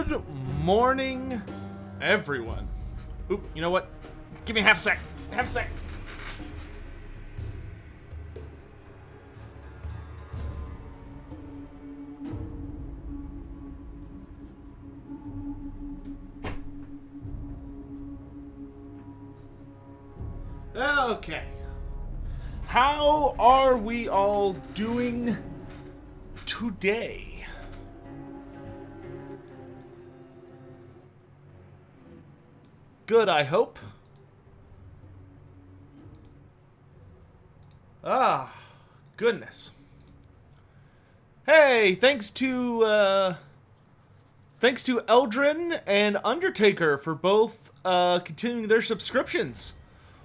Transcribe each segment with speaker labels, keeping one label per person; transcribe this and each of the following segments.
Speaker 1: Good morning, everyone. Oop, you know what? Give me half a sec. Half a sec. Okay. How are we all doing today? Good, I hope. Ah, goodness. Hey, thanks to Eldrin and Undertaker for both continuing their subscriptions.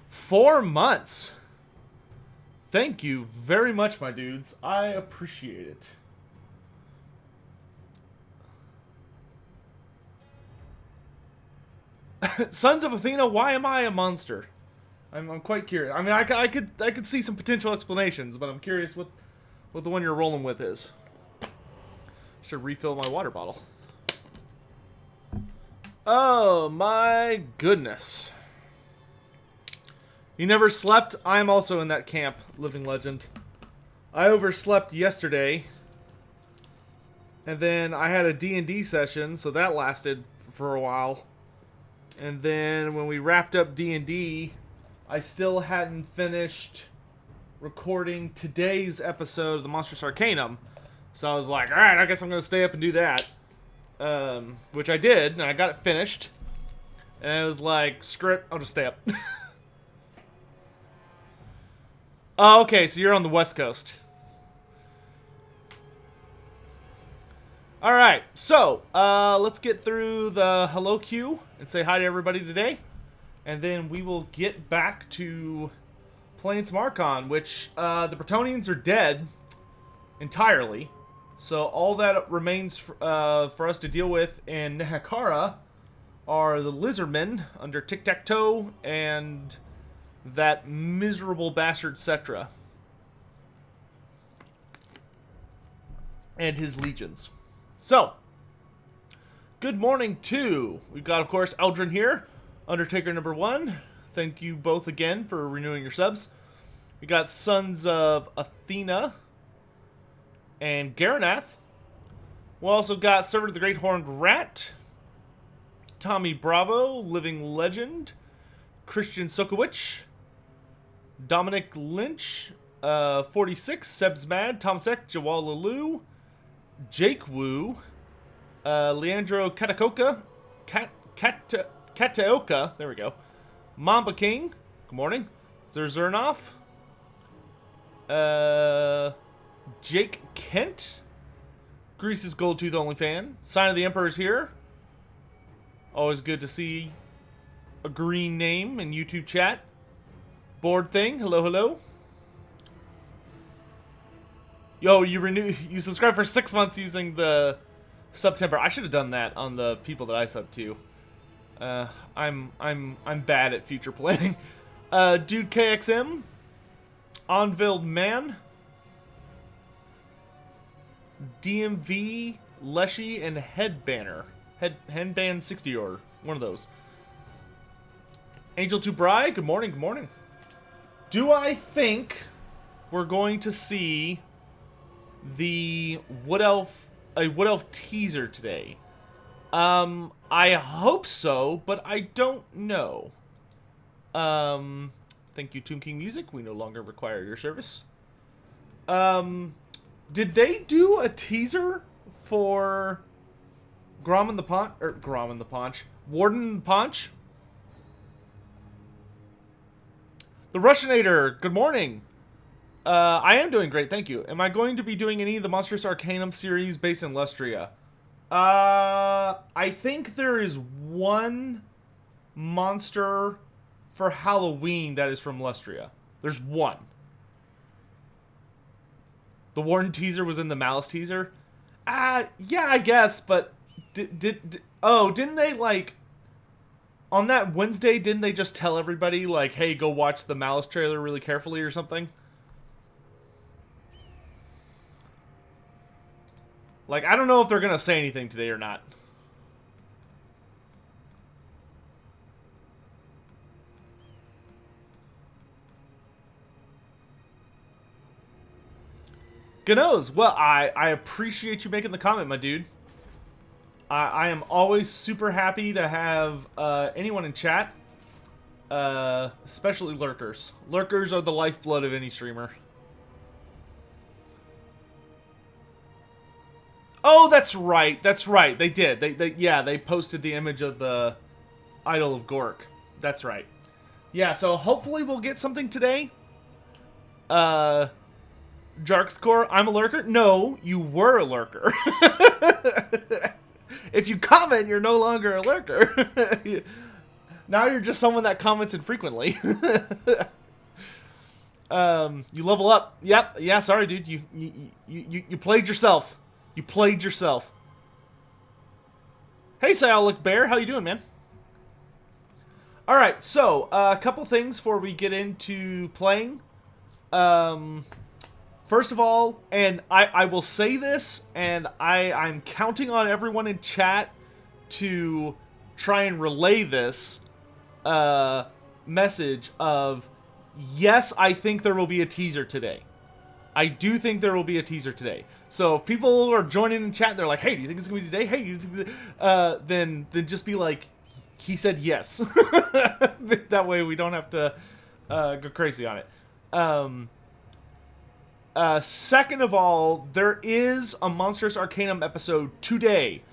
Speaker 1: 4 months. Thank you very much, my dudes. I appreciate it. Sons of Athena, why am I a monster? I'm quite curious. I mean, I could see some potential explanations, but I'm curious what the one you're rolling with is. Should refill my water bottle. Oh my goodness. You never slept? I'm also in that camp, living legend. I overslept yesterday. And then I had a D&D session, so that lasted for a while. And then when we wrapped up D&D, I still hadn't finished recording today's episode of the Monstrous Arcanum. So I was like, alright, I guess I'm going to stay up and do that. Which I did, and I got it finished. And it was like, screw it, I'll just stay up. Oh, okay, so you're on the West Coast. Alright, so, let's get through the hello queue and say hi to everybody today. And then we will get back to playing some Arkhan, which, the Bretonnians are dead entirely. So all that remains for us to deal with in Nehekhara are the Lizardmen under Tic-Tac-Toe and that miserable bastard Cetra. And his legions. So, good morning to, we've got, of course, Eldrin here, Undertaker number 1. Thank you both again for renewing your subs. We got Sons of Athena and Garanath. We also got Servant of the Great Horned Rat, Tommy Bravo, Living Legend, Christian Sokowich, Dominic Lynch, 46, Sebs Mad, Tomsek, Jawalalu, Jake Wu, Leandro Katakoka, Kataoka, there we go, Mamba King, good morning, Zerzernov, Jake Kent, Grease's Goldtooth Only Fan, Sign of the Emperor's here, always good to see a green name in YouTube chat, Board Thing, hello, hello. Yo, you subscribed for 6 months using the September. I should have done that on the people that I sub to. I'm bad at future planning. Dude KXM, Onvilled Man, DMV, Leshy, and Headbanner. Headband 60 or one of those. Angel to Bri, good morning, good morning. Do I think we're going to see the Wood Elf teaser today? I hope so, but I don't know. Thank you, Tomb King Music. We no longer require your service. Did they do a teaser for Warden the Paunch? The Russianator, good morning. I am doing great, thank you. Am I going to be doing any of the Monstrous Arcanum series based in Lustria? I think there is one monster for Halloween that is from Lustria. There's one. The Warden teaser was in the Malice teaser? Yeah, I guess, but didn't they, like, on that Wednesday, didn't they just tell everybody, like, hey, go watch the Malice trailer really carefully or something? Like, I don't know if they're gonna say anything today or not. Ganoes, well, I appreciate you making the comment, my dude. I am always super happy to have anyone in chat, especially lurkers. Lurkers are the lifeblood of any streamer. Oh, that's right. That's right. They did. They posted the image of the Idol of Gork. That's right. Yeah, so hopefully we'll get something today. Jarkthcore, I'm a lurker? No, you were a lurker. If you comment, you're no longer a lurker. Now you're just someone that comments infrequently. You level up. Yep. Yeah, sorry, dude. You played yourself. You played yourself. Hey, Sialic Bear. How you doing, man? Alright, so, a couple things before we get into playing. First of all, and I will say this, and I'm counting on everyone in chat to try and relay this message of, yes, I think there will be a teaser today. I do think there will be a teaser today. So if people are joining in chat and they're like, hey, do you think it's going to be today? Hey, you think then just be like, he said yes. That way we don't have to go crazy on it. Second of all, there is a Monstrous Arcanum episode today.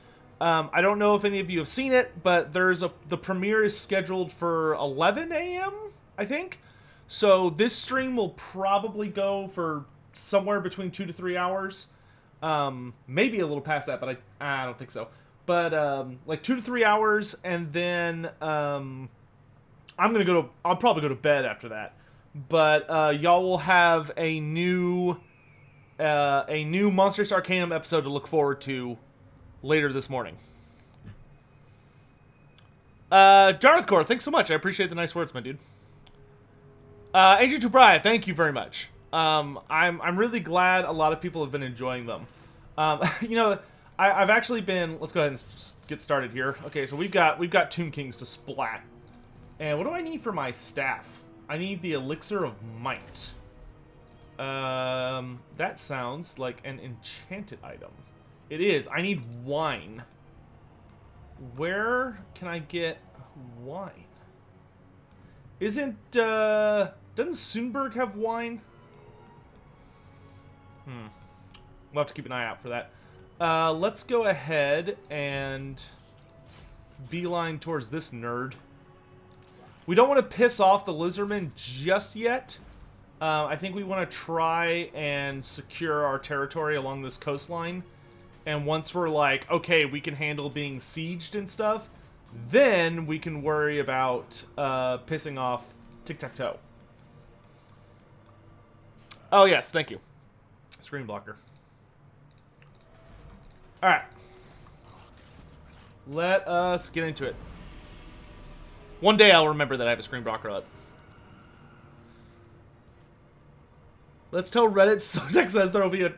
Speaker 1: I don't know if any of you have seen it, but the premiere is scheduled for 11 a.m., I think. So this stream will probably go for somewhere between 2 to 3 hours. Maybe a little past that, but I don't think so. But like 2 to 3 hours, and then I'll probably go to bed after that. But y'all will have a new Monstrous Arcanum episode to look forward to later this morning. Jarthcore, thanks so much. I appreciate the nice words, my dude. Agent Tubriah, thank you very much. I'm really glad a lot of people have been enjoying them. You know, I've actually been. Let's go ahead and get started here. Okay, so we've got Tomb Kings to splat. And what do I need for my staff? I need the Elixir of Might. That sounds like an enchanted item. It is. I need wine. Where can I get wine? Doesn't Soonberg have wine? We'll have to keep an eye out for that. Let's go ahead and beeline towards this nerd. We don't want to piss off the lizardmen just yet. I think we want to try and secure our territory along this coastline. And once we're like, okay, we can handle being sieged and stuff, then we can worry about pissing off Tic-Tac-Toe. Oh, yes, thank you. Screen blocker. Alright. Let us get into it. One day I'll remember that I have a screen blocker up. Let's tell Reddit Sotex says there will be a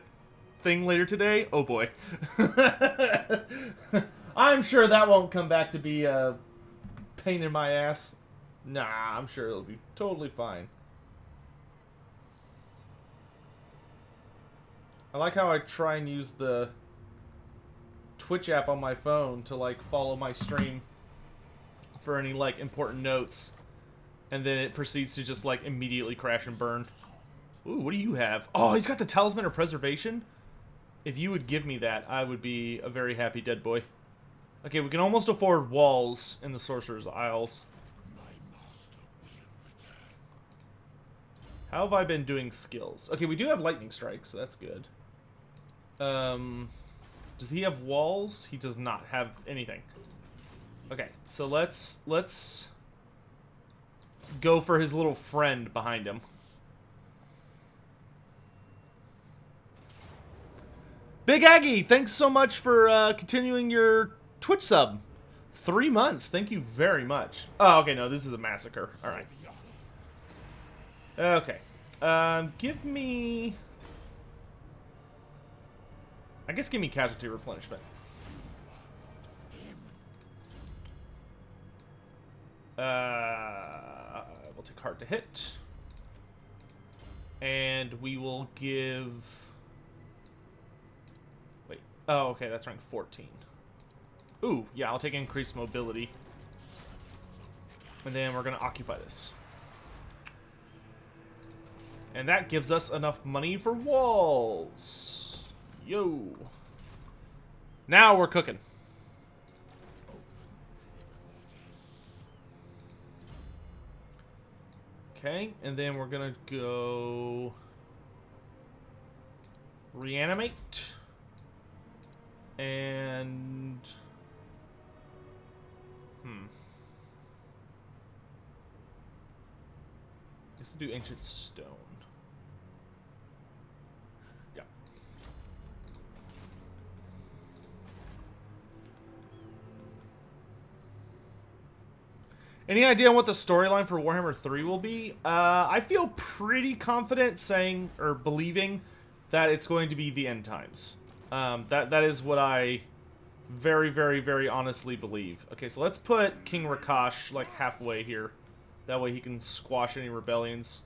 Speaker 1: thing later today. Oh boy. I'm sure that won't come back to be a pain in my ass. Nah, I'm sure it'll be totally fine. I like how I try and use the Twitch app on my phone to like follow my stream for any like important notes, and then it proceeds to just like immediately crash and burn. Ooh, what do you have? Oh, he's got the Talisman of Preservation. If you would give me that, I would be a very happy dead boy. Okay, we can almost afford walls in the Sorcerer's Isles. How have I been doing skills? Okay, we do have Lightning Strikes, so that's good. Does he have walls? He does not have anything. Okay, so let's go for his little friend behind him. Big Aggie, thanks so much for continuing your Twitch sub. 3 months, thank you very much. Oh, okay, no, this is a massacre. All right. Okay. Give me... I guess give me casualty replenishment. We'll take hard to hit. And we will give Oh, okay, that's rank 14. Ooh, yeah, I'll take increased mobility. And then we're going to occupy this. And that gives us enough money for walls. Yo. Now we're cooking. Okay, and then we're going to go... reanimate. And... Let's do Ancient Stone. Yeah. Any idea on what the storyline for Warhammer 3 will be? I feel pretty confident saying, or believing, that it's going to be the end times. That is what I very, very, very honestly believe. Okay, so let's put King Rakash, like, halfway here. That way he can squash any rebellions.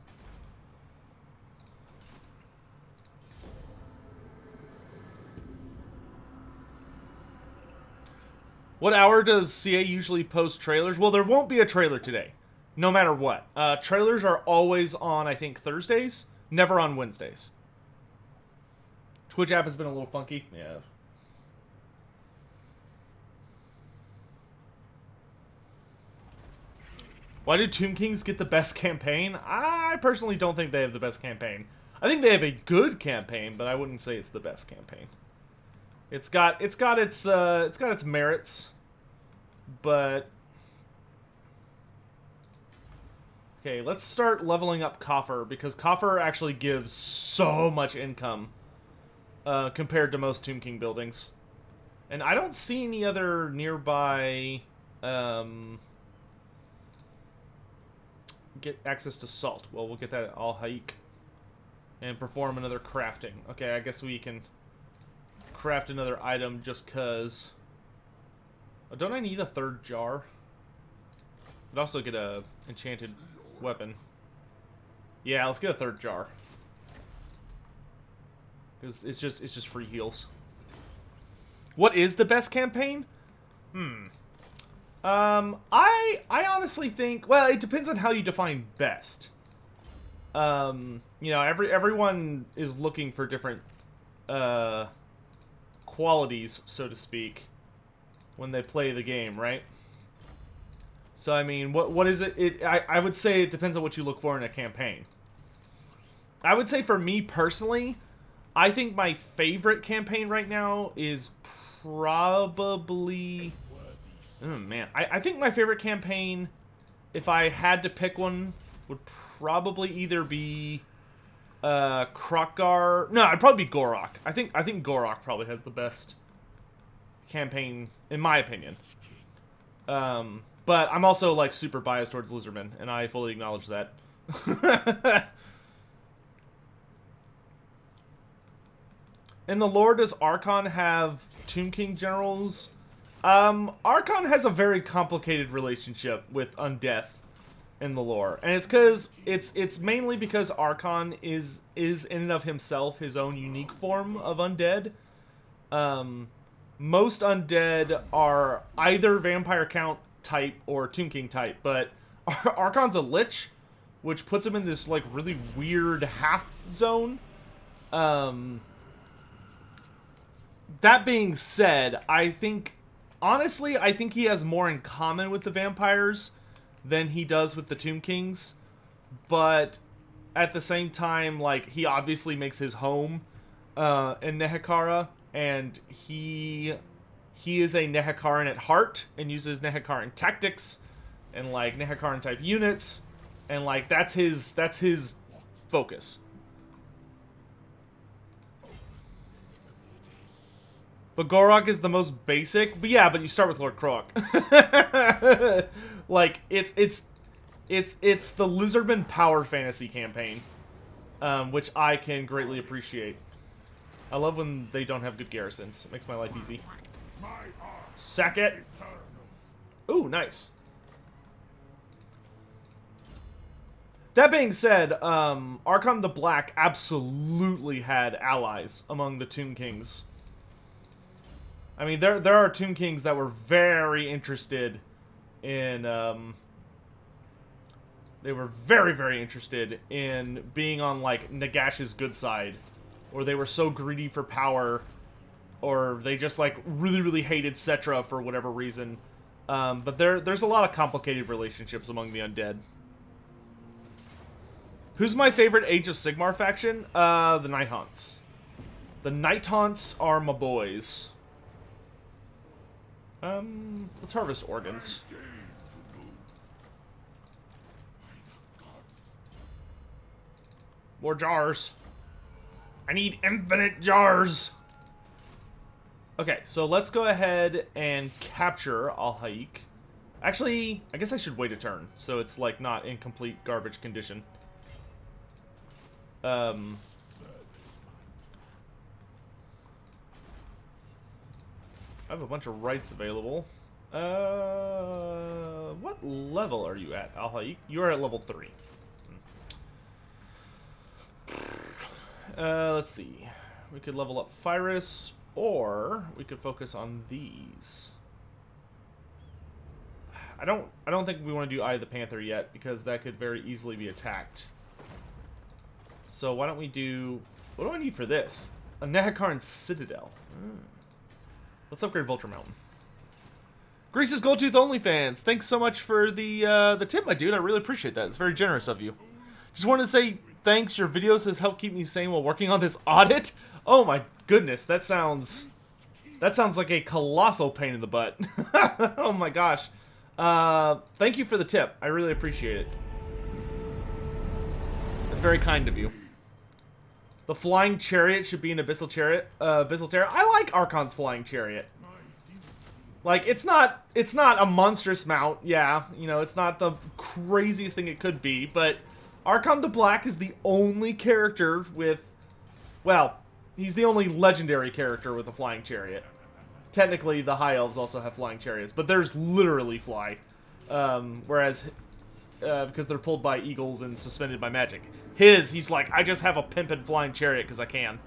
Speaker 1: What hour does CA usually post trailers? Well, there won't be a trailer today, no matter what. Trailers are always on, I think, Thursdays, never on Wednesdays. Twitch app has been a little funky. Yeah. Why do Tomb Kings get the best campaign? I personally don't think they have the best campaign. I think they have a good campaign, but I wouldn't say it's the best campaign. It's got its merits, but okay, let's start leveling up Coffer, because Coffer actually gives so much income compared to most Tomb King buildings. And I don't see any other nearby get access to salt. Well, we'll get that at Al Haik and perform another crafting. Okay, I guess we can craft another item just because. Oh, don't I need a third jar? I'd also get a enchanted weapon. Yeah, let's get a third jar. Because it's just free heals. What is the best campaign? I honestly think, well, it depends on how you define best. You know, everyone is looking for different qualities, so to speak, when they play the game, right? So I mean, what is it? I would say it depends on what you look for in a campaign. I would say for me personally, I think my favorite campaign right now is probably... Oh, man. I think my favorite campaign, if I had to pick one, would probably either be Krokgar. No, it'd probably be Gorok. I think Gorok probably has the best campaign, in my opinion. But I'm also, like, super biased towards Lizardmen, and I fully acknowledge that. In the lore, does Arkhan have Tomb King generals? Arkhan has a very complicated relationship with undeath in the lore, and it's mainly because Arkhan is in and of himself his own unique form of undead. Most undead are either vampire count type or Tomb King type, but Arkhan's a lich, which puts him in this like really weird half zone. That being said, honestly, I think he has more in common with the vampires than he does with the Tomb Kings. But at the same time, like, he obviously makes his home in Nehekhara, and he is a Nehekharan at heart and uses Nehekharan tactics and like Nehekharan type units, and like that's his focus. But Gorok is the most basic. But yeah, but you start with Lord Croc. Like, it's the Lizardman Power Fantasy campaign, which I can greatly appreciate. I love when they don't have good garrisons. It makes my life easy. Sack it! Ooh, nice. That being said, Arkhan the Black absolutely had allies among the Tomb Kings. I mean, there are Tomb Kings that were very interested in, they were very, very interested in being on, like, Nagash's good side. Or they were so greedy for power, or they just, like, really, really hated Cetra for whatever reason. But there's a lot of complicated relationships among the undead. Who's my favorite Age of Sigmar faction? The Night Haunts. The Night Haunts are my boys. Let's harvest organs. More jars. I need infinite jars. Okay, so let's go ahead and capture Al-Haik. Actually, I guess I should wait a turn, so it's, like, not in complete garbage condition. I have a bunch of rights available. What level are you at, Al-Haik? You are at level 3. Let's see. We could level up Phyrus, or we could focus on these. I don't think we want to do Eye of the Panther yet, because that could very easily be attacked. So why don't we do... What do I need for this? A Nehekhara Citadel. Let's upgrade Vulture Mountain. Grease's Goldtooth OnlyFans. Thanks so much for the tip, my dude. I really appreciate that. It's very generous of you. Just wanted to say thanks. Your videos has helped keep me sane while working on this audit. Oh my goodness, that sounds like a colossal pain in the butt. Oh my gosh. Thank you for the tip. I really appreciate it. It's very kind of you. The flying chariot should be an abyssal chariot. Abyssal terror. I like Arkhan's flying chariot. Like, it's not a monstrous mount. Yeah, you know, it's not the craziest thing it could be, but Arkhan the Black is the only character with, well, he's the only legendary character with a flying chariot. Technically, the High Elves also have flying chariots, but theirs literally fly. Whereas, because they're pulled by eagles and suspended by magic. He's like, I just have a pimpin' flying chariot because I can.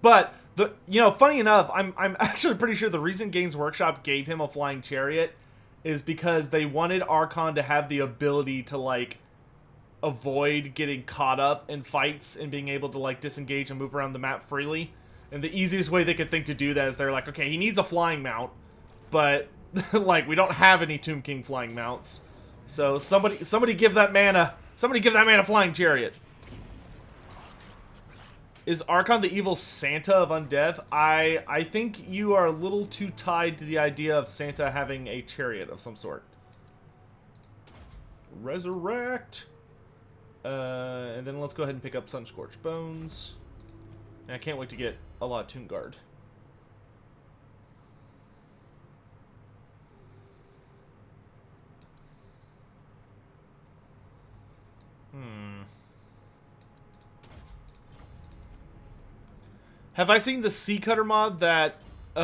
Speaker 1: But you know, funny enough, I'm actually pretty sure the reason Games Workshop gave him a flying chariot is because they wanted Arkhan to have the ability to, like, avoid getting caught up in fights and being able to, like, disengage and move around the map freely. And the easiest way they could think to do that is they're like, okay, he needs a flying mount, but like, we don't have any Tomb King flying mounts. So somebody give that man a flying chariot. Is Arkhan the evil Santa of undeath? I think you are a little too tied to the idea of Santa having a chariot of some sort. Resurrect. And then let's go ahead and pick up Sunscorched Bones. And I can't wait to get a lot of Tomb Guard. Have I seen the Sea Cutter mod that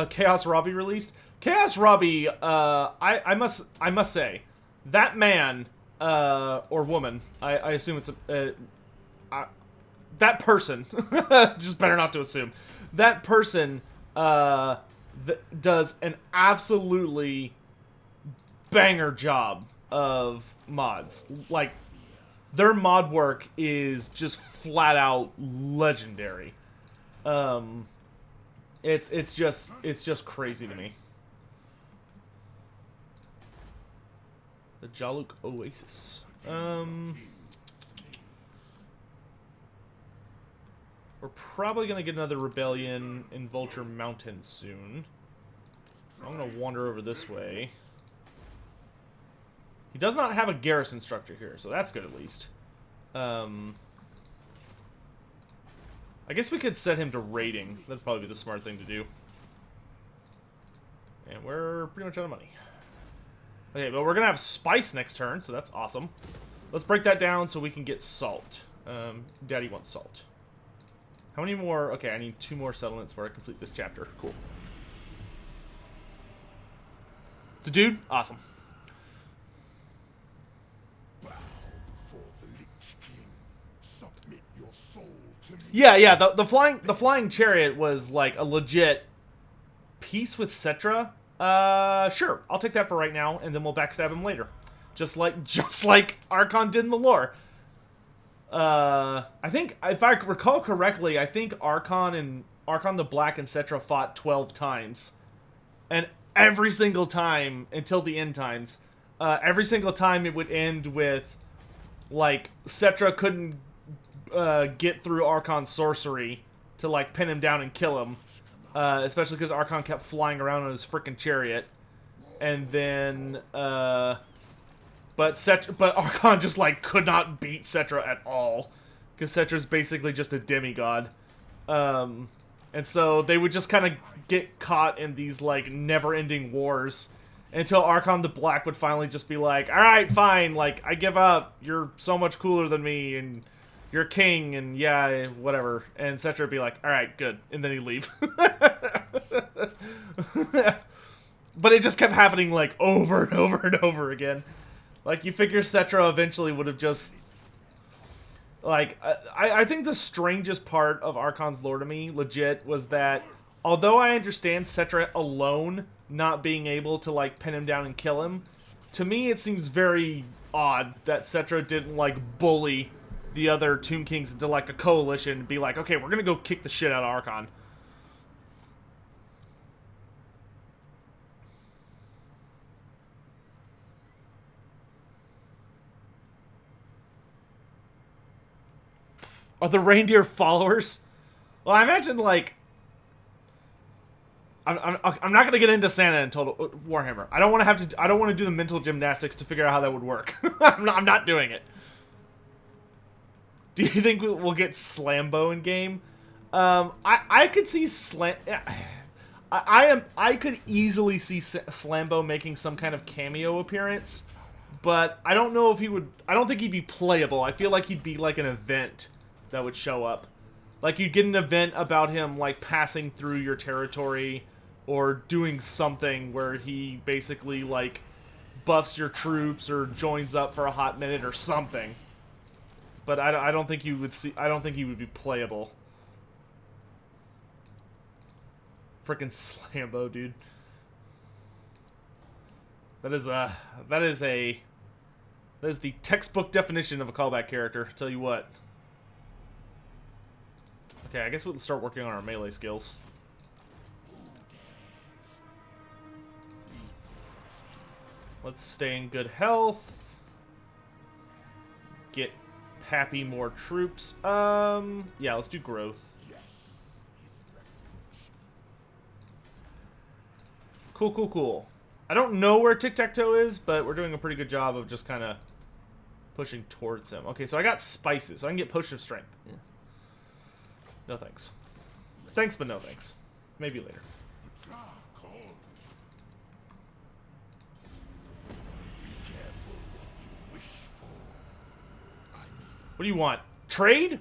Speaker 1: Chaos Robbie released? Chaos Robbie, I must say, that man or woman, I assume it's that person, just better not to assume, that person does an absolutely banger job of mods. Like, their mod work is just flat out legendary. It's just crazy to me. The Jaluk Oasis. We're probably gonna get another rebellion in Vulture Mountain soon. I'm gonna wander over this way. He does not have a garrison structure here, so that's good at least. I guess we could set him to raiding. That'd probably be the smart thing to do. And we're pretty much out of money. Okay, but we're gonna have spice next turn, so that's awesome. Let's break that down so we can get salt. Daddy wants salt. How many more? Okay, I need 2 more settlements before I complete this chapter. Cool. It's a dude? Awesome. Yeah. The flying chariot was like a legit peace with Cetra. Sure, I'll take that for right now, and then we'll backstab him later, just like Arkhan did in the lore. I think if I recall correctly, I think Arkhan the Black and Cetra fought 12 times, and every single time until the end times, every single time it would end with like Cetra couldn't get through Arkhan's sorcery to like pin him down and kill him, especially because Arkhan kept flying around on his freaking chariot, and then but Arkhan just like could not beat Cetra at all, because Cetra's basically just a demigod, and so they would just kind of get caught in these like never-ending wars until Arkhan the Black would finally just be like, all right, fine, like I give up. You're so much cooler than me, and you're king, and yeah, whatever. And Cetra would be like, all right, good, and then he'd leave. But it just kept happening like over and over and over again. Like, you figure Cetra eventually would have just... Like, I think the strangest part of Arkhan's lore to me, legit, was that although I understand Cetra alone not being able to, like, pin him down and kill him, to me it seems very odd that Cetra didn't, like, bully the other Tomb Kings into, like, a coalition and be like, okay, we're gonna go kick the shit out of Arkhan. Are the reindeer followers? Well, I imagine, like... I'm not gonna get into Santa in total Warhammer. I don't want to have to. I don't want to do the mental gymnastics to figure out how that would work. I'm not doing it. Do you think we'll get Slambo in game? I could see I could easily see Slambo making some kind of cameo appearance, but I don't know if he would. I don't think he'd be playable. I feel like he'd be like an event that would show up. Like, you'd get an event about him, like, passing through your territory or doing something where he basically, like, buffs your troops or joins up for a hot minute or something. But I don't think you would see... I don't think he would be playable. Frickin' Slambo, dude. That is the textbook definition of a callback character, tell you what. Okay, I guess we'll start working on our melee skills. Let's stay in good health. Get Pappy more troops. Yeah, let's do growth. Cool. I don't know where Tic-Tac-Toe is, but we're doing a pretty good job of just kind of pushing towards him. Okay, so I got spices, so I can get Potion of Strength. Yeah. No thanks. Thanks, but no thanks. Maybe later. What do you want? Trade?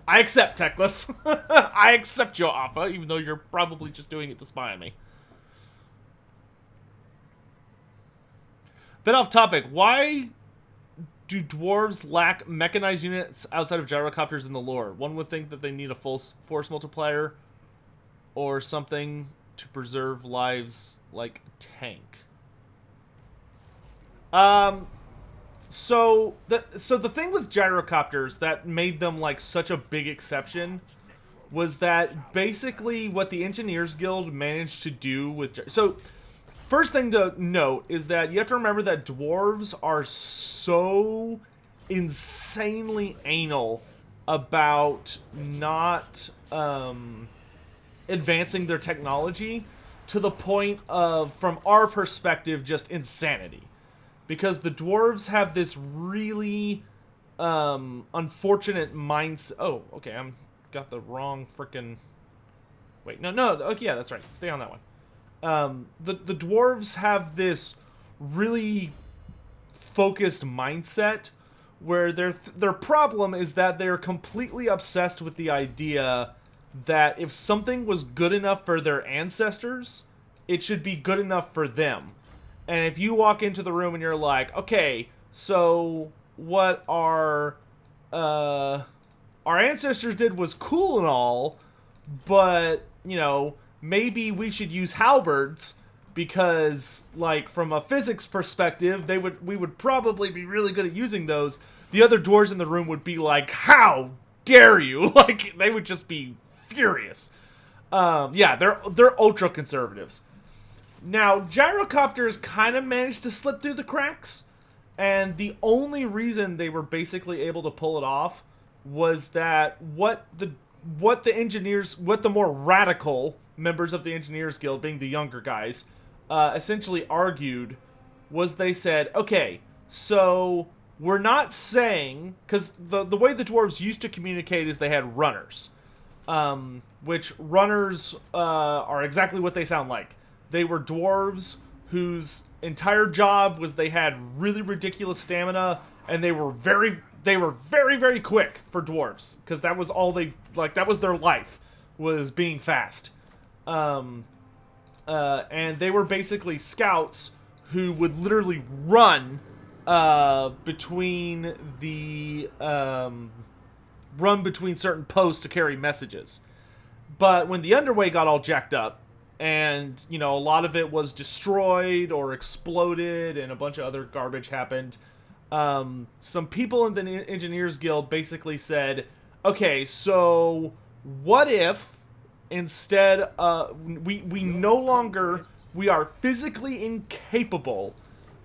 Speaker 1: I accept, Teclis. I accept your offer, even though you're probably just doing it to spy on me. Then off topic, why do dwarves lack mechanized units outside of gyrocopters in the lore? One would think that they need a full force multiplier or something to preserve lives like tank. So the thing with gyrocopters that made them like such a big exception was that basically what the Engineers Guild managed to do with... So, first thing to note is that you have to remember that dwarves are so insanely anal about not advancing their technology to the point of, from our perspective, just insanity. Because the dwarves have this really unfortunate mindset. Oh, okay, I'm got the wrong frickin'... Wait, no, okay, yeah, that's right. Stay on that one. The dwarves have this really focused mindset where their problem is that they're completely obsessed with the idea that if something was good enough for their ancestors, it should be good enough for them. And if you walk into the room and you're like, okay, so what are our ancestors did was cool and all, but, you know, maybe we should use halberds because, like, from a physics perspective, we would probably be really good at using those. The other dwarves in the room would be like, how dare you? Like, they would just be furious. Yeah, they're ultra conservatives. Now, Gyrocopters kind of managed to slip through the cracks, and the only reason they were basically able to pull it off was that what the more radical members of the Engineers Guild, being the younger guys, essentially argued was they said, okay, so we're not saying, because the way the dwarves used to communicate is they had runners, which runners are exactly what they sound like. They were dwarves whose entire job was they had really ridiculous stamina, and they were very, very quick for dwarves, because that was all that was their life, was being fast. And they were basically scouts who would literally run between certain posts to carry messages. But when the Underway got all jacked up, and, you know, a lot of it was destroyed or exploded, and a bunch of other garbage happened, some people in the Engineers Guild basically said, okay, so what if instead we are physically incapable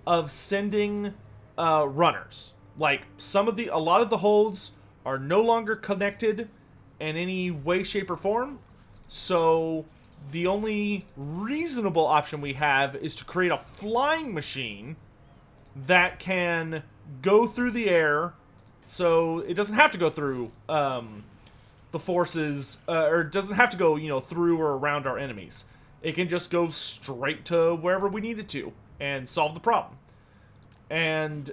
Speaker 1: of sending runners. Like, a lot of the holds are no longer connected in any way, shape, or form. So the only reasonable option we have is to create a flying machine that can go through the air, so it doesn't have to go through the forces, or it doesn't have to go, you know, through or around our enemies. It can just go straight to wherever we need it to and solve the problem. And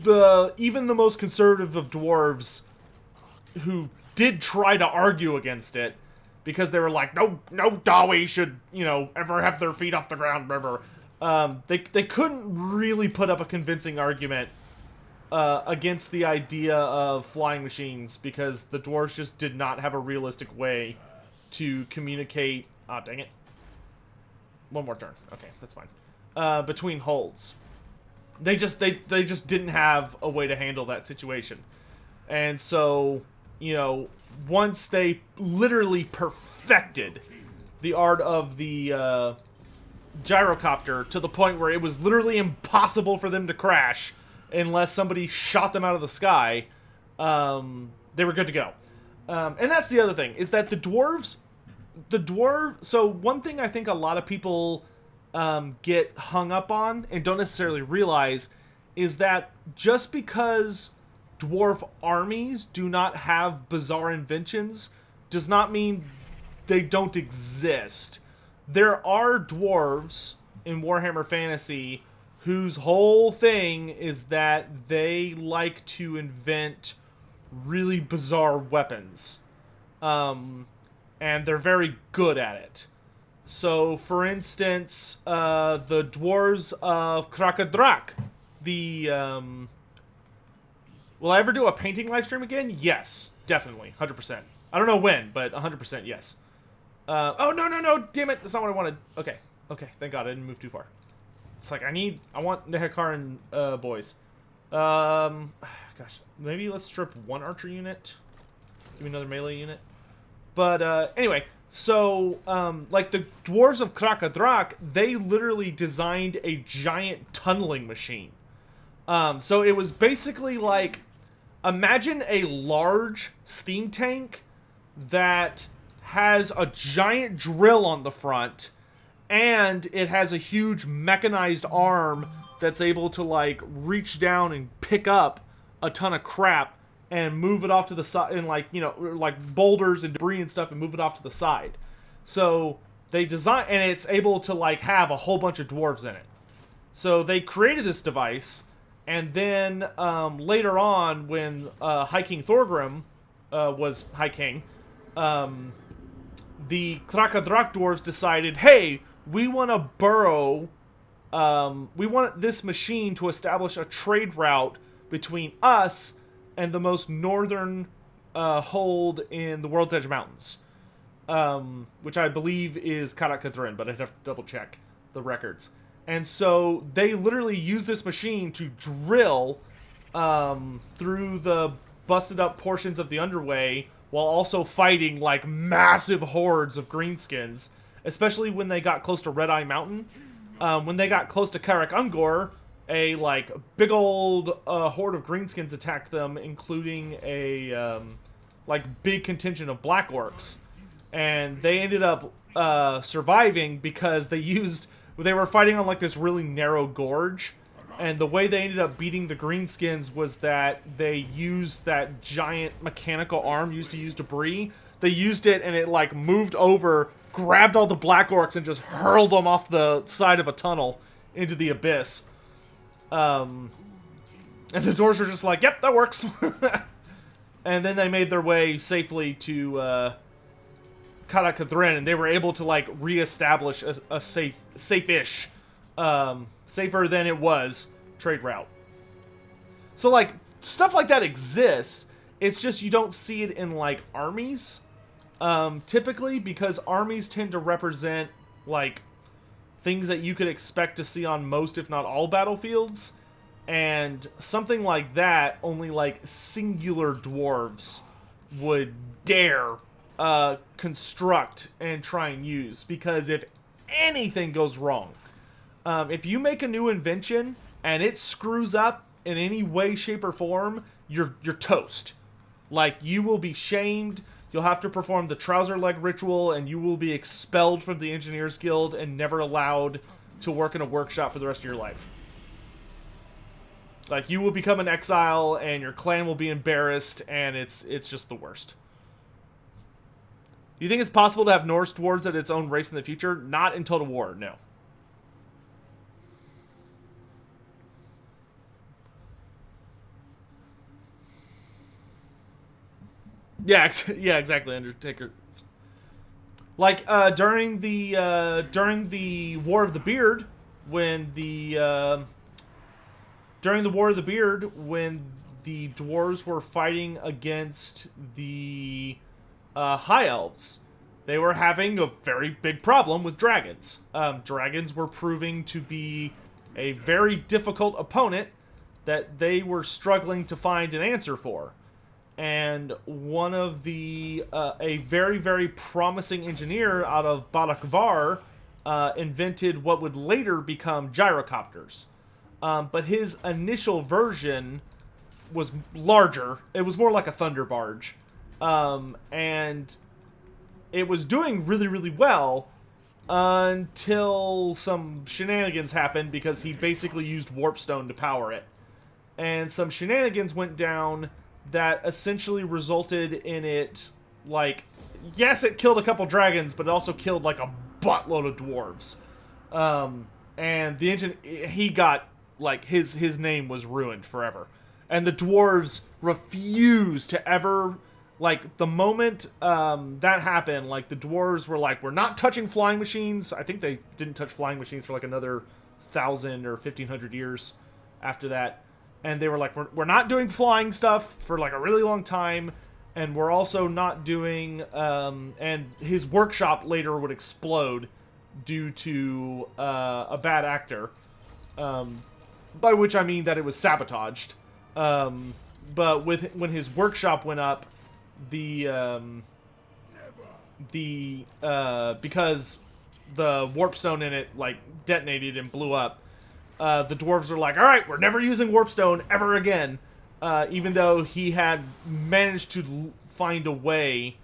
Speaker 1: even the most conservative of dwarves who did try to argue against it, because they were like, no Dawi should, you know, ever have their feet off the ground, whatever. They couldn't really put up a convincing argument against the idea of flying machines, because the dwarves just did not have a realistic way to communicate. Ah, dang it. One more turn. Okay, that's fine. Between holds. They just didn't have a way to handle that situation. And so, you know, once they literally perfected the art of the gyrocopter to the point where it was literally impossible for them to crash unless somebody shot them out of the sky, they were good to go. And that's the other thing, is that so one thing I think a lot of people get hung up on and don't necessarily realize is that just because dwarf armies do not have bizarre inventions does not mean they don't exist. There are dwarves in Warhammer Fantasy whose whole thing is that they like to invent really bizarre weapons. And they're very good at it. So, for instance, the dwarves of Krakadrak, will I ever do a painting live stream again? Yes, definitely, 100%. I don't know when, but 100% yes. Oh, no, damn it, that's not what I wanted. Okay, thank God, I didn't move too far. It's like, I want Nehekhara boys. Gosh, maybe let's strip one archer unit. Give me another melee unit. But, anyway, so, like, the dwarves of Krakadrak, they literally designed a giant tunneling machine. So it was basically like, imagine a large steam tank that has a giant drill on the front, and it has a huge mechanized arm that's able to, like, reach down and pick up a ton of crap and move it off to the side, and, like, you know, like boulders and debris and stuff, and move it off to the side. So they design, and it's able to, like, have a whole bunch of dwarves in it. So they created this device, and then later on, when High King Thorgrim was High King, the Krakadrak dwarves decided, hey, we want to burrow, we want this machine to establish a trade route between us and the most northern hold in the World's Edge Mountains, which I believe is Karak Kadrin, but I'd have to double check the records. And so they literally use this machine to drill through the busted up portions of the underway while also fighting like massive hordes of greenskins, especially when they got close to Red Eye Mountain. When they got close to Karak Ungor, a like big old horde of greenskins attacked them, including a like big contingent of black orcs, and they ended up surviving because they were fighting on like this really narrow gorge, and the way they ended up beating the greenskins was that they used that giant mechanical arm used to use debris. They used it, and it like moved over, grabbed all the black orcs, and just hurled them off the side of a tunnel into the abyss. And the dwarves were just like, yep, that works. And then they made their way safely to Karak Kadrin, and they were able to like reestablish a safe-ish, safer than it was trade route. So like stuff like that exists. It's just you don't see it in like armies, typically, because armies tend to represent like things that you could expect to see on most, if not all, battlefields. And something like that, only like singular dwarves would dare construct and try and use. Because if anything goes wrong, if you make a new invention and it screws up in any way, shape, or form, you're toast. Like, you will be shamed. You'll have to perform the trouser leg ritual, and you will be expelled from the Engineers Guild and never allowed to work in a workshop for the rest of your life. Like, you will become an exile, and your clan will be embarrassed, and it's just the worst. Do you think it's possible to have Norse dwarves at its own race in the future? Not in Total War, no. Yeah, yeah, exactly, Undertaker. Like during the War of the Beard, when the dwarves were fighting against the High Elves, they were having a very big problem with dragons. Dragons were proving to be a very difficult opponent that they were struggling to find an answer for. And one of the, a very, very promising engineer out of Badakvar invented what would later become gyrocopters. But his initial version was larger. It was more like a thunder barge. And it was doing really, really well until some shenanigans happened because he basically used warpstone to power it. And some shenanigans went down that essentially resulted in it, like, yes, it killed a couple dragons, but it also killed, like, a buttload of dwarves. And the engine, he got, like, his name was ruined forever. And the dwarves refused to ever, like, the moment that happened, like, the dwarves were like, we're not touching flying machines. I think they didn't touch flying machines for, like, another 1,000 or 1,500 years after that. And they were like, we're not doing flying stuff for like a really long time. And we're also not doing, and his workshop later would explode due to a bad actor. By which I mean that it was sabotaged. But when his workshop went up, because the warpstone in it like detonated and blew up, the dwarves are like, all right, we're never using warpstone ever again. Even though he had managed to find a way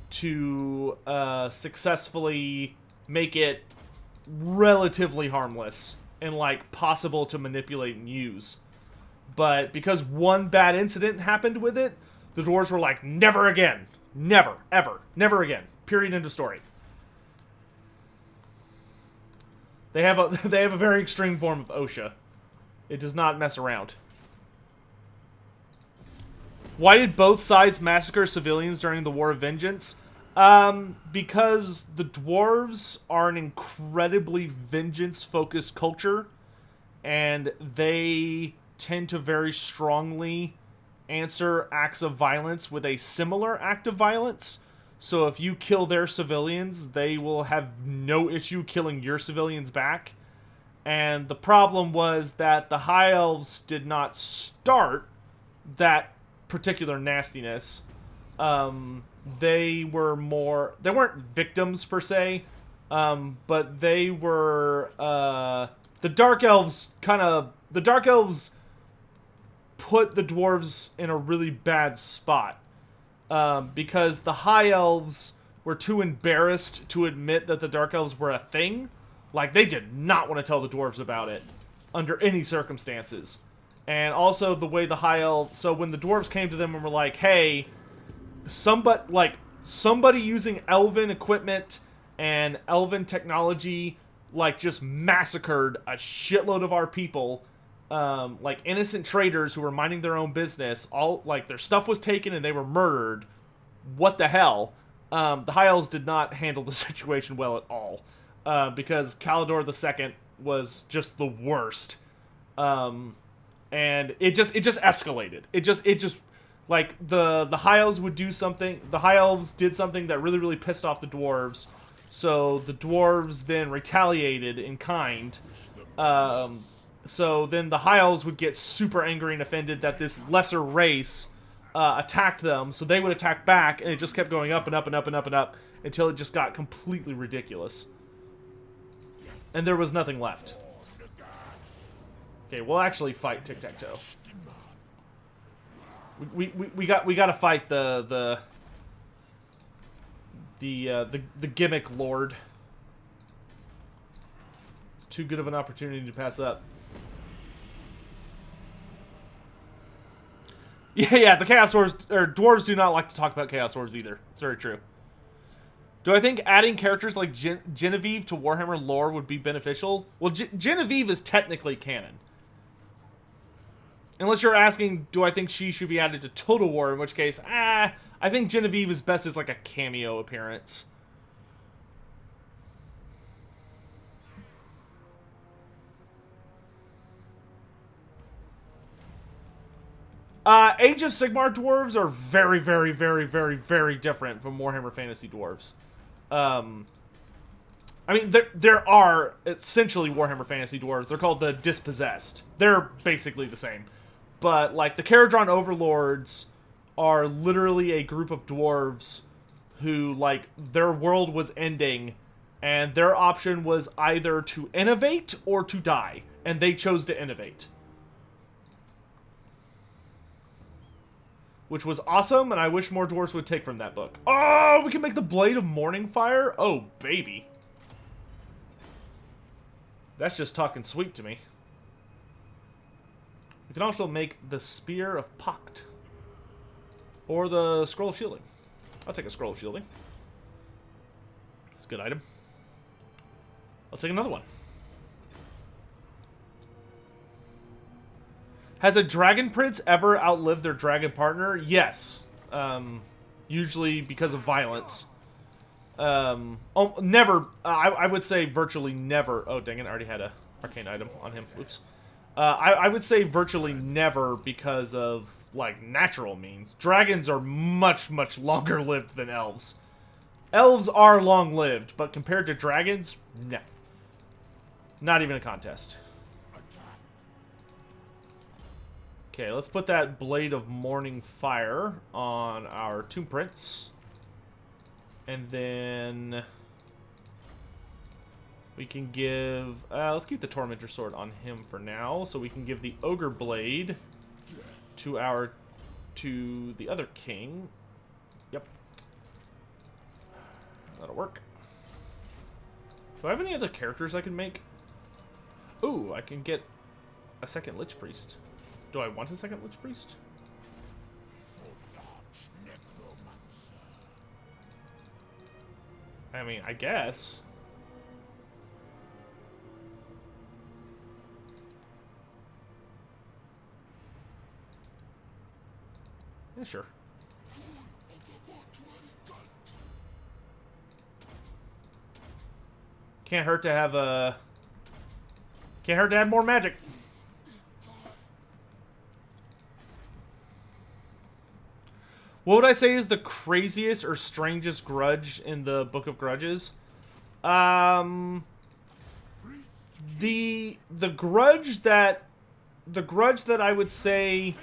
Speaker 1: to successfully make it relatively harmless and like possible to manipulate and use. But because one bad incident happened with it, the dwarves were like, never again. Never, ever, never again. Period, end of story. They have a very extreme form of OSHA. It does not mess around. Why did both sides massacre civilians during the War of Vengeance? Because the dwarves are an incredibly vengeance-focused culture, and they tend to very strongly answer acts of violence with a similar act of violence. So if you kill their civilians, they will have no issue killing your civilians back. And the problem was that the High Elves did not start that particular nastiness. They weren't victims per se, but they were, the Dark Elves put the dwarves in a really bad spot, because the High Elves were too embarrassed to admit that the Dark Elves were a thing. Like, they did not want to tell the dwarves about it under any circumstances. And also the way the High Elves... So when the dwarves came to them and were like, hey, somebody using elven equipment and elven technology, like, just massacred a shitload of our people, like, innocent traders who were minding their own business, all, like, their stuff was taken and they were murdered. What the hell? The High Elves did not handle the situation well at all. Because Calador II was just the worst. And it just escalated. It just like the High Elves would do something. The High Elves did something that really, really pissed off the dwarves. So the dwarves then retaliated in kind. So then the High Elves would get super angry and offended that this lesser race attacked them. So they would attack back, and it just kept going up and up and up and up and up until it just got completely ridiculous. And there was nothing left. Okay, we'll actually fight tic-tac-toe. We got to fight the gimmick lord. It's too good of an opportunity to pass up. Yeah, the Chaos Dwarves, or dwarves do not like to talk about Chaos Dwarves either. It's very true. Do I think adding characters like Genevieve to Warhammer lore would be beneficial? Well, Genevieve is technically canon. Unless you're asking, do I think she should be added to Total War, in which case, I think Genevieve is best as like a cameo appearance. Age of Sigmar dwarves are very, very, very, very, very different from Warhammer Fantasy dwarves. I mean, there are essentially Warhammer Fantasy dwarves. They're called the Dispossessed. They're basically the same. But, like, the Caradron Overlords are literally a group of dwarves who, like, their world was ending, and their option was either to innovate or to die. And they chose to innovate. Which was awesome, and I wish more dwarves would take from that book. Oh, we can make the Blade of Morning Fire? Oh, baby. That's just talking sweet to me. We can also make the Spear of Pact. Or the Scroll of Shielding. I'll take a Scroll of Shielding. It's a good item. I'll take another one. Has a dragon prince ever outlived their dragon partner? Yes. Usually because of violence. Never. I would say virtually never. Oh, dang it. I already had a arcane item on him. Oops. I would say virtually never because of, like, natural means. Dragons are much, much longer lived than elves. Elves are long lived, but compared to dragons, no. Not even a contest. Okay, let's put that Blade of Morning Fire on our Tomb Prince. And then we can give... let's keep the Tormentor Sword on him for now. So we can give the Ogre Blade to the other king. Yep. That'll work. Do I have any other characters I can make? Ooh, I can get a second Lich Priest. Do I want a second Lich Priest? I mean, I guess. Yeah, sure. Can't hurt to have a... Can't hurt to have more magic. What would I say is the craziest or strangest grudge in the Book of Grudges? The grudge that I would say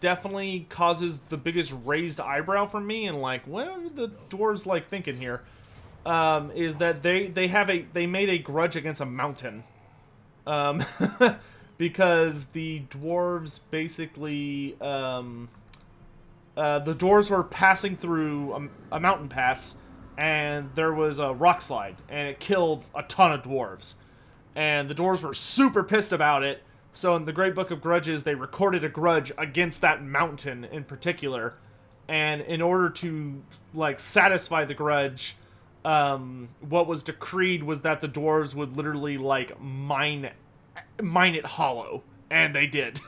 Speaker 1: definitely causes the biggest raised eyebrow from me, and like, what are the dwarves like thinking here? Is that they made a grudge against a mountain, because the dwarves basically the dwarves were passing through a mountain pass, and there was a rock slide, and it killed a ton of dwarves, and the dwarves were super pissed about it. So in the Great Book of Grudges, they recorded a grudge against that mountain in particular, and in order to like satisfy the grudge, what was decreed was that the dwarves would literally like mine it hollow, and they did.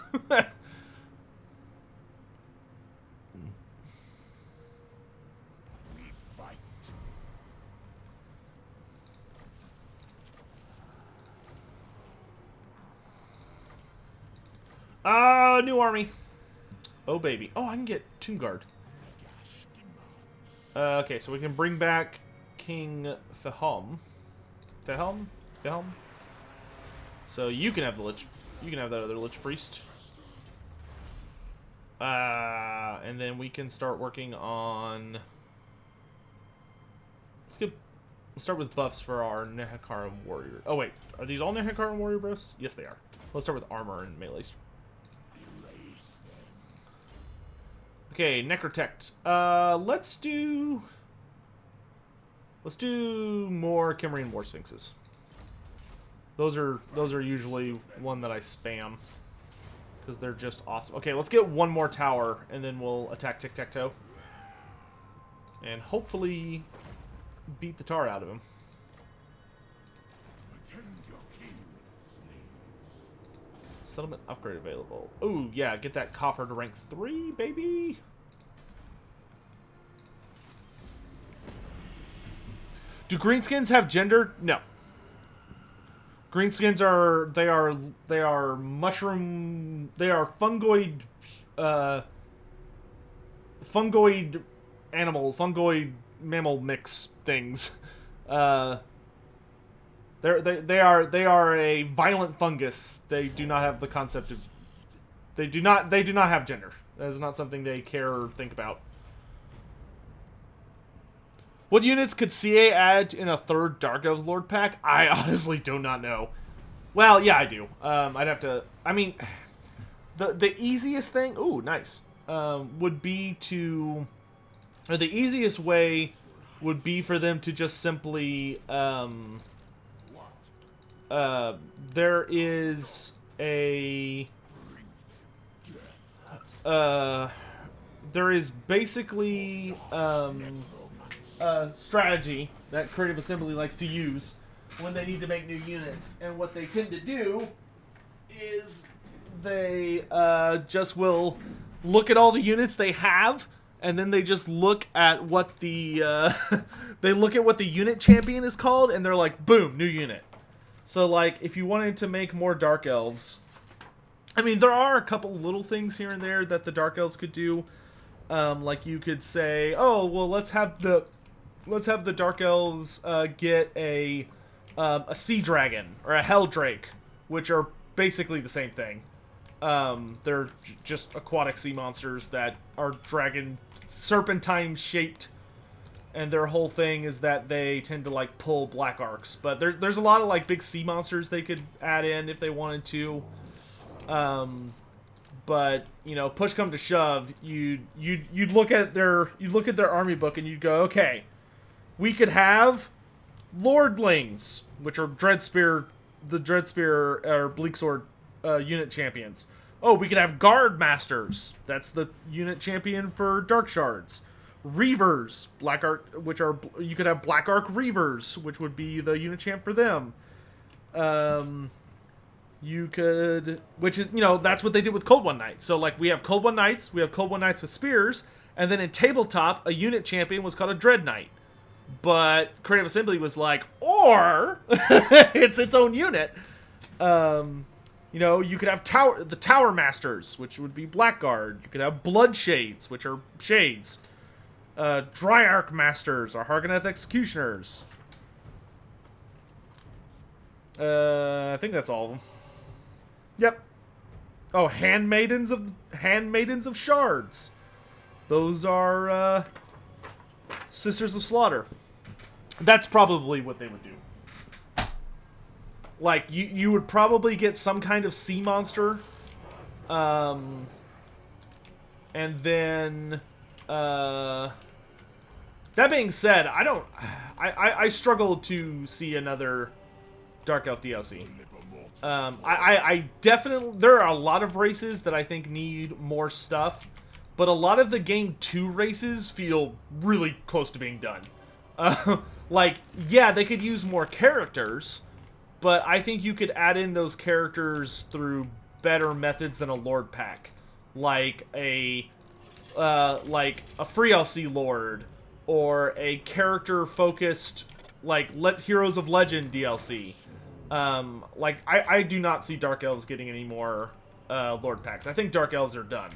Speaker 1: New army. Oh, baby. Oh, I can get Tomb Guard. Okay, so we can bring back King Fehom. Fehom? So you can have the Lich. You can have that other Lich Priest. And then we can start working on... Let's start with buffs for our Nehekhara warrior. Oh, wait. Are these all Nehekhara warrior buffs? Yes, they are. Let's start with armor and melee. Okay, Necrotect. Let's do more Cimmerian War Sphinxes. Those are usually one that I spam because they're just awesome. Okay, let's get one more tower and then we'll attack Tic-Tac-Toe and hopefully beat the tar out of him. Settlement upgrade available. Oh, yeah, get that coffer to rank 3, baby. Do greenskins have gender? No. Greenskins are mushroom, they are fungoid mammal mix things. They are a violent fungus. They do not have the concept of... They do not have gender. That is not something they care or think about. What units could CA add in a third Dark Elves Lord pack? I honestly do not know. Well, yeah, I do. I'd have to... I mean, the easiest thing... Ooh, nice. Would be to... Or the easiest way would be for them to just simply... there is a... there is basically a strategy that Creative Assembly likes to use when they need to make new units, and what they tend to do is they just will look at all the units they have, and then they just look at what the they look at what the unit champion is called, and they're like, boom, new unit. So, like, if you wanted to make more Dark Elves, I mean, there are a couple little things here and there that the Dark Elves could do. Like, you could say, oh, well, let's have the Dark Elves get a Sea Dragon or a Hell Drake, which are basically the same thing. They're just aquatic sea monsters that are dragon serpentine shaped. And their whole thing is that they tend to, like, pull black arcs. But there's a lot of, like, big sea monsters they could add in if they wanted to. But, you know, push come to shove, you'd look at their army book and you'd go, okay, we could have Lordlings, which are the Dreadspear or Bleaksword unit champions. Oh, we could have Guard Masters. That's the unit champion for Dark Shards. Reavers, Black Arc, which are, you could have Black Arc Reavers, which would be the unit champ for them. You could, which is, you know, that's what they did with Cold One Knights. So, like, we have Cold One Knights, we have Cold One Knights with spears, and then in tabletop, a unit champion was called a Dread Knight. But Creative Assembly was like, or it's its own unit. You You know, you could have the Tower Masters, which would be Blackguard. You could have Blood Shades, which are shades. Dryarch Masters are Hargoneth Executioners. I think that's all of them. Yep. Oh, Handmaidens of Shards. Those are Sisters of Slaughter. That's probably what they would do. Like, you would probably get some kind of sea monster. And then... that being said, I struggle to see another Dark Elf DLC. I definitely... There are a lot of races that I think need more stuff. But a lot of the Game 2 races feel really close to being done. Like, yeah, they could use more characters... But I think you could add in those characters through better methods than a Lord pack. Like a Free LC Lord. Or a character-focused, like, Heroes of Legend DLC. Like, I do not see Dark Elves getting any more Lord packs. I think Dark Elves are done.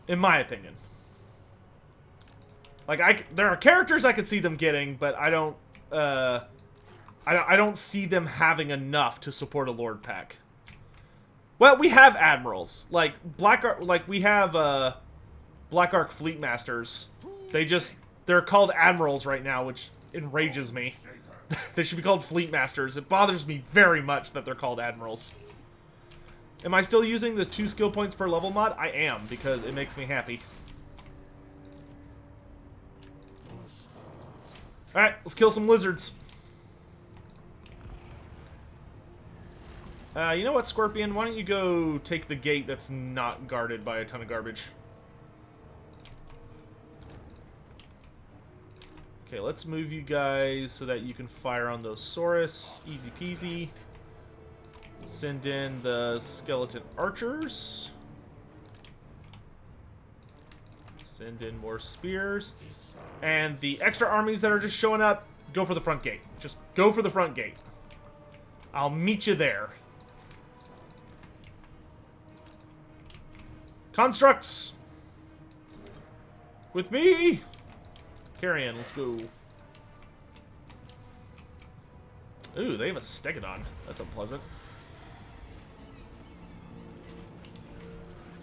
Speaker 1: In my opinion. Like, there are characters I could see them getting, but I don't see them having enough to support a Lord pack. Well, we have Admirals. Like, we have, Blackguard Fleet Masters. They're called Admirals right now, which enrages me. They should be called Fleet Masters. It bothers me very much that they're called Admirals. Am I still using the 2 skill points per level mod? I am, because it makes me happy. Alright, let's kill some lizards. You know what, Scorpion? Why don't you go take the gate that's not guarded by a ton of garbage? Okay, let's move you guys so that you can fire on those Saurus. Easy peasy. Send in the skeleton archers. Send in more spears. And the extra armies that are just showing up, go for the front gate. Just go for the front gate. I'll meet you there. Constructs! With me! Carrion, let's go. Ooh, they have a Stegodon. That's unpleasant.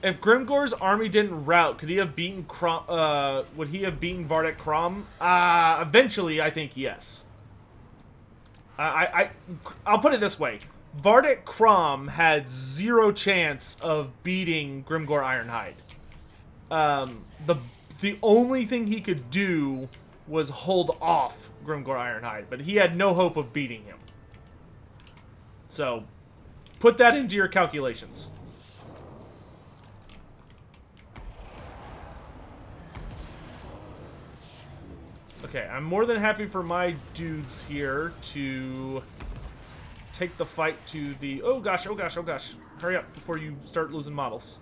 Speaker 1: If Grimgor's army didn't rout, could he have beaten would he have beaten Vardek Krom? Eventually, I think yes. I'll put it this way. Vardek Krom had 0 chance of beating Grimgor Ironhide. The only thing he could do was hold off Grimgor Ironhide, but he had no hope of beating him. So, put that into your calculations. Okay, I'm more than happy for my dudes here to take the fight to the... Oh gosh, oh gosh, oh gosh. Hurry up before you start losing models.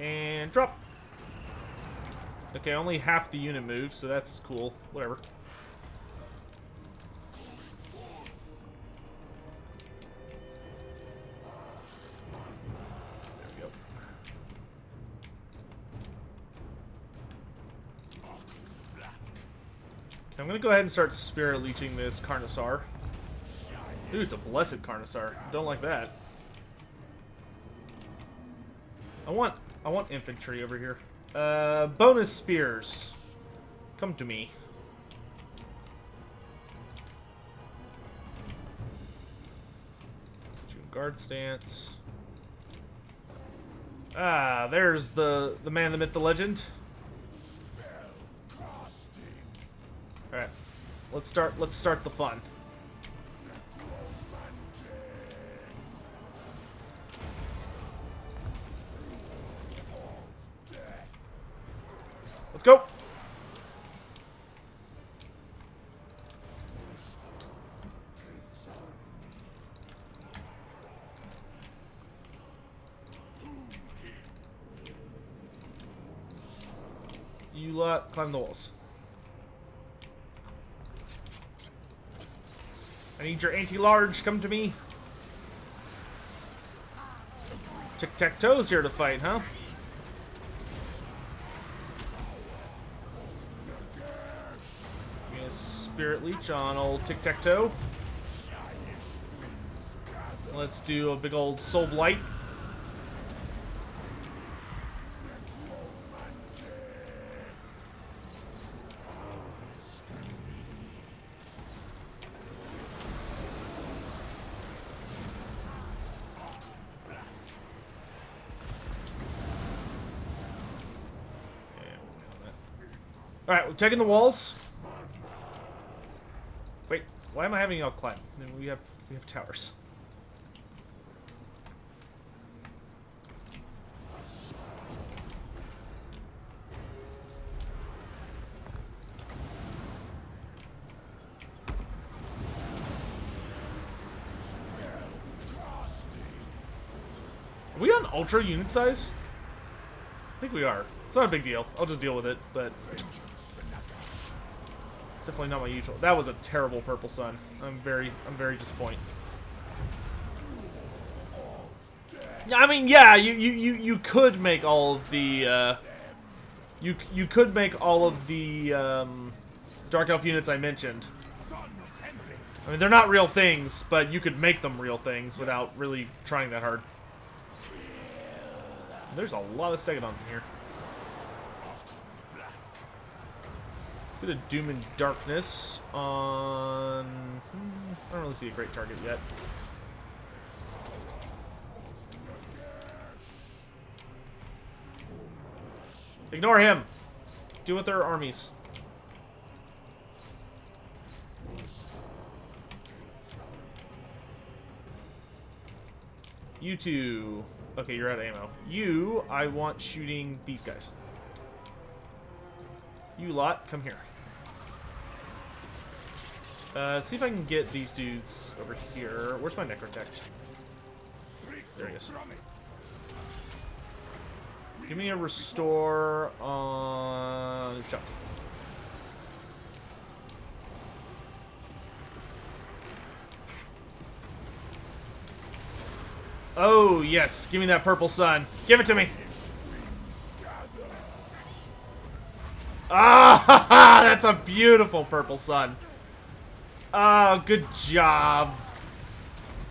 Speaker 1: And drop. Okay, only half the unit moved, so that's cool. Whatever. There we go. Okay, I'm gonna go ahead and start spirit leeching this Carnosaur. Dude, it's a blessed Carnosaur. Don't like that. I want infantry over here. Bonus spears. Come to me. Guard stance. Ah, there's the man, the myth, the legend. Alright. Let's start the fun. Let's go. You lot climb the walls. I need your anti-large. Come to me. Tic-tac-toe's here to fight, huh? Give me a Spirit Leech on old Tic-tac-toe. Let's do a big old Soul Blight. Alright, we're taking the walls. Wait, why am I having y'all climb? I mean, we have towers. Are we on ultra unit size? I think we are. It's not a big deal. I'll just deal with it, but it's definitely not my usual. That was a terrible purple sun. I'm very disappointed. I mean, yeah, you could make all of the you could make all of the Dark Elf units I mentioned. I mean, they're not real things, but you could make them real things without really trying that hard. There's a lot of Stegodons in here. Bit of Doom and Darkness on... I don't really see a great target yet. Ignore him! Deal with their armies. You two... Okay, you're out of ammo. You, I want shooting these guys. You lot, come here. Let's see if I can get these dudes over here. Where's my Necrotect? There he is. Give me a restore on Chucky. Oh, yes. Give me that purple sun. Give it to me. Ah, that's a beautiful purple sun. Oh, good job.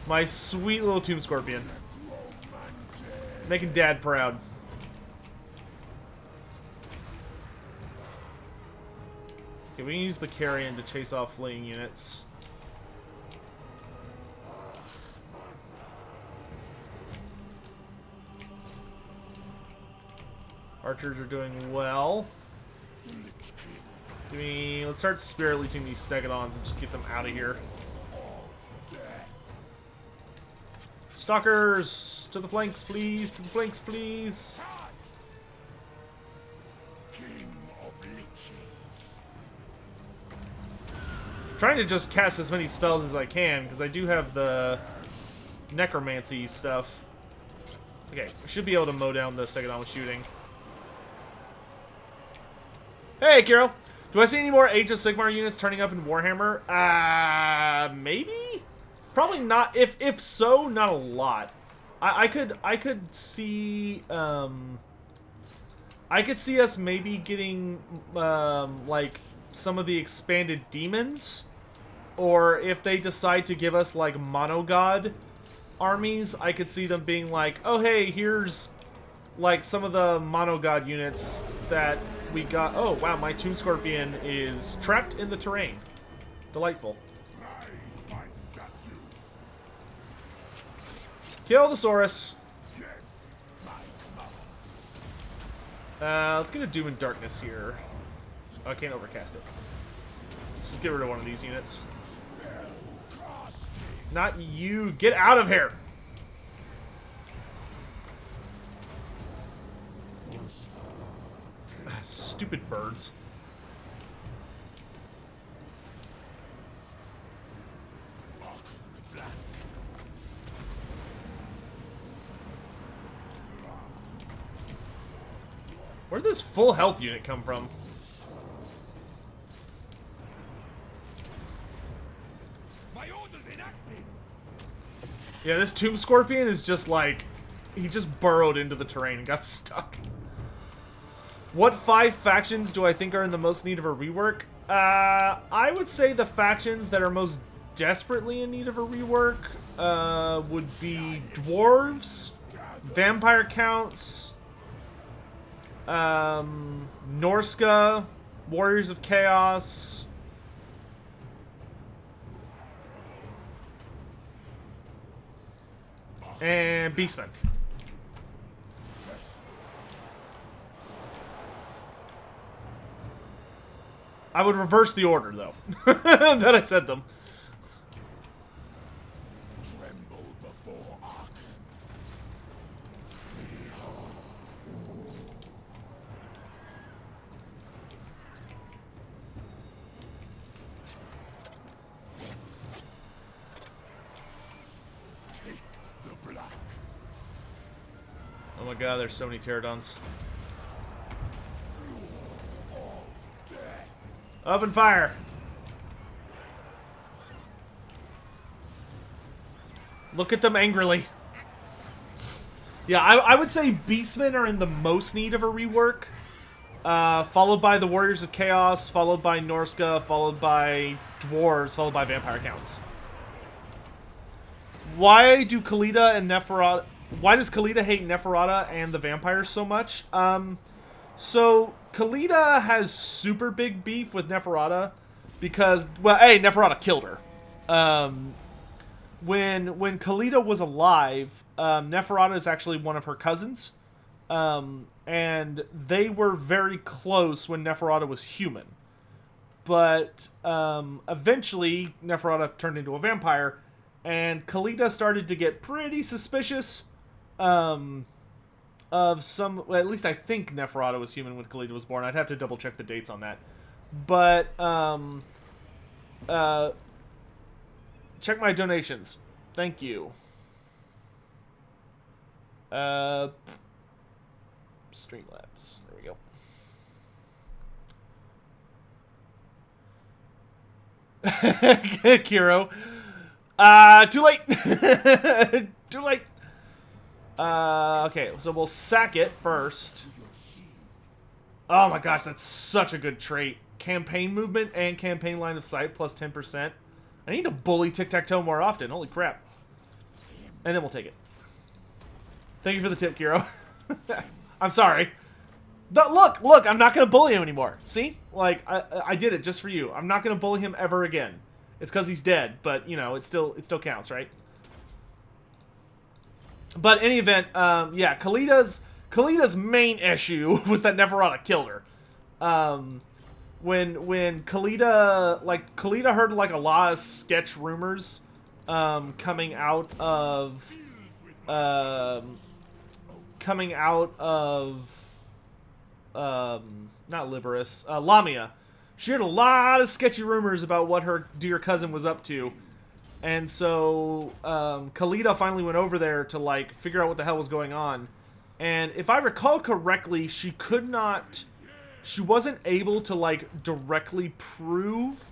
Speaker 1: My sweet little Tomb Scorpion. Making Dad proud. Okay, we can use the carrion to chase off fleeing units. Archers are doing well. Let's start Spirit Leeching these Stegodons and just get them out of here. Stalkers! To the flanks, please! To the flanks, please! Trying to just cast as many spells as I can, because I do have the necromancy stuff. Okay, I should be able to mow down the Stegodon with shooting. Hey, Kiro! Do I see any more Age of Sigmar units turning up in Warhammer? Maybe? Probably not. If so, not a lot. I could see I could see us maybe getting like some of the expanded demons, or if they decide to give us like monogod armies, I could see them being like, oh hey, here's like some of the monogod units that we got. Oh wow, my Tomb Scorpion is trapped in the terrain. Delightful. Kill the Saurus. Let's get a Doom and Darkness here. Oh, I can't overcast it. Just get rid of one of these units. Not you. Get out of here. Stupid birds. Where'd this full health unit come from? Yeah, this Tomb Scorpion is just like he just burrowed into the terrain and got stuck. What 5 factions do I think are in the most need of a rework? I would say the factions that are most desperately in need of a rework would be Dwarves, Vampire Counts, Norska, Warriors of Chaos, and Beastmen. I would reverse the order, though, that I said them.
Speaker 2: Tremble before Arkhan. Take the black.
Speaker 1: Oh my god, there's so many pterodons. Open fire. Look at them angrily. Yeah, I would say Beastmen are in the most need of a rework. Followed by the Warriors of Chaos, followed by Norska, followed by Dwarves, followed by Vampire Counts. Why do Khalida and Neferata... Why does Khalida hate Neferata and the vampires so much? So, Khalida has super big beef with Neferata because, well, A, Neferata killed her. When Khalida was alive, Neferata is actually one of her cousins, and they were very close when Neferata was human. But eventually, Neferata turned into a vampire, and Khalida started to get pretty suspicious of some, well, at least I think Neferata was human when Khalida was born. I'd have to double check the dates on that. But, check my donations. Thank you. Streamlabs. There we go. Kiro. Too late. Too late. Okay, so we'll sack it first. Oh my gosh, that's such a good trait. Campaign movement and campaign line of sight plus 10%. I need to bully tic-tac-toe more often. Holy crap. And then we'll take it. Thank you for the tip, Kiro. I'm sorry. Look, I'm not going to bully him anymore. See? Like, I did it just for you. I'm not going to bully him ever again. It's because he's dead, but, you know, it still counts, right? But in any event, yeah, Khalida's main issue was that Neferata killed her. When Khalida heard like a lot of sketch rumors coming out of not Liberus, Lamia. She heard a lot of sketchy rumors about what her dear cousin was up to. And so, Khalida finally went over there to, like, figure out what the hell was going on. And if I recall correctly, she wasn't able to, like, directly prove,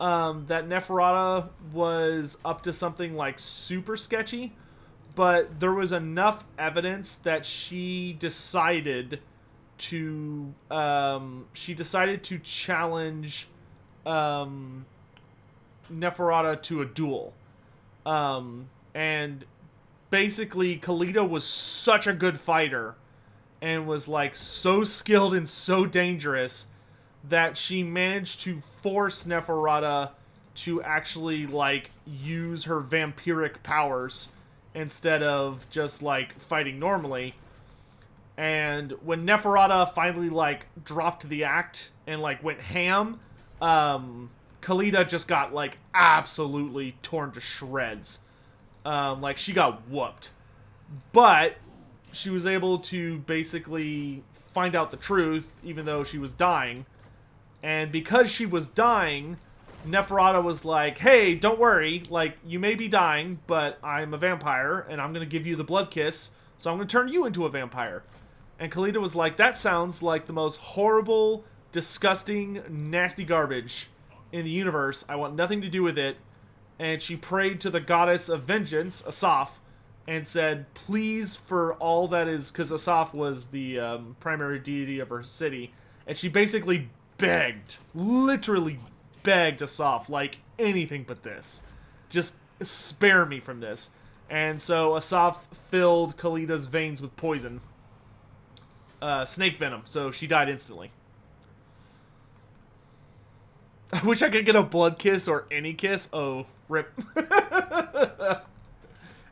Speaker 1: that Neferata was up to something, like, super sketchy. But there was enough evidence that she decided to challenge, Neferata to a duel. And basically Khalida was such a good fighter and was like so skilled and so dangerous that she managed to force Neferata to actually like use her vampiric powers instead of just like fighting normally. And when Neferata finally like dropped the act and like went ham, Khalida just got, like, absolutely torn to shreds. Like, she got whooped. But she was able to basically find out the truth, even though she was dying. And because she was dying, Neferata was like, hey, don't worry. Like, you may be dying, but I'm a vampire, and I'm going to give you the blood kiss, so I'm going to turn you into a vampire. And Khalida was like, that sounds like the most horrible, disgusting, nasty garbage in the universe. I want nothing to do with it. And she prayed to the goddess of vengeance, Asaf, and said, please, for all that is, because Asaf was the primary deity of her city, and she basically begged, literally begged Asaf, like anything but this. Just spare me from this. And so Asaf filled Kalida's veins with poison. Snake venom, so she died instantly. I wish I could get a blood kiss or any kiss. Oh, rip.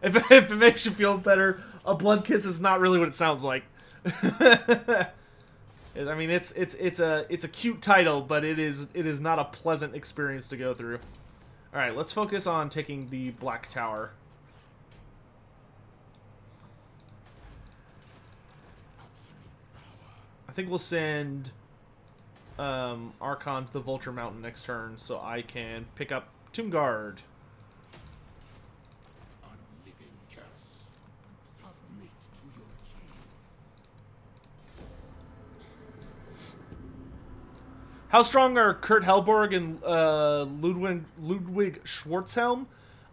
Speaker 1: If it makes you feel better, a blood kiss is not really what it sounds like. I mean, it's a cute title, but it is not a pleasant experience to go through. All right, let's focus on taking the Black Tower. I think we'll send Arkhan to the Vulture Mountain next turn, so I can pick up Tomb Guard.
Speaker 2: Unliving curse. Submit to your king.
Speaker 1: How strong are Kurt Helborg and Ludwig Schwarzhelm?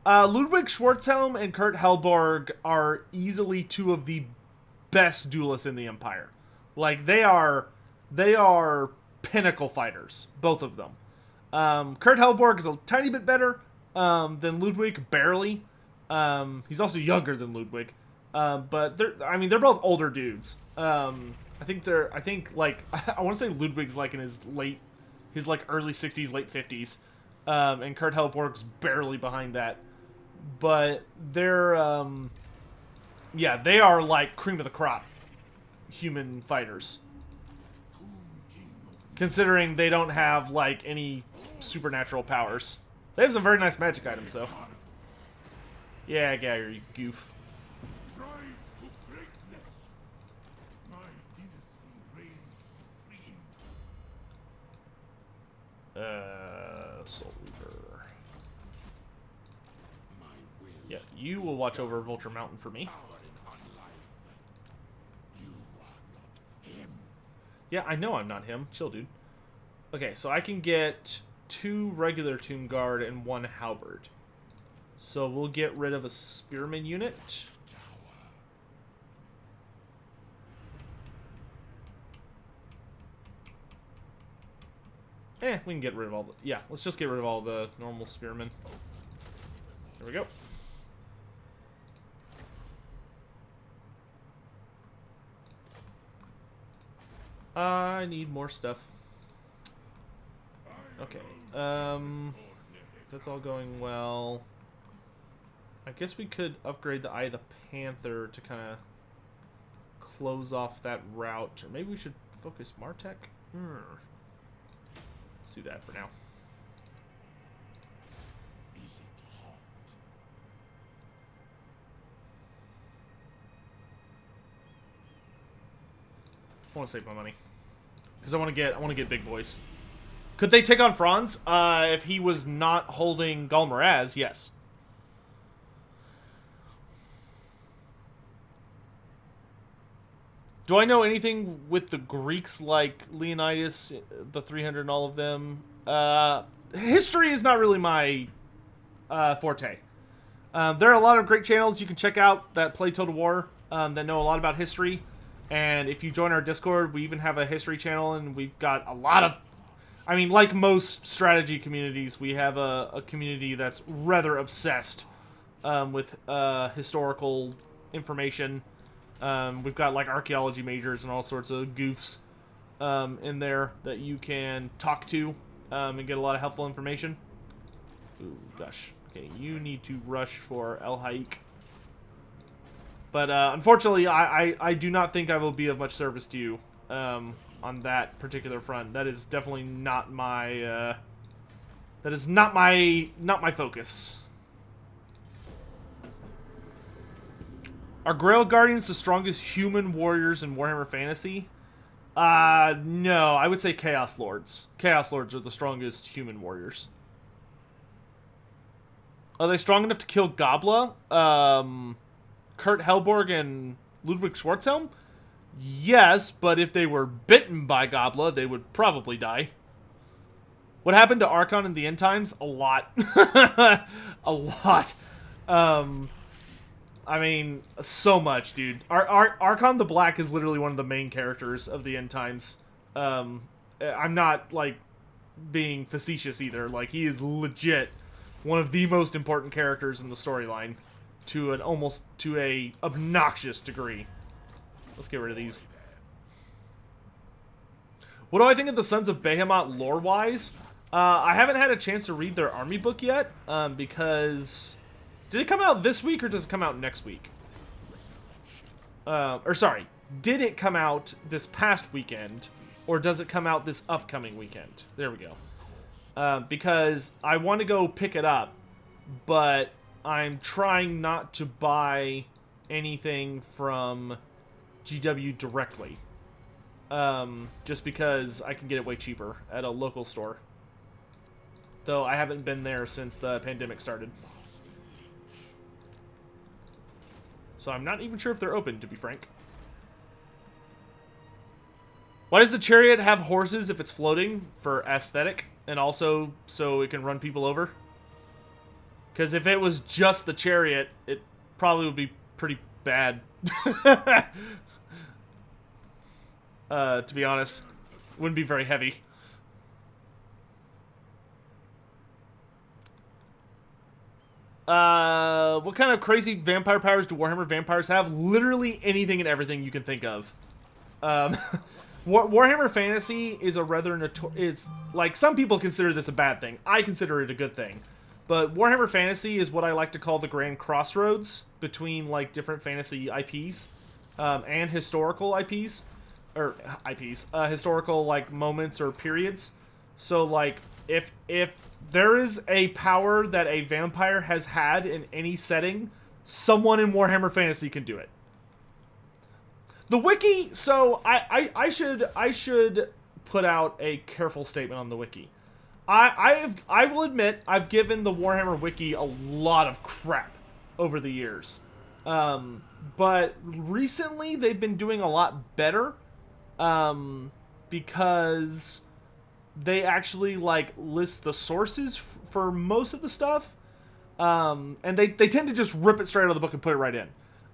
Speaker 1: Ludwig Schwarzhelm and Kurt Helborg are easily two of the best duelists in the Empire. Like, they are pinnacle fighters, both of them. Kurt Helborg is a tiny bit better than Ludwig, barely. He's also younger than Ludwig, but they're both older dudes. I want to say Ludwig's like in his early 60s, late 50s, and Kurt Helborg's barely behind that. But they're they are like cream of the crop human fighters, considering they don't have like any supernatural powers. They have some very nice magic items though. Yeah, Gagger, you goof.
Speaker 2: Strive to greatness. My dynasty reigns supreme.
Speaker 1: Soul Reaver.
Speaker 2: My will.
Speaker 1: Yeah, you will watch over Vulture Mountain for me.
Speaker 2: Power in unlife. You are not him.
Speaker 1: Yeah, I know I'm not him. Chill, dude. Okay, so I can get 2 regular Tomb Guard and 1 Halberd. So we'll get rid of a Spearman unit. We can get rid of all the... Yeah, let's just get rid of all the normal Spearmen. There we go. I need more stuff. Okay, that's all going well. I guess we could upgrade the Eye of the Panther to kind of close off that route. Or maybe we should focus Martech? Let's do that for now.
Speaker 2: Is it hot?
Speaker 1: I want to save my money. Because I want to get big boys. Could they take on Franz? If he was not holding Galmaraz, yes. Do I know anything with the Greeks like Leonidas, the 300 and all of them? History is not really my forte. There are a lot of great channels you can check out that play Total War that know a lot about history. And if you join our Discord, we even have a history channel, and we've got a lot of... I mean, like most strategy communities, we have a community that's rather obsessed with historical information. We've got like archaeology majors and all sorts of goofs in there that you can talk to and get a lot of helpful information. Ooh, gosh. Okay, you need to rush for El Haik. But unfortunately, I do not think I will be of much service to you on that particular front. That is definitely not my that is not my focus. Are Grail Guardians the strongest human warriors in Warhammer Fantasy? No, I would say Chaos Lords. Chaos Lords are the strongest human warriors. Are they strong enough to kill Gobla? Kurt Helborg and Ludwig Schwarzhelm? Yes, but if they were bitten by Gobla, they would probably die. What happened to Arkhan in the end times? A lot. A lot. I mean, so much, dude. Arkhan the Black is literally one of the main characters of the end times. I'm not, like, being facetious either. Like, he is legit one of the most important characters in the storyline to an almost to a obnoxious degree. Let's get rid of these. What do I think of the Sons of Behemoth lore-wise? I haven't had a chance to read their army book yet, because... Did it come out this week, or does it come out next week? Or sorry, did it come out this past weekend, or does it come out this upcoming weekend? There we go. Because I want to go pick it up, but I'm trying not to buy anything from GW directly. Just because I can get it way cheaper at a local store. Though I haven't been there since the pandemic started. So I'm not even sure if they're open, to be frank. Why does the chariot have horses if it's floating? For aesthetic, and also so it can run people over? Because if it was just the chariot, it probably would be pretty bad. To be honest. Wouldn't be very heavy. What kind of crazy vampire powers do Warhammer vampires have? Literally anything and everything you can think of. Warhammer Fantasy is a rather it's like, some people consider this a bad thing. I consider it a good thing. But Warhammer Fantasy is what I like to call the grand crossroads between, like, different fantasy IPs and historical IPs. Or IPs. Historical, like, moments or periods. So, like, if there is a power that a vampire has had in any setting, someone in Warhammer Fantasy can do it. The wiki, so I should put out a careful statement on the wiki. I will admit I've given the Warhammer wiki a lot of crap over the years. But recently they've been doing a lot better, because they actually, like, list the sources for most of the stuff. And they tend to just rip it straight out of the book and put it right in.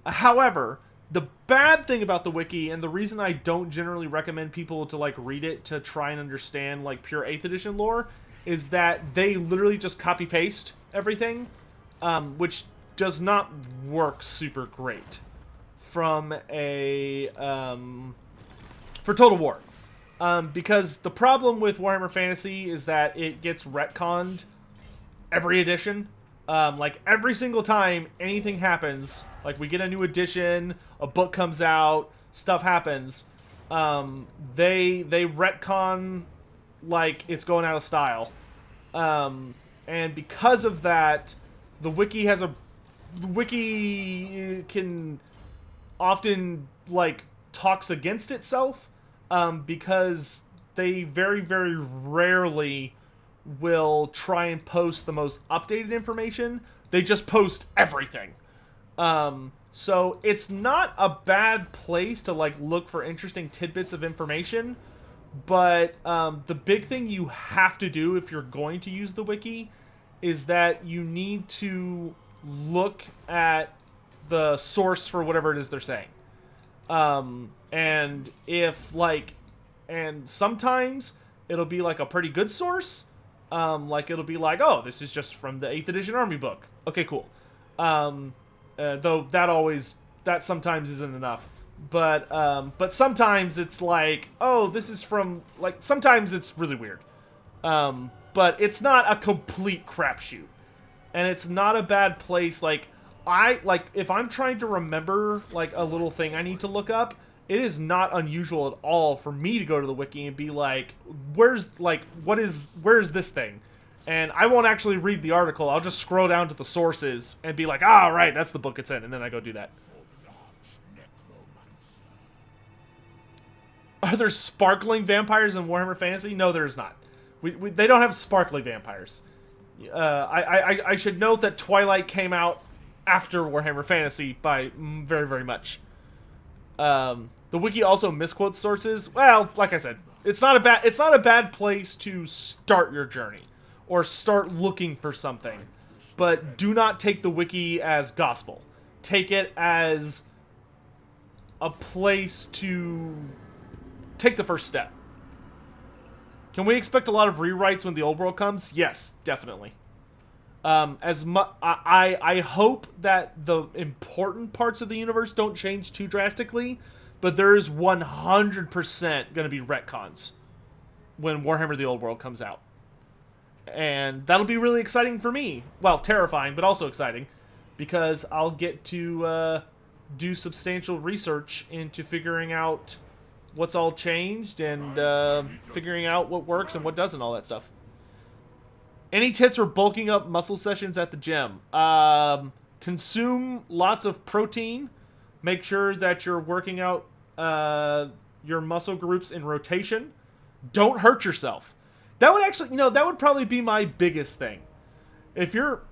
Speaker 1: However, the bad thing about the wiki, and the reason I don't generally recommend people to, like, read it to try and understand, like, pure 8th edition lore, is that they literally just copy-paste everything, which does not work super great from a, for Total War. Because the problem with Warhammer Fantasy is that it gets retconned every edition. Like, every single time anything happens, like, we get a new edition, a book comes out, stuff happens, they retcon like it's going out of style. And because of that, the wiki can often, like, talks against itself, because they very, very rarely will try and post the most updated information. They just post everything. So it's not a bad place to, like, look for interesting tidbits of information, but the big thing you have to do if you're going to use the wiki is that you need to look at the source for whatever it is they're saying. And if, like, and sometimes it'll be, like, a pretty good source. Like, it'll be like, oh, this is just from the 8th edition army book. Okay, cool. Though that sometimes isn't enough. But sometimes it's like, oh, this is from, like, sometimes it's really weird. But it's not a complete crapshoot. And it's not a bad place. Like, if I'm trying to remember, like, a little thing I need to look up, it is not unusual at all for me to go to the wiki and be like, where's this thing? And I won't actually read the article. I'll just scroll down to the sources and be like, ah, right, that's the book it's in. And then I go do that. Are there sparkling vampires in Warhammer Fantasy? No, there's not. They don't have sparkly vampires. I should note that Twilight came out after Warhammer Fantasy by very, very much. The wiki also misquotes sources. Well, like I said, it's not a bad place to start your journey or start looking for something. But do not take the wiki as gospel. take it as a place to take the first step. Can we expect a lot of rewrites when the old world comes? Yes, definitely. I hope that the important parts of the universe don't change too drastically, but there is 100% going to be retcons when Warhammer the Old World comes out. And that'll be really exciting for me. Well, terrifying, but also exciting, because I'll get to do substantial research into figuring out what's all changed and figuring out what works and what doesn't, all that stuff. Any tips for bulking up muscle sessions at the gym? Consume lots of protein. Make sure that you're working out your muscle groups in rotation. Don't hurt yourself. That would actually, that would probably be my biggest thing. If you're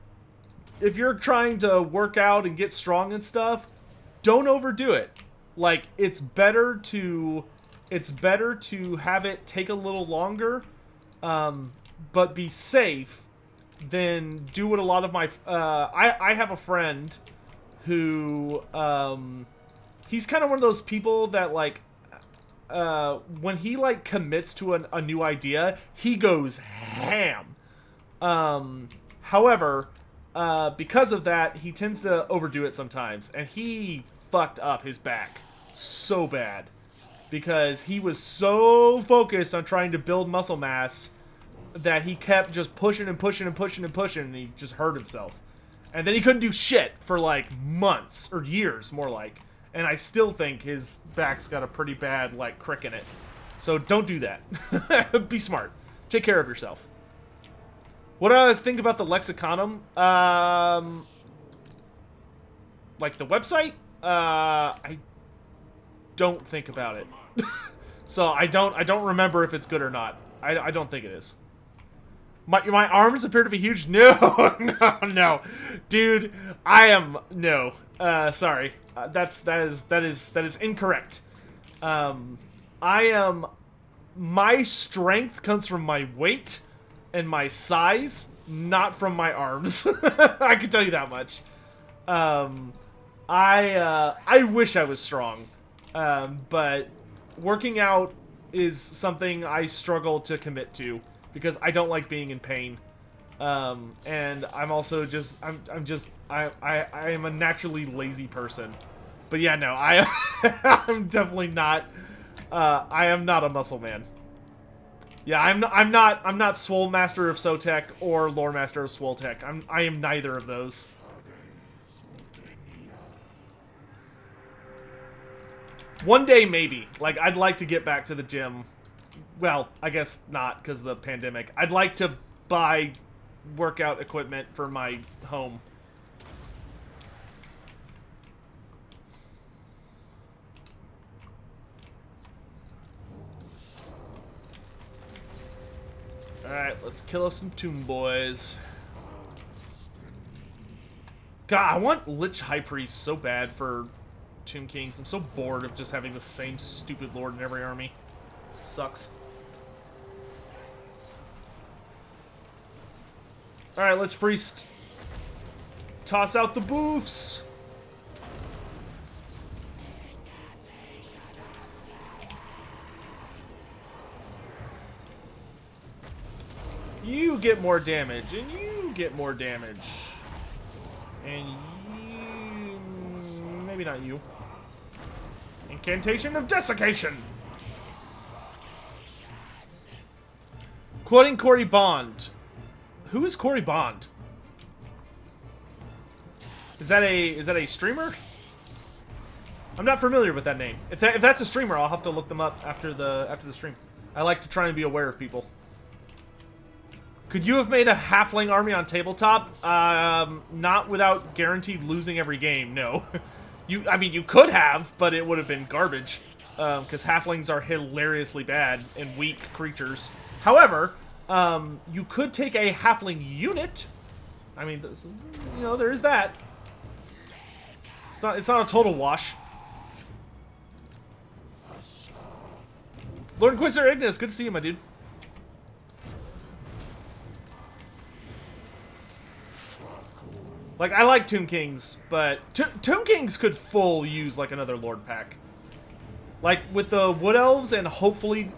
Speaker 1: trying to work out and get strong and stuff, don't overdo it. Like, it's better to have it take a little longer, but be safe than do what a lot of my I have a friend who he's kind of one of those people that, like, when he, like, commits to a new idea, he goes ham. However, because of that, he tends to overdo it sometimes, and he fucked up his back so bad because he was so focused on trying to build muscle mass that he kept just pushing and pushing and pushing and pushing, and he just hurt himself. And then he couldn't do shit for, like, months, or years, more like. And I still think his back's got a pretty bad, like, crick in it. So don't do that. Be smart. Take care of yourself. What do I think about the Lexiconum? Like the website? I don't think about it. So I don't remember if it's good or not. I don't think it is. My arms appear to be huge. No, no, dude. No. Sorry. That is incorrect. My strength comes from my weight and my size, not from my arms. I can tell you that much. I wish I was strong, but working out is something I struggle to commit to because I don't like being in pain. And I'm also just, I am a naturally lazy person. But yeah, no, I'm definitely not, I am not a muscle man. Yeah, I'm not Swole Master of Sotek or Lore Master of Swoltek. I am neither of those. One day, maybe. Like, I'd like to get back to the gym. Well, I guess not, because of the pandemic. I'd like to buy workout equipment for my home. Alright, let's kill us some Tomb Boys. God, I want Lich High Priest so bad for Tomb Kings. I'm so bored of just having the same stupid lord in every army. Sucks. Alright, Lich Priest. Toss out the boofs. You get more damage, and you get more damage. And you... maybe not you. Incantation of Desiccation! Quoting Cory Bond. Who is Cory Bond? Is that a streamer? I'm not familiar with that name. If that's a streamer, I'll have to look them up after the stream. I like to try and be aware of people. Could you have made a halfling army on tabletop? Not without guaranteed losing every game, no. I mean, you could have, but it would have been garbage. Because halflings are hilariously bad and weak creatures. However, you could take a halfling unit. I mean, there is that. It's not a total wash. Lord Inquisitor Ignis, good to see you, my dude. Like, I like Tomb Kings, but Tomb Kings could full use, like, another Lord pack. Like, with the Wood Elves and hopefully,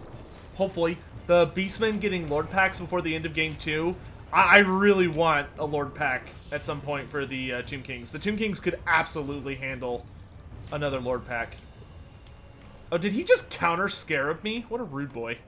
Speaker 1: the Beastmen getting Lord packs before the end of Game 2, I really want a Lord pack at some point for the Tomb Kings. The Tomb Kings could absolutely handle another Lord pack. Oh, did he just counter Scarab me? What a rude boy.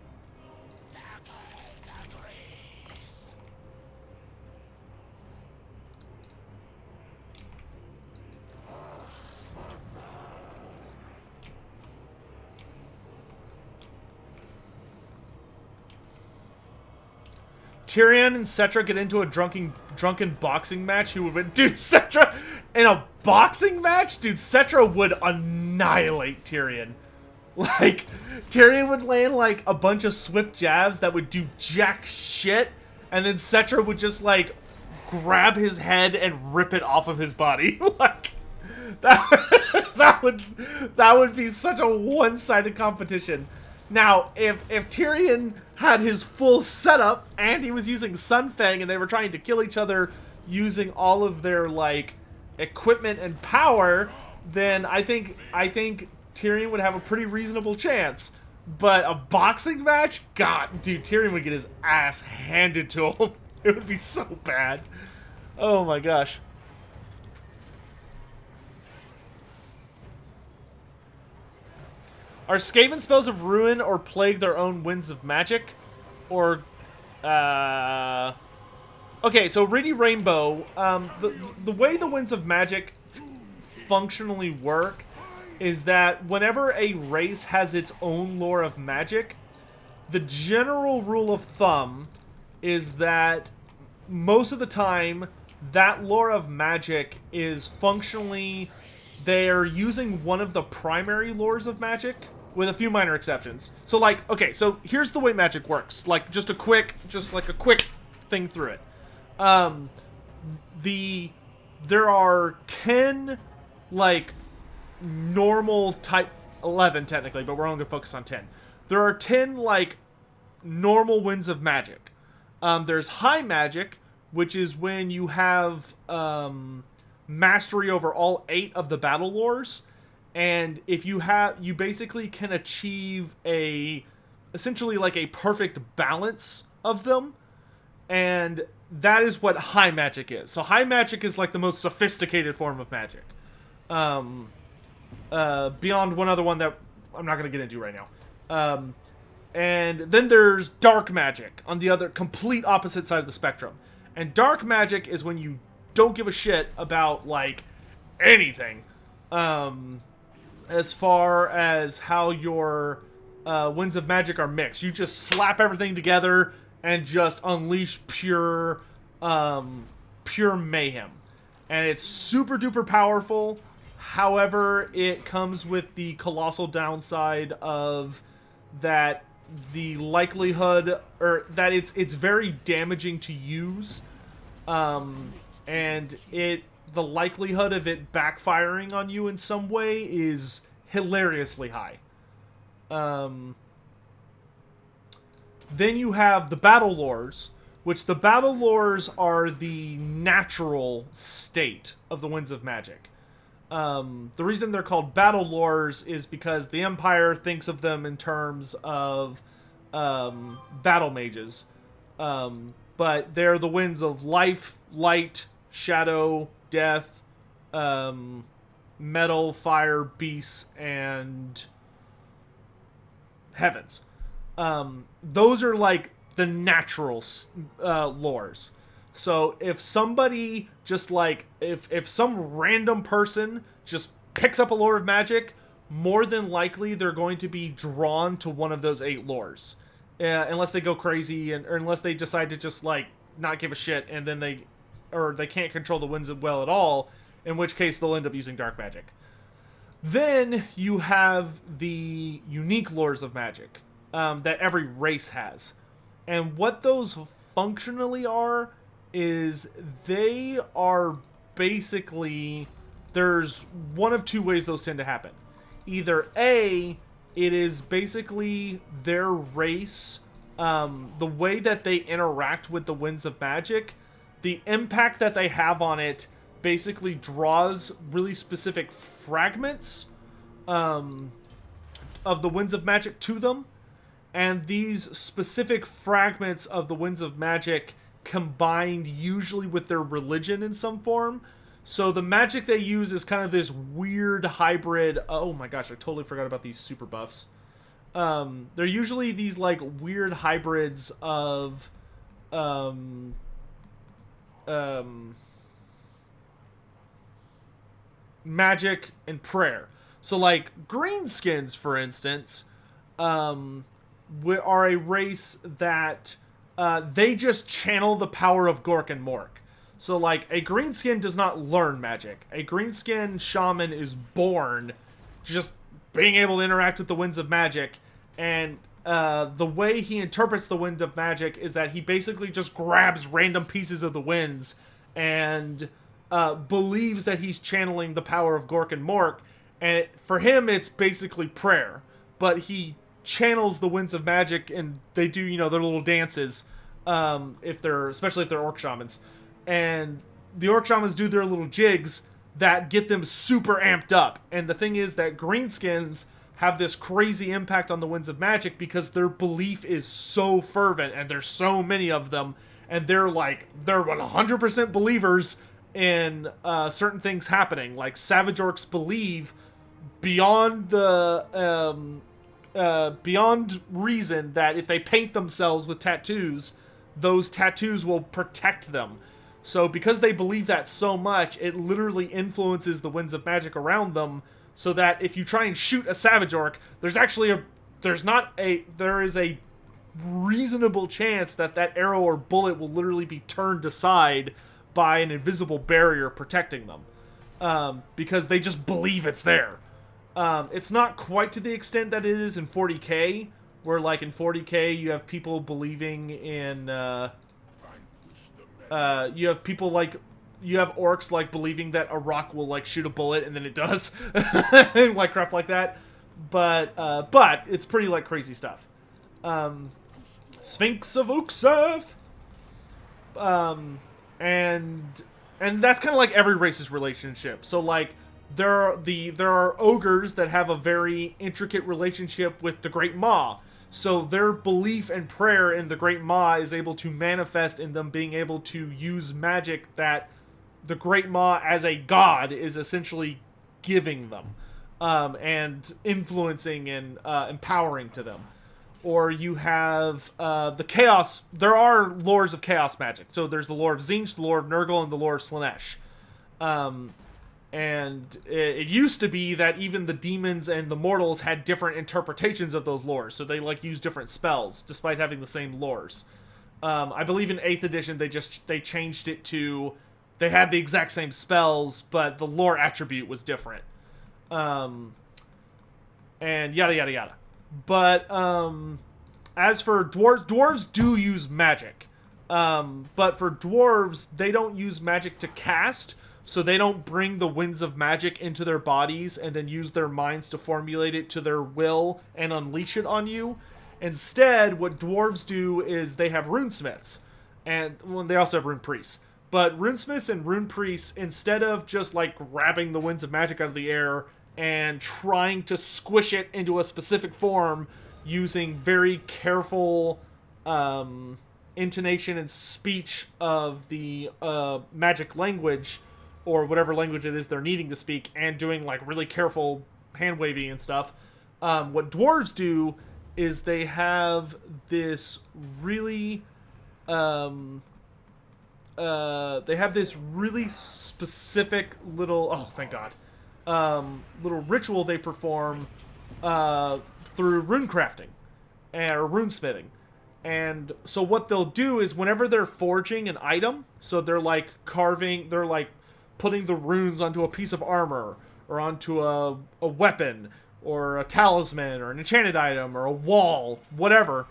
Speaker 1: Tyrion and Cetra get into a drunken boxing match. Who would win? Dude, Cetra in a boxing match? Dude, Cetra would annihilate Tyrion. Like, Tyrion would land, like, a bunch of swift jabs that would do jack shit, and then Cetra would just, like, grab his head and rip it off of his body. Like, that would be such a one-sided competition. Now, if Tyrion had his full setup and he was using Sunfang and they were trying to kill each other using all of their, like, equipment and power, then I think Tyrion would have a pretty reasonable chance. But a boxing match? God, dude, Tyrion would get his ass handed to him. It would be so bad. Oh my gosh. Are Skaven spells of Ruin or Plague their own winds of magic? Or, okay, so Reedy Rainbow, the way the winds of magic functionally work is that whenever a race has its own lore of magic, the general rule of thumb is that most of the time, that lore of magic is functionally, they're using one of the primary lores of magic, with a few minor exceptions. So, like, okay, so here's the way magic works. Like, just a quick thing through it. There are 10, like, normal type, 11 technically, but we're only gonna focus on 10. There are 10, like, normal winds of magic. There's high magic, which is when you have, mastery over all 8 of the battle lores. And if you basically can achieve essentially like a perfect balance of them. And that is what high magic is. So high magic is like the most sophisticated form of magic. Beyond one other one that I'm not going to get into right now. And then there's dark magic on the other complete opposite side of the spectrum. And dark magic is when you don't give a shit about, like, anything. As far as how your winds of magic are mixed. You just slap everything together and just unleash pure mayhem. And it's super duper powerful. However, it comes with the colossal downside of that the likelihood, or that it's very damaging to use. And the likelihood of it backfiring on you in some way is hilariously high. Then you have the battle lores, which the battle lores are the natural state of the winds of magic. The reason they're called battle lores is because the Empire thinks of them in terms of battle mages. But they're the winds of life, light, shadow, death, metal, fire, beasts, and heavens. Those are like the natural lores. So if somebody just like, if some random person just picks up a lore of magic, more than likely they're going to be drawn to one of those 8 lores. Unless they go crazy, or unless they decide to just like not give a shit, and then they can't control the winds well at all, in which case they'll end up using dark magic. Then you have the unique lores of magic that every race has. And what those functionally are is they are basically, there's one of 2 ways those tend to happen. Either A, it is basically their race, the way that they interact with the winds of magic, the impact that they have on it basically draws really specific fragments of the Winds of Magic to them. And these specific fragments of the Winds of Magic combined usually with their religion in some form. So the magic they use is kind of this weird hybrid. Oh my gosh, I totally forgot about these super buffs. They're usually these like weird hybrids of magic and prayer. So like greenskins, for instance, are a race that they just channel the power of Gork and Mork. So like a greenskin does not learn magic. A greenskin shaman is born just being able to interact with the winds of magic, and the way he interprets the wind of magic is that he basically just grabs random pieces of the winds and believes that he's channeling the power of Gork and Mork, and for him it's basically prayer, but he channels the winds of magic, and they do, you know, their little dances, especially if they're orc shamans, and the orc shamans do their little jigs that get them super amped up. And the thing is that greenskins have this crazy impact on the winds of magic because their belief is so fervent, and there's so many of them, and they're 100% believers in certain things happening. Like savage orcs believe beyond beyond reason that if they paint themselves with tattoos, those tattoos will protect them. So because they believe that so much, it literally influences the winds of magic around them, so that if you try and shoot a savage orc, there is a reasonable chance that that arrow or bullet will literally be turned aside by an invisible barrier protecting them, because they just believe it's there. It's not quite to the extent that it is in 40k, where like in 40k you have people believing in you have orcs like believing that a rock will like shoot a bullet, and then it does, and like crap like that. But it's pretty like crazy stuff. Sphinx of Uksef, and that's kind of like every race's relationship. So like there are ogres that have a very intricate relationship with the Great Maw. So their belief and prayer in the Great Maw is able to manifest in them being able to use magic that the Great Maw as a god is essentially giving them, and influencing and empowering to them. Or you have the chaos. There are lores of chaos magic. So there's the lore of Tzeentch, the lore of Nurgle, and the lore of Slaanesh. And it used to be that even the demons and the mortals had different interpretations of those lores, so they like use different spells despite having the same lores. I believe in 8th edition they changed it to they had the exact same spells, but the lore attribute was different. And yada yada yada. But as for dwarves do use magic. But for dwarves, they don't use magic to cast. So they don't bring the winds of magic into their bodies and then use their minds to formulate it to their will and unleash it on you. Instead, what dwarves do is they have runesmiths. And they also have rune priests. But runesmiths and rune priests, instead of just like grabbing the winds of magic out of the air and trying to squish it into a specific form using very careful intonation and speech of the magic language, or whatever language it is they're needing to speak, and doing like really careful hand waving and stuff. What dwarves do is they have this really specific little, oh thank God, little ritual they perform through rune crafting or rune smithing. And so what they'll do is whenever they're forging an item, so they're like putting the runes onto a piece of armor, or onto a weapon, or a talisman, or an enchanted item, or a wall, whatever.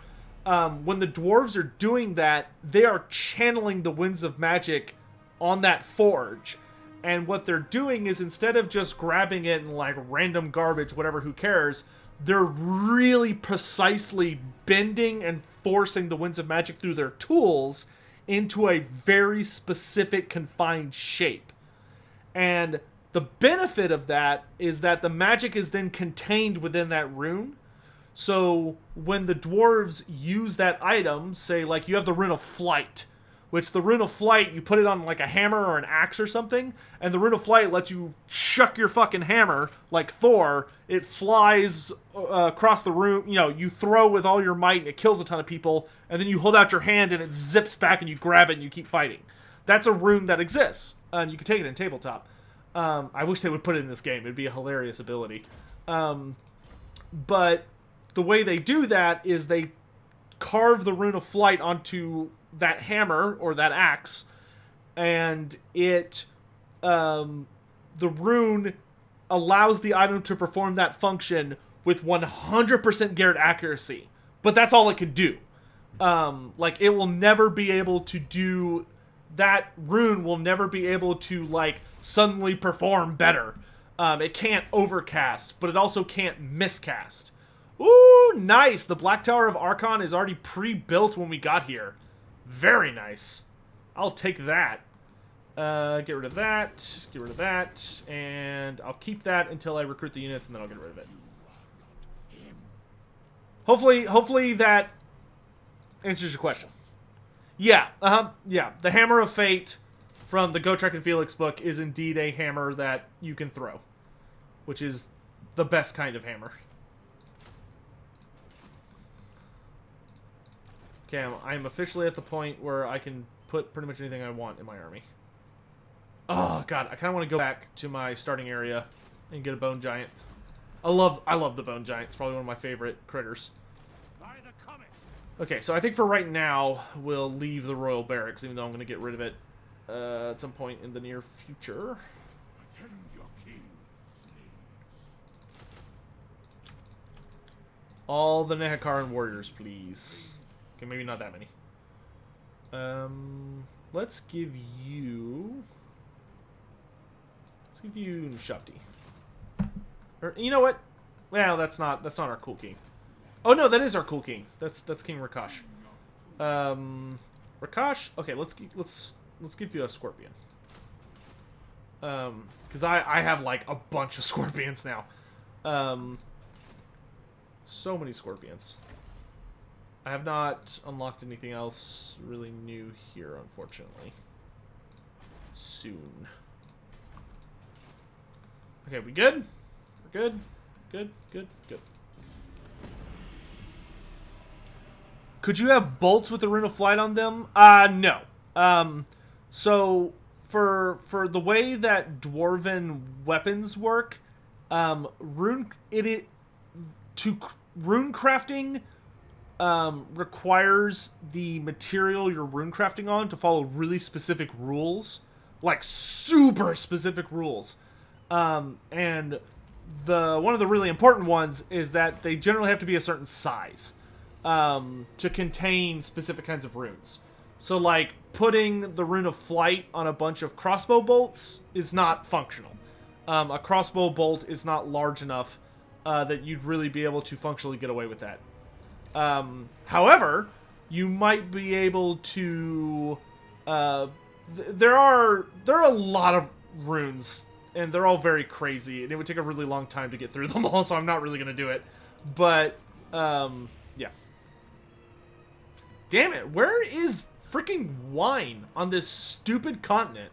Speaker 1: When the dwarves are doing that, they are channeling the winds of magic on that forge. And what they're doing is, instead of just grabbing it and like random garbage, whatever, who cares, they're really precisely bending and forcing the winds of magic through their tools into a very specific confined shape. And the benefit of that is that the magic is then contained within that rune. So when the dwarves use that item, say like you have the Rune of Flight, which the Rune of Flight, you put it on like a hammer or an axe or something, and the Rune of Flight lets you chuck your fucking hammer like Thor. It flies across the room, you know, you throw with all your might and it kills a ton of people, and then you hold out your hand and it zips back and you grab it and you keep fighting. That's a rune that exists. You can take it in tabletop. I wish they would put it in this game. It'd be a hilarious ability. But the way they do that is they carve the Rune of Flight onto that hammer or that axe, and it the rune allows the item to perform that function with 100% guaranteed accuracy. But that's all it can do. Like, it will never be able to do... That rune will never be able to, like, suddenly perform better. It can't overcast, but it also can't miscast. Ooh, nice! The Black Tower of Arkhan is already pre-built when we got here. Very nice. I'll take that. Get rid of that. Get rid of that. And I'll keep that until I recruit the units, and then I'll get rid of it. Hopefully that answers your question. Yeah, yeah. The Hammer of Fate from the Gotrek and Felix book is indeed a hammer that you can throw, which is the best kind of hammer. Okay, I'm officially at the point where I can put pretty much anything I want in my army. Oh god, I kind of want to go back to my starting area and get a bone giant. I love the bone giant. It's probably one of my favorite critters. Okay, so I think for right now, we'll leave the Royal Barracks, even though I'm going to get rid of it at some point in the near future. All the Nehekharan warriors, please. Okay, maybe not that many. Let's give you... Let's give you Nshapti. Or, you know what? Well, that's not our cool king. Oh no, that is our cool king. That's King Rakash. Rakash. Okay, let's give you a scorpion. Because I have like a bunch of scorpions now. So many scorpions. I have not unlocked anything else really new here, unfortunately. Soon. Okay, we good? We're good? Good, good, good. Could you have bolts with the Rune of Flight on them? No. So for the way that dwarven weapons work, rune crafting requires the material you're rune crafting on to follow really specific rules, like super specific rules. And one of the really important ones is that they generally have to be a certain size. To contain specific kinds of runes. So, like, putting the Rune of Flight on a bunch of crossbow bolts is not functional. A crossbow bolt is not large enough that you'd really be able to functionally get away with that. However, you might be able to... there are a lot of runes, and they're all very crazy, and it would take a really long time to get through them all, so I'm not really going to do it. But, yeah. Damn it, where is freaking wine on this stupid continent?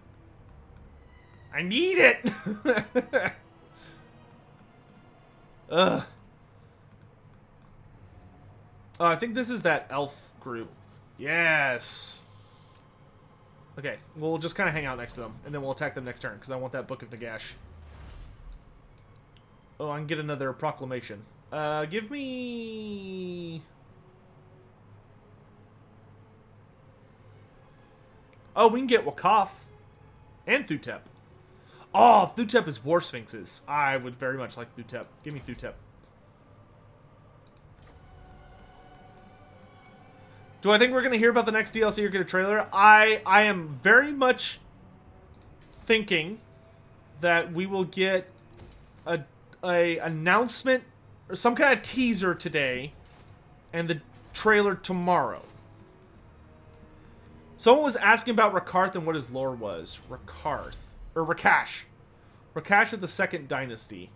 Speaker 1: I need it! Ugh. Oh, I think this is that elf group. Yes! Okay, we'll just kind of hang out next to them, and then we'll attack them next turn, because I want that Book of Nagash. Oh, I can get another proclamation. Give me... Oh, we can get Wakaf. And Thutep. Oh, Thutep is War Sphinxes. I would very much like Thutep. Give me Thutep. Do I think we're going to hear about the next DLC or get a trailer? I am very much thinking that we will get a announcement or some kind of teaser today and the trailer tomorrow. Someone was asking about Rakarth and what his lore was. Rakarth. Or Rakash. Rakash of the Second Dynasty.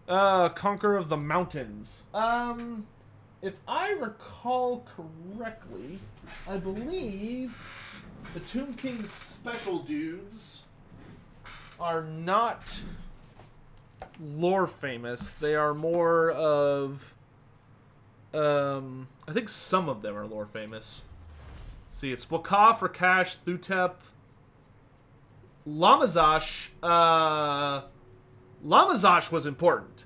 Speaker 1: Conqueror of the Mountains. If I recall correctly, I believe the Tomb King's special dudes are not lore famous. They are more of... I think some of them are lore famous. See, it's Wakaf, Rakash, Thutep, Lamazash. Lamazash was important.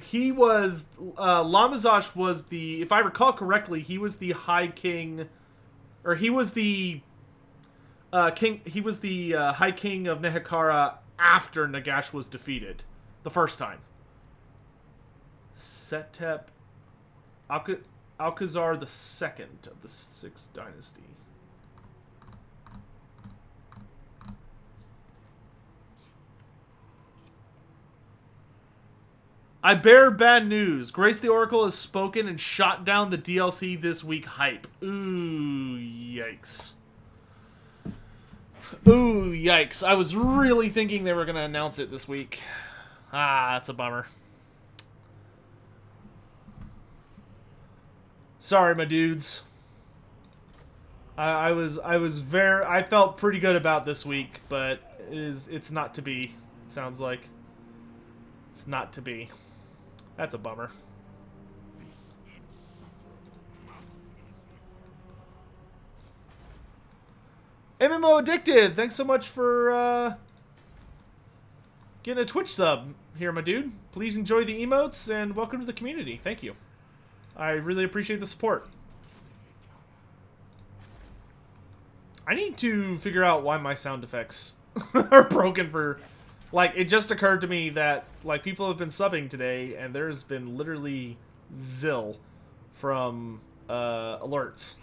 Speaker 1: He was... Lamazash was the... If I recall correctly, he was the High King... Or he was the... King... He was the High King of Nehekhara after Nagash was defeated. The first time. Setep... Alcazar the Second of the Sixth Dynasty. I bear bad news. Grace the Oracle has spoken and shot down the DLC this week hype. Ooh, yikes. Ooh, yikes. I was really thinking they were going to announce it this week. Ah, that's a bummer. Sorry, my dudes. I felt pretty good about this week, but it's not to be. It sounds like it's not to be. That's a bummer. MMO Addicted, thanks so much for getting a Twitch sub here, my dude. Please enjoy the emotes and welcome to the community. Thank you. I really appreciate the support. I need to figure out why my sound effects are broken for... Like, it just occurred to me that, like, people have been subbing today, and there's been literally zill from alerts.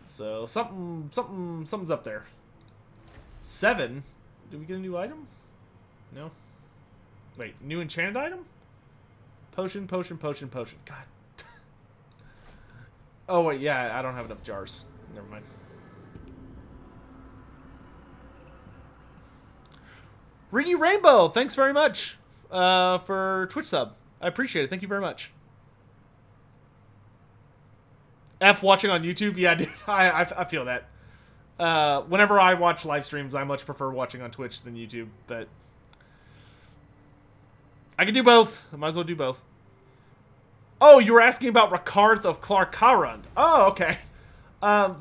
Speaker 1: So, something's up there. 7? Did we get a new item? No? Wait, new enchanted item? Potion, potion, potion, potion. God. Oh, wait, yeah, I don't have enough jars. Never mind. Reedy Rainbow, thanks very much for Twitch sub. I appreciate it. Thank you very much. F watching on YouTube? Yeah, dude, I feel that. Whenever I watch live streams, I much prefer watching on Twitch than YouTube, but I can do both. I might as well do both. Oh, you were asking about Rakarth of Clarkarund. Oh, okay.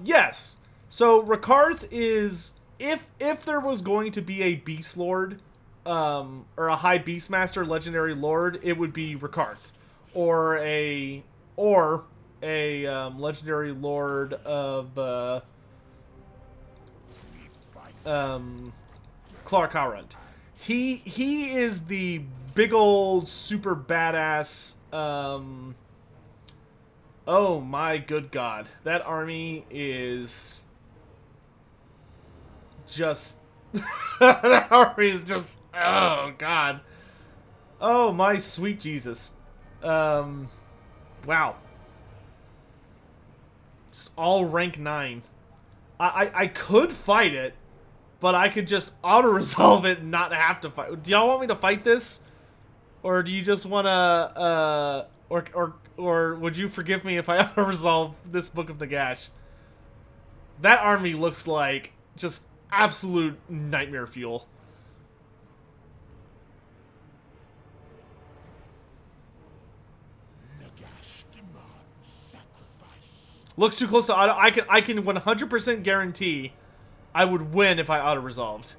Speaker 1: Yes. So Rakarth is... If there was going to be a Beast Lord, or a High Beastmaster Legendary Lord, it would be Rakarth. Or a Legendary Lord of, Clarkarund. He is the big old super badass, oh my good god. That army is... just that army is just, oh god, oh my sweet Jesus. Wow, just all rank 9. I could fight it, but I could just auto resolve it and not have to fight. Do y'all want me to fight this, or do you just want to or would you forgive me if I auto resolve this Book of Nagash? That army looks like just absolute nightmare fuel.
Speaker 2: Nagash demands sacrifice.
Speaker 1: Looks too close to auto. I can 100% guarantee I would win if I auto resolved.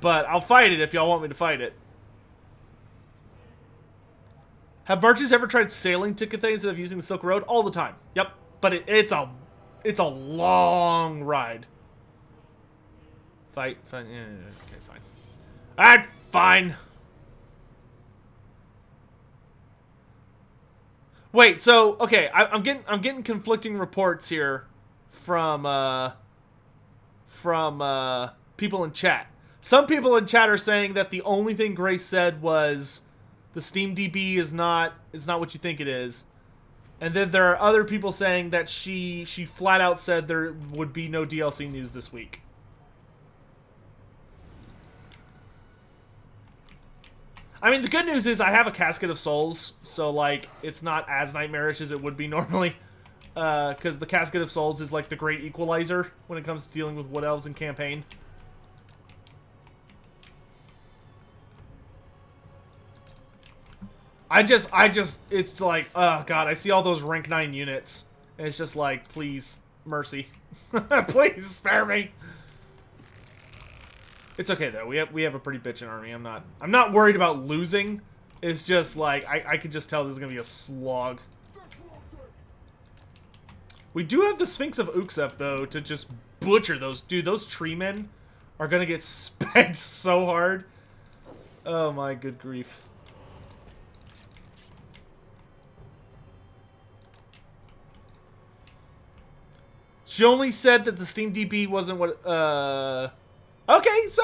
Speaker 1: But I'll fight it if y'all want me to fight it. Have merchants ever tried sailing to Cathay instead of using the Silk Road? All the time. Yep. But it's a long ride. Fight. Yeah, okay, fine. Alright, fine. Wait, so okay, I'm getting conflicting reports here from people in chat. Some people in chat are saying that the only thing Grace said was the Steam DB is not what you think it is. And then there are other people saying that she flat out said there would be no DLC news this week. I mean, the good news is I have a Casket of Souls, so, like, it's not as nightmarish as it would be normally. Because the Casket of Souls is, like, the great equalizer when it comes to dealing with Wood Elves in campaign. It's like, oh, God, I see all those rank 9 units. And it's just like, please, mercy. Please, spare me. It's okay though. We have a pretty bitchin' army. I'm not worried about losing. It's just like I could just tell this is gonna be a slog. We do have the Sphinx of Uxep though to just butcher those. Dude, those tree men are gonna get spanked so hard. Oh my good grief. She only said that the Steam DB wasn't what okay, so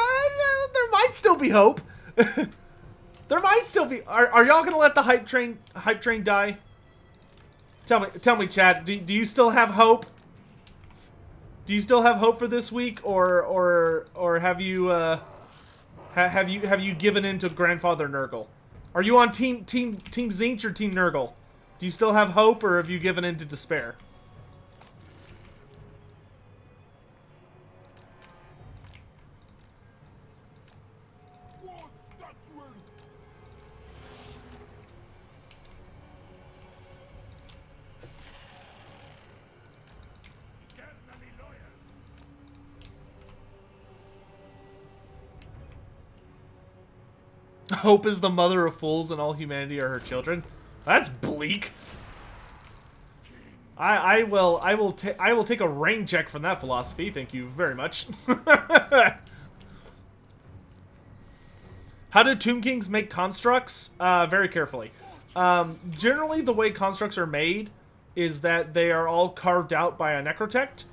Speaker 1: there might still be hope. There might still be. Are y'all gonna let the hype train die? Tell me, Chad. Do you still have hope? Do you still have hope for this week, or have you have you given in to Grandfather Nurgle? Are you on team Zinch or Team Nurgle? Do you still have hope, or have you given in to despair? Hope is the mother of fools and all humanity are her children. That's bleak. I will take a rain check from that philosophy. Thank you very much. How do Tomb Kings make constructs? Very carefully. Generally, the way constructs are made is that they are all carved out by a necrotect,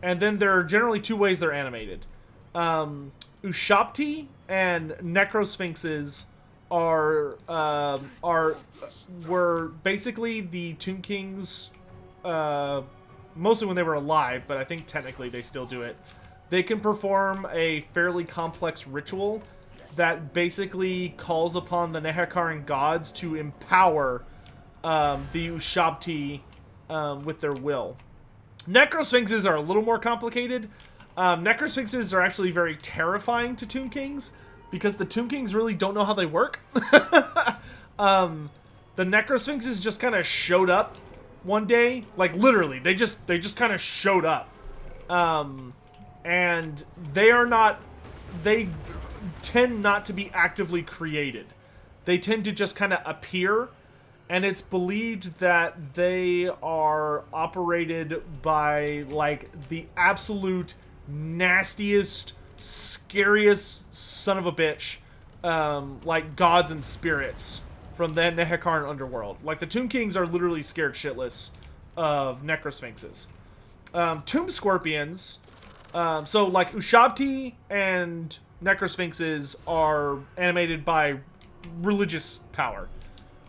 Speaker 1: and then there are generally two ways they're animated. Ushapti and necrosphinxes were basically the Tomb Kings, mostly when they were alive, but I think technically they still do it. They can perform a fairly complex ritual that basically calls upon the Nehekharan gods to empower the Ushapti with their will. Necrosphinxes are a little more complicated. Necrosphinxes are actually very terrifying to Tomb Kings because the Tomb Kings really don't know how they work. The Necrosphinxes just kind of showed up one day, like literally, they just kind of showed up, and they tend not to be actively created. They tend to just kind of appear, and it's believed that they are operated by like the absolute nastiest, scariest son of a bitch, like gods and spirits from the Nehekhara underworld. Like the Tomb Kings are literally scared shitless of Necrosphinxes. Tomb Scorpions, so like Ushabti and Necrosphinxes are animated by religious power.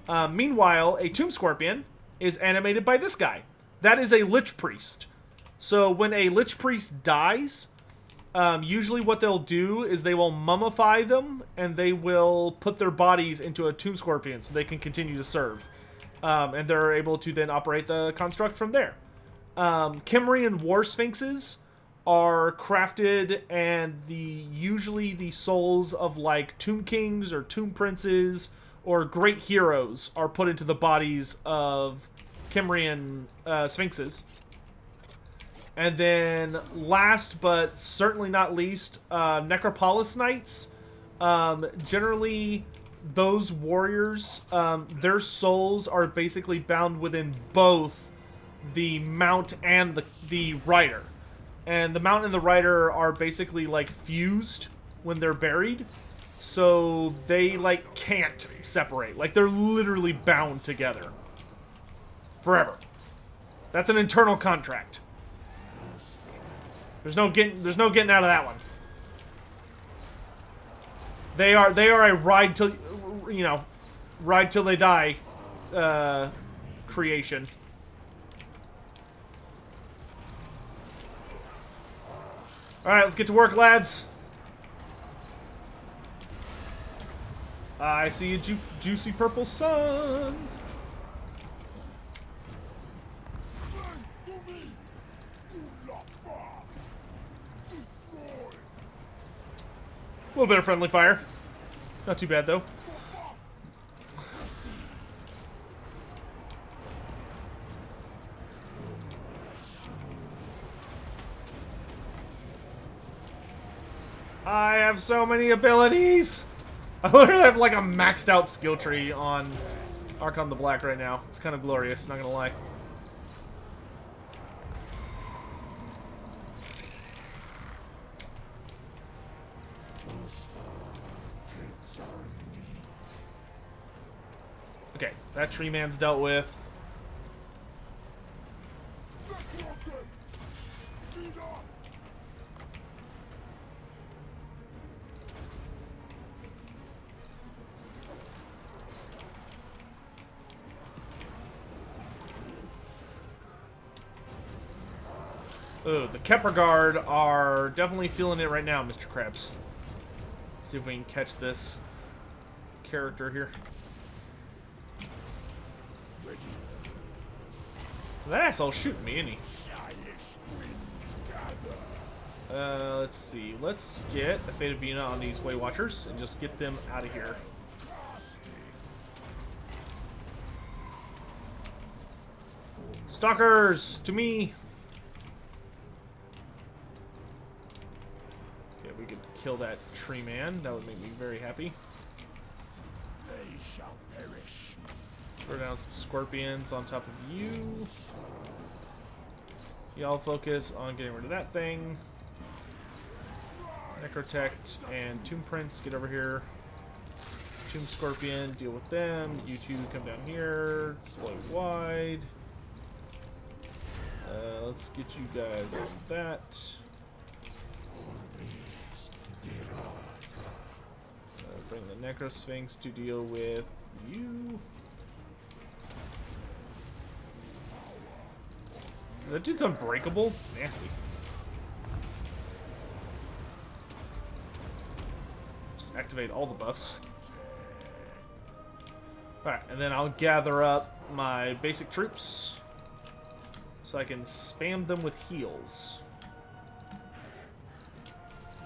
Speaker 1: Meanwhile, a Tomb Scorpion is animated by this guy. That is a Lich Priest. So when a Lich Priest dies, usually what they'll do is they will mummify them and they will put their bodies into a Tomb Scorpion so they can continue to serve. And they're able to then operate the construct from there. Cimmerian War Sphinxes are crafted, and usually the souls of like Tomb Kings or Tomb Princes or great heroes are put into the bodies of Cimmerian Sphinxes. And then last but certainly not least, Necropolis Knights. Generally, those warriors, their souls are basically bound within both the Mount and the Rider. And the Mount and the Rider are basically like fused when they're buried. So they like can't separate. Like they're literally bound together. Forever. That's an internal contract. There's no getting out of that one. They are a ride till they die creation. Alright, let's get to work, lads. I see a juicy purple sun. A little bit of friendly fire. Not too bad, though. I have so many abilities! I literally have like a maxed out skill tree on Arkhan the Black right now. It's kind of glorious, not gonna lie. Okay, that tree man's dealt with. Oh, the Kepler Guard are definitely feeling it right now, Mr. Krabs. Let's see if we can catch this character here. That asshole shooting me, isn't he? Let's see. Let's get a Fate of Vina on these Way Watchers and just get them out of here. Stalkers! To me! Okay, we could kill that tree man. That would make me very happy.
Speaker 2: They shall perish.
Speaker 1: Throw down some scorpions on top of you. Y'all focus on getting rid of that thing. Necrotect and Tomb Prince, get over here. Tomb Scorpion, deal with them. You two come down here. Deploy wide. Let's get you guys on that. Bring the Necrosphinx to deal with you. That dude's unbreakable? Nasty. Just activate all the buffs. Alright, and then I'll gather up my basic troops so I can spam them with heals.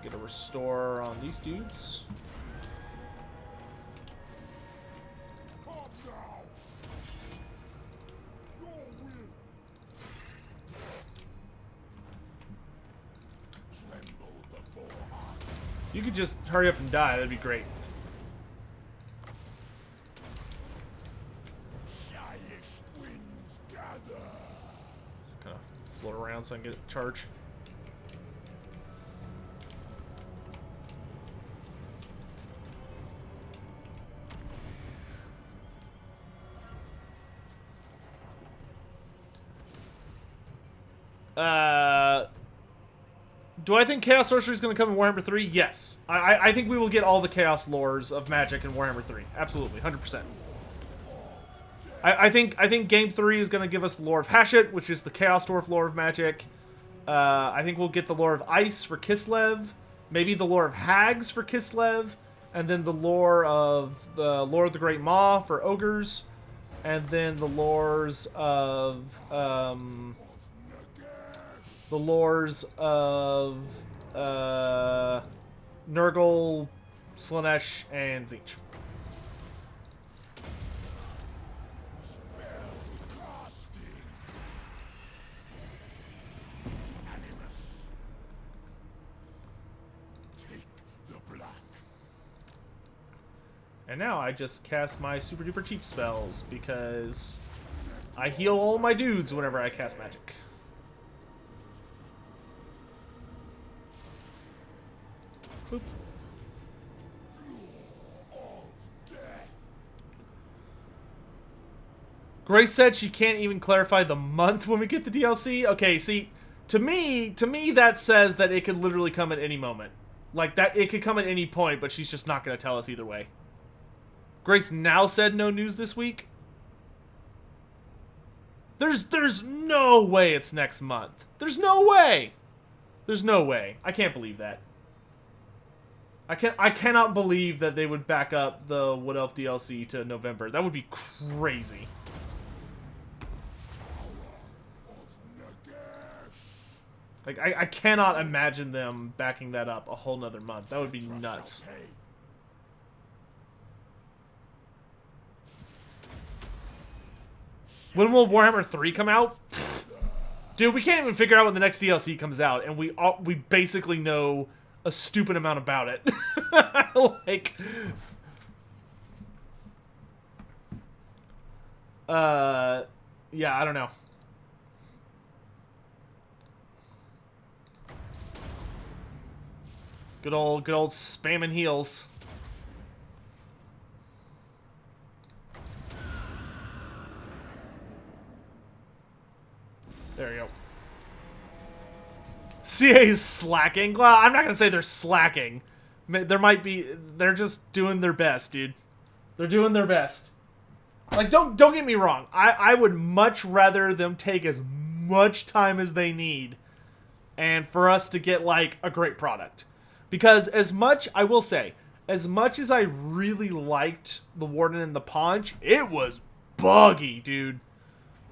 Speaker 1: Get a restore on these dudes. You could just hurry up and die, that'd be great. Kind of float around so I can get a charge. Do I think Chaos Sorcery is going to come in Warhammer 3? Yes. I think we will get all the Chaos lores of Magic in Warhammer 3. Absolutely, 100%. I think Game 3 is going to give us the lore of Hashut, which is the Chaos Dwarf lore of Magic. I think we'll get the lore of Ice for Kislev. Maybe the lore of Hags for Kislev. And then the lore of the Great Maw for Ogres. And then the lores of... the lores of Nurgle, Slanesh, and Tzeentch. And now I just cast my super duper cheap spells because I heal all my dudes whenever I cast magic. Boop. Grace said she can't even clarify the month when we get the DLC. Okay, see, to me that says that it could literally come at any moment. Like that, it could come at any point, but she's just not going to tell us either way. Grace now said no news this week. There's no way it's next month. There's no way. There's no way. I can't believe that. I cannot believe that they would back up the Wood Elf DLC to November. That would be crazy. Like, I cannot imagine them backing that up a whole nother month. That would be nuts. When will Warhammer 3 come out? Dude, we can't even figure out when the next DLC comes out, and we basically know a stupid amount about it. Like, yeah, I don't know. Good old spamming heals. There you go. CA's slacking. Well, I'm not gonna say they're slacking. There might be. They're just doing their best, dude. They're doing their best. Like, don't get me wrong. I would much rather them take as much time as they need, and for us to get like a great product. Because as much, I will say, as much as I really liked the Warden and the Paunch, it was buggy, dude.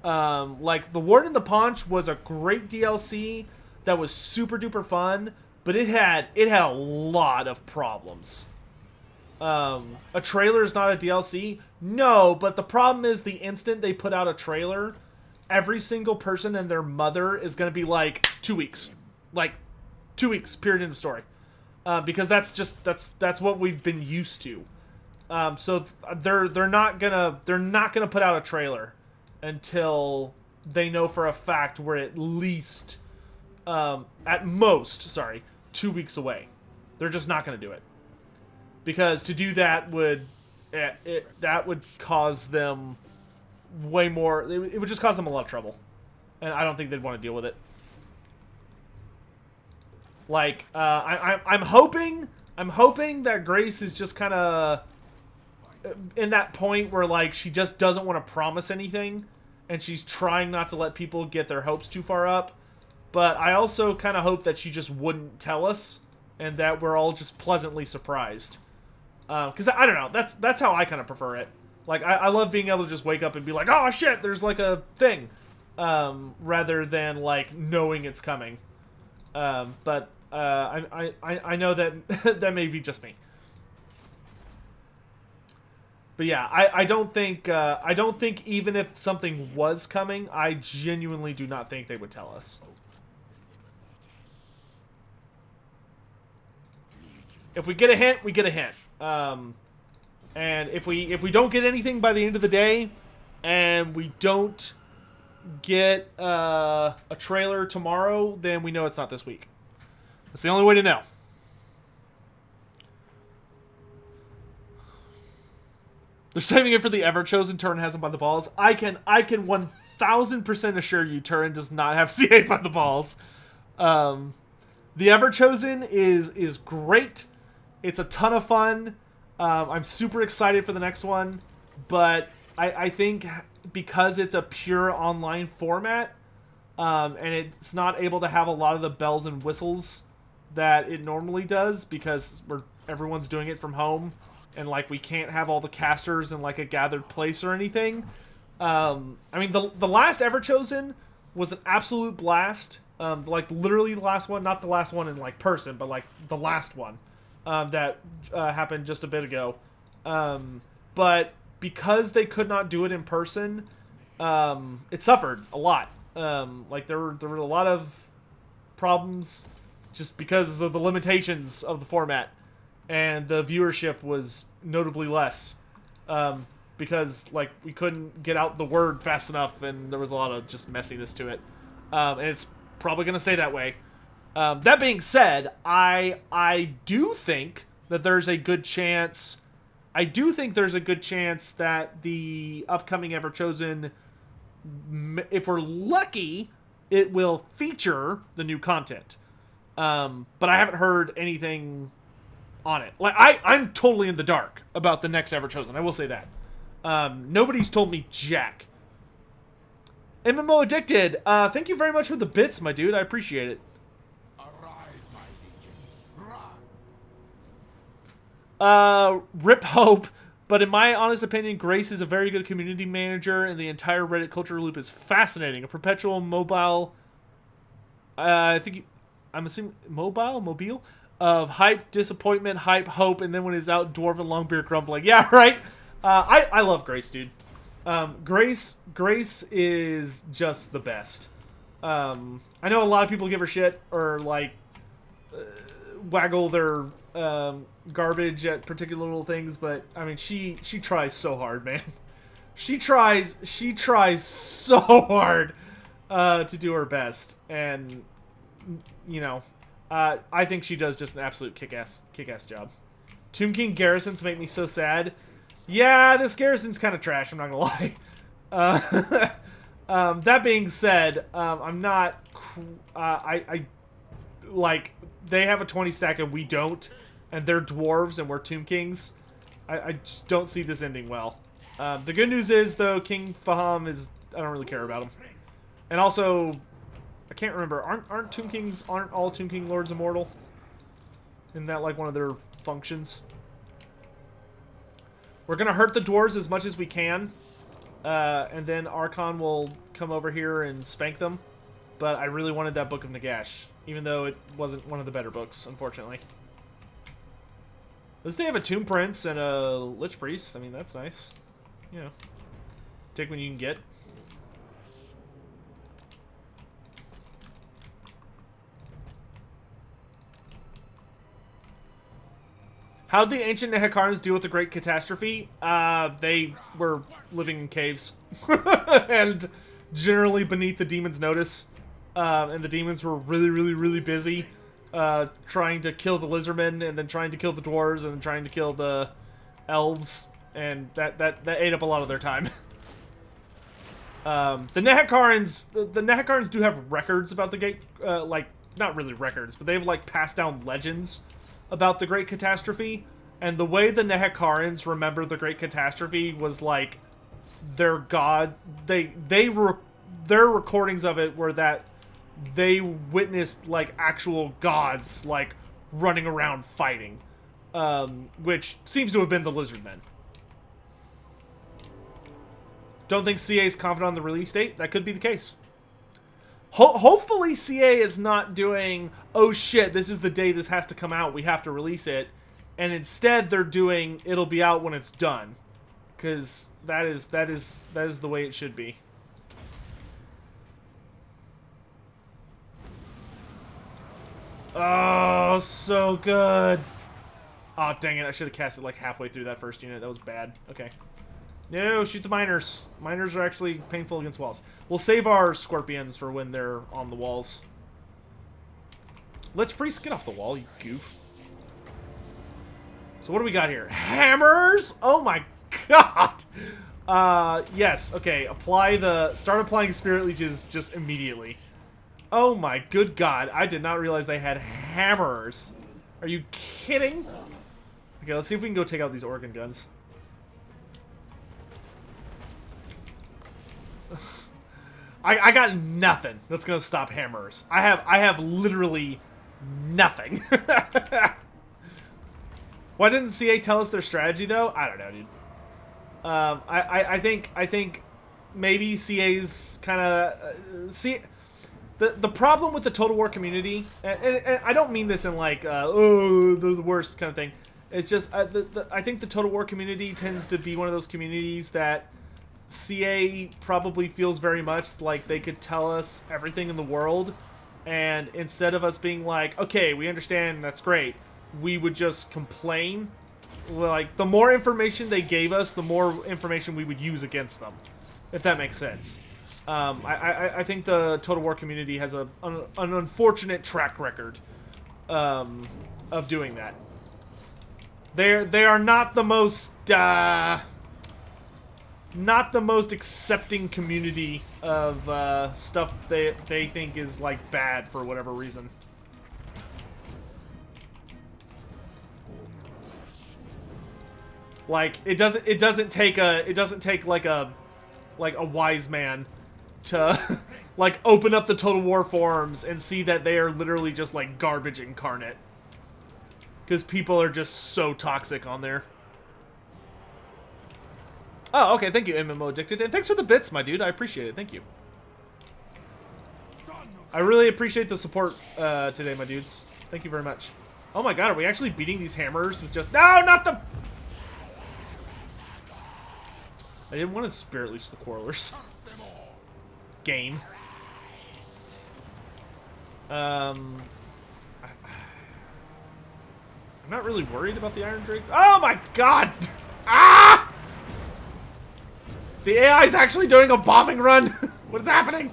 Speaker 1: Like, the Warden and the Paunch was a great DLC that was super duper fun, but it had a lot of problems. A trailer is not a DLC? No, but the problem is the instant they put out a trailer, every single person and their mother is going to be like, 2 weeks. Like, 2 weeks, period, end of story. Because that's what we've been used to. So they're not gonna put out a trailer until they know for a fact we're at least, at most, 2 weeks away. They're just not gonna do it, because to do that would cause them way more. It would just cause them a lot of trouble, and I don't think they'd want to deal with it. Like, I'm hoping that Grace is just kind of in that point where, like, she just doesn't want to promise anything, and she's trying not to let people get their hopes too far up. But I also kind of hope that she just wouldn't tell us, and that we're all just pleasantly surprised. Because I don't know, that's how I kind of prefer it. Like, I love being able to just wake up and be like, oh shit, there's like a thing, rather than like knowing it's coming. But I know that that may be just me. But yeah, I don't think even if something was coming, I genuinely do not think they would tell us. If we get a hint, we get a hint. And if we don't get anything by the end of the day, and we don't get a trailer tomorrow, then we know it's not this week. That's the only way to know. They're saving it for the Ever-Chosen. Turin has him by the balls. I can 1000% assure you Turin does not have CA by the balls. The Ever-Chosen is great. It's a ton of fun. I'm super excited for the next one. But I think because it's a pure online format, and it's not able to have a lot of the bells and whistles that it normally does, because everyone's doing it from home, and like we can't have all the casters in like a gathered place or anything. I mean, the last Ever-Chosen was an absolute blast. Like literally the last one, not the last one in like person, but like the last one that happened just a bit ago. But because they could not do it in person, it suffered a lot. Like there were a lot of problems just because of the limitations of the format, and the viewership was notably less, because like we couldn't get out the word fast enough, and there was a lot of just messiness to it, and it's probably going to stay that way. That being said, I do think that there's a good chance. I do think there's a good chance that the upcoming Ever-Chosen, if we're lucky, it will feature the new content. But I haven't heard anything on it. Like, I'm totally in the dark about the next Ever-Chosen. I will say that. Nobody's told me jack. MMO Addicted, thank you very much for the bits, my dude. I appreciate it.
Speaker 2: Arise, my legions. Run.
Speaker 1: Rip Hope. But in my honest opinion, Grace is a very good community manager, and the entire Reddit culture loop is fascinating. A perpetual mobile, I'm assuming mobile of hype, disappointment, hype, hope, and then when it's out, Dwarven Longbeard grumbling. Yeah, right. I love Grace, dude. Grace is just the best. I know a lot of people give her shit or like waggle their garbage at particular little things, but I mean, she tries so hard, man. She tries so hard to do her best, and you know, I think she does just an absolute kick-ass job. Tomb King garrisons make me so sad. Yeah, this garrison's kind of trash, I'm not gonna lie. That being said, I'm not. I like, they have a 20 stack and we don't, and they're dwarves and we're Tomb Kings. I just don't see this ending well. The good news is, though, King Faham is, I don't really care about him. And also, I can't remember, aren't all Tomb King lords immortal? Isn't that like one of their functions? We're gonna hurt the dwarves as much as we can, and then Arkhan will come over here and spank them. But I really wanted that Book of Nagash, even though it wasn't one of the better books, unfortunately. At least they have a Tomb Prince and a Lich Priest. I mean, that's nice. You know, take what you can get. How'd the ancient Nehekharans deal with the Great Catastrophe? They were living in caves. And generally beneath the demons' notice. And the demons were really busy trying to kill the lizardmen, and then trying to kill the dwarves, and then trying to kill the elves. And that ate up a lot of their time. The Nehekharans do have records about the Great, like, not really records, but they've, like, passed down legends about the Great Catastrophe, and the way the Nehekharans remember the Great Catastrophe was like their god. Their recordings of it were that they witnessed like actual gods like running around fighting, which seems to have been the Lizardmen. Don't think CA is confident on the release date. That could be the case. Hopefully CA is not doing, oh shit, this is the day this has to come out, we have to release it. And instead they're doing, it'll be out when it's done. Because that is the way it should be. Oh, so good. Oh, dang it, I should have cast it like halfway through that first unit. That was bad. Okay. No, shoot the miners. Miners are actually painful against walls. We'll save our scorpions for when they're on the walls. Lich Priest, get off the wall, you goof. So what do we got here? Hammers! Oh my god! Yes, okay, start applying Spirit Leeches just immediately. Oh my good god, I did not realize they had hammers. Are you kidding? Okay, let's see if we can go take out these organ guns. I got nothing that's gonna stop hammers. I have literally nothing. Why didn't CA tell us their strategy though? I don't know, dude. I think maybe CA's kind of see the problem with the Total War community, and I don't mean this in like oh they're the worst kind of thing. It's just I think the Total War community tends to be one of those communities that CA probably feels very much like they could tell us everything in the world, and instead of us being like, okay, we understand, that's great, we would just complain. Like, the more information they gave us, the more information we would use against them, if that makes sense. I think the Total War community has an unfortunate track record of doing that. They are not the most accepting community of stuff they think is like bad for whatever reason. Like it doesn't take like a wise man to like open up the Total War forums and see that they are literally just like garbage incarnate. Because people are just so toxic on there. Oh, okay. Thank you, MMO Addicted. And thanks for the bits, my dude. I appreciate it. Thank you. I really appreciate the support today, my dudes. Thank you very much. Oh my god, are we actually beating these hammers with just... No, not the... I didn't want to Spirit Leech the Quarrelers. Game. I'm not really worried about the Iron Drake. Oh my god! Ah! The AI is actually doing a bombing run! What is happening?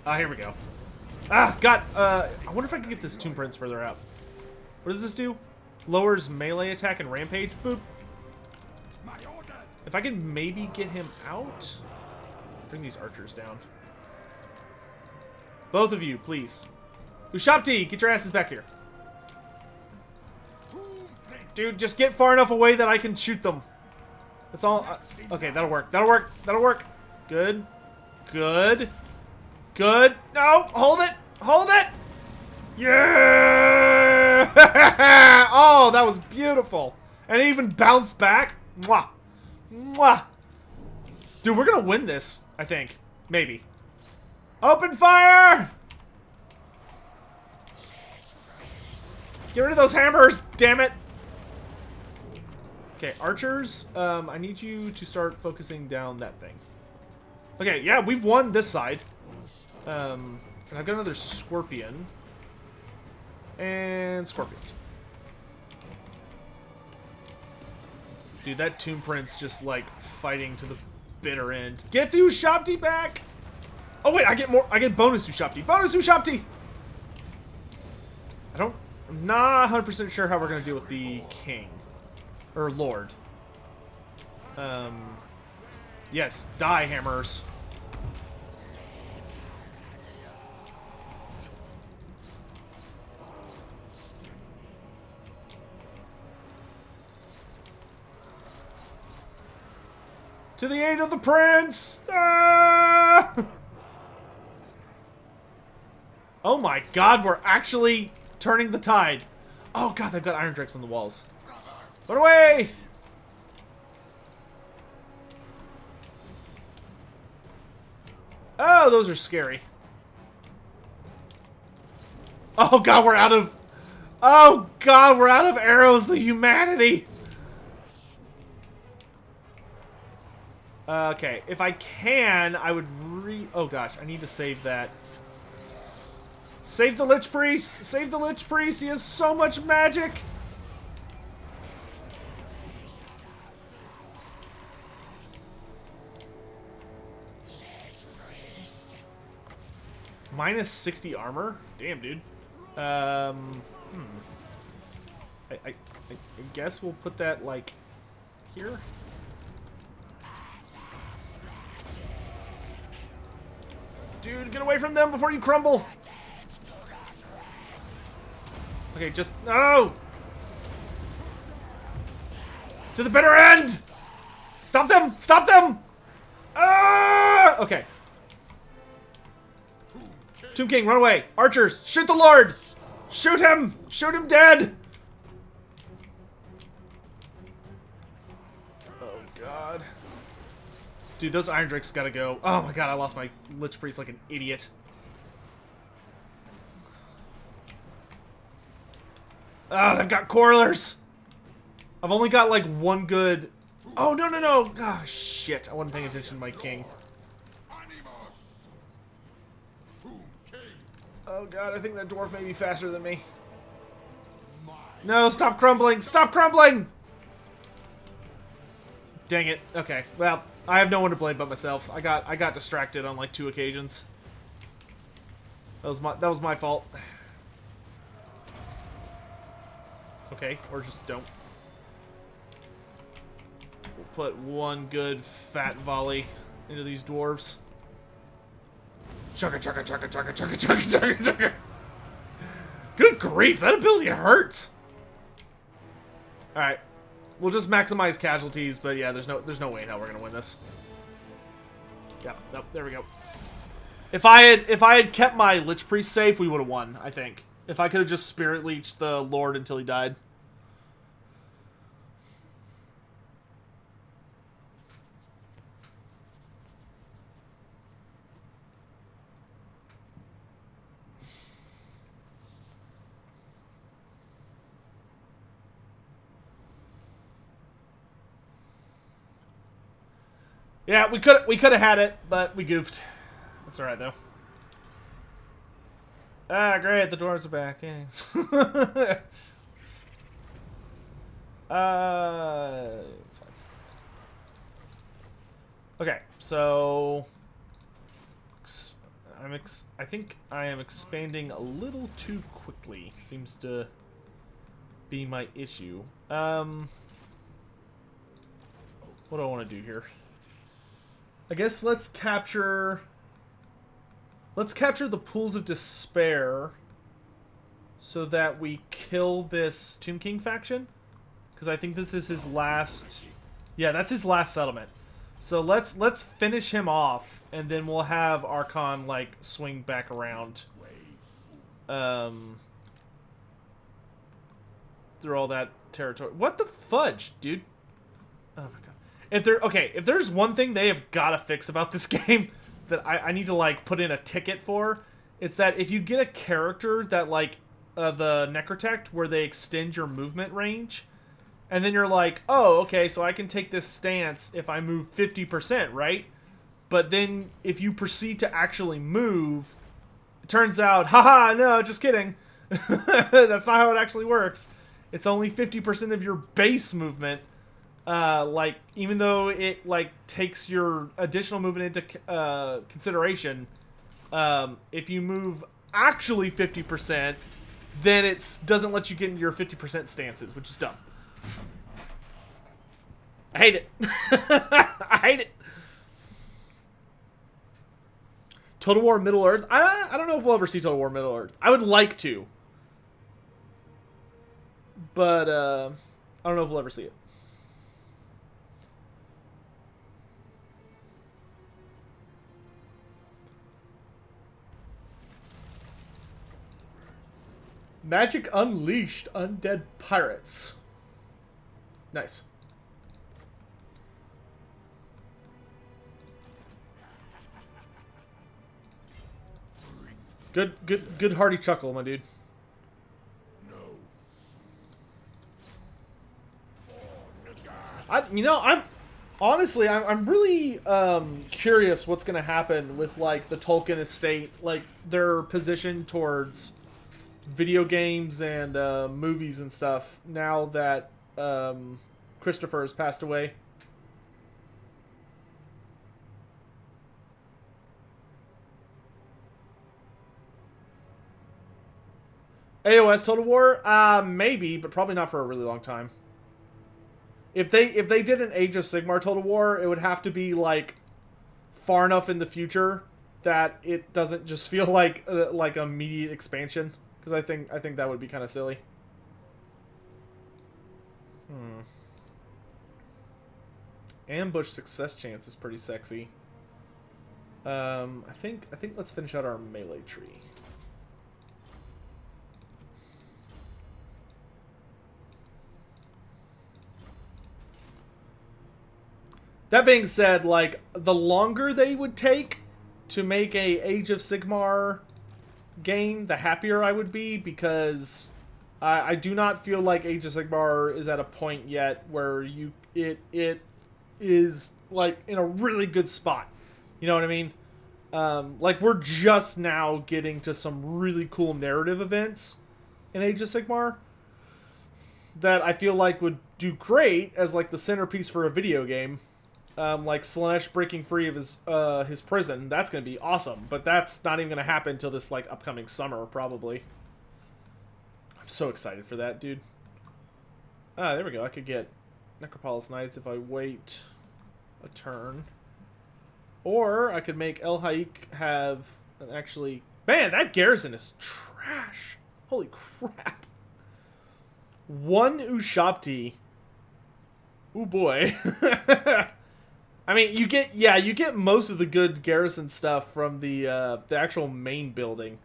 Speaker 1: Ah, here we go. Ah, God. I wonder if I can get this Tomb Prince further out. What does this do? Lowers melee attack and rampage. Boop. If I can maybe get him out. Bring these archers down. Both of you, please. Ushapti, get your asses back here. Dude, just get far enough away that I can shoot them. That's all. Okay, that'll work. That'll work. That'll work. Good. Good. Good. No, hold it. Hold it. Yeah! Oh, that was beautiful. And it even bounced back. Mwah. Mwah. Dude, we're going to win this, I think. Maybe. Open fire! Get rid of those hammers, damn it. Okay, archers, I need you to start focusing down that thing. Okay, yeah, we've won this side. And I've got another scorpion. And scorpions. Dude, that Tomb Prince just, like, fighting to the bitter end. Get the Ushapti back! Oh, wait, I get more. I get bonus Ushapti. Bonus Ushapti! I'm not 100% sure how we're going to deal with the king. Or lord. Yes, die, hammers. To the aid of the prince! Ah! Oh my god, we're actually turning the tide. Oh god, they've got iron drakes on the walls. Run away! Oh, those are scary. Oh god, we're out of... Oh god, we're out of arrows, the humanity! Okay, if I can, I would oh gosh, I need to save that. Save the Lich Priest! Save the Lich Priest! He has so much magic! Minus 60 armor? Damn, dude. I guess we'll put that, like, here? Dude, get away from them before you crumble! Okay, just... No! To the bitter end! Stop them! Stop them! Ah! Okay. Tomb King, run away! Archers, shoot the Lord! Shoot him! Shoot him dead! Oh, God. Dude, those Iron Drakes gotta go. Oh my god, I lost my Lich Priest like an idiot. Ah, they've got Quarrelers! I've only got like one good... Oh, no, no, no! Ah, shit. I wasn't paying attention to my king. Oh god, I think that dwarf may be faster than me. No, stop crumbling! Stop crumbling! Dang it. Okay, well, I have no one to blame but myself. I got distracted on like 2 occasions. That was my fault. Okay, or just don't. We'll put one good fat volley into these dwarves. Chugga chugga chugga chugga chugga chugga chugga chugga. Good grief, that ability hurts. All right, we'll just maximize casualties, but yeah, there's no way in hell we're gonna win this. Yeah, nope, there we go. If I had kept my Lich Priest safe, we would have won, I think. If I could have just Spirit Leeched the Lord until he died. Yeah, we could have had it, but we goofed. That's alright though. Ah, great, the dwarves are back. Yeah. It's fine. Okay, so I think I am expanding a little too quickly. Seems to be my issue. What do I want to do here? I guess let's capture the pools of despair so that we kill this Tomb King faction. Because I think this is his last... Yeah, that's his last settlement. So let's finish him off, and then we'll have Arkhan, like, swing back around. Through all that territory. What the fudge, dude? Oh my god. If there's one thing they have got to fix about this game that I need to, like, put in a ticket for, it's that if you get a character that, like, the Necrotect, where they extend your movement range, and then you're like, oh, okay, so I can take this stance if I move 50%, right? But then if you proceed to actually move, it turns out, haha, no, just kidding. That's not how it actually works. It's only 50% of your base movement. Like, even though it, like, takes your additional movement into consideration, if you move actually 50%, then it doesn't let you get into your 50% stances, which is dumb. I hate it. I hate it. Total War Middle Earth? I don't know if we'll ever see Total War Middle Earth. I would like to. But, I don't know if we'll ever see it. Magic Unleashed Undead Pirates. Nice. Good hearty chuckle, my dude.
Speaker 2: No.
Speaker 1: I'm really curious what's gonna happen with, like, the Tolkien estate, like their position towards video games and movies and stuff now that Christopher has passed away. AOS Total War? Maybe, but probably not for a really long time. If they did an Age of Sigmar Total War, it would have to be, like, far enough in the future that it doesn't just feel like immediate expansion. Because I think that would be kind of silly. Ambush success chance is pretty sexy. I think let's finish out our melee tree. That being said, like, the longer they would take to make a Age of Sigmar game, the happier I would be, because I do not feel like Age of Sigmar is at a point yet where it is, like, in a really good spot. You know what I mean? Like, we're just now getting to some really cool narrative events in Age of Sigmar that I feel like would do great as, like, the centerpiece for a video game. Like Slaanesh breaking free of his prison. That's going to be awesome. But that's not even going to happen until this, like, upcoming summer, probably. I'm so excited for that, dude. Ah, there we go. I could get Necropolis Knights if I wait a turn. Or I could make El Haik have actually... Man, that garrison is trash. Holy crap. One Ushabti. Ooh, boy. I mean, you get most of the good garrison stuff from the actual main building.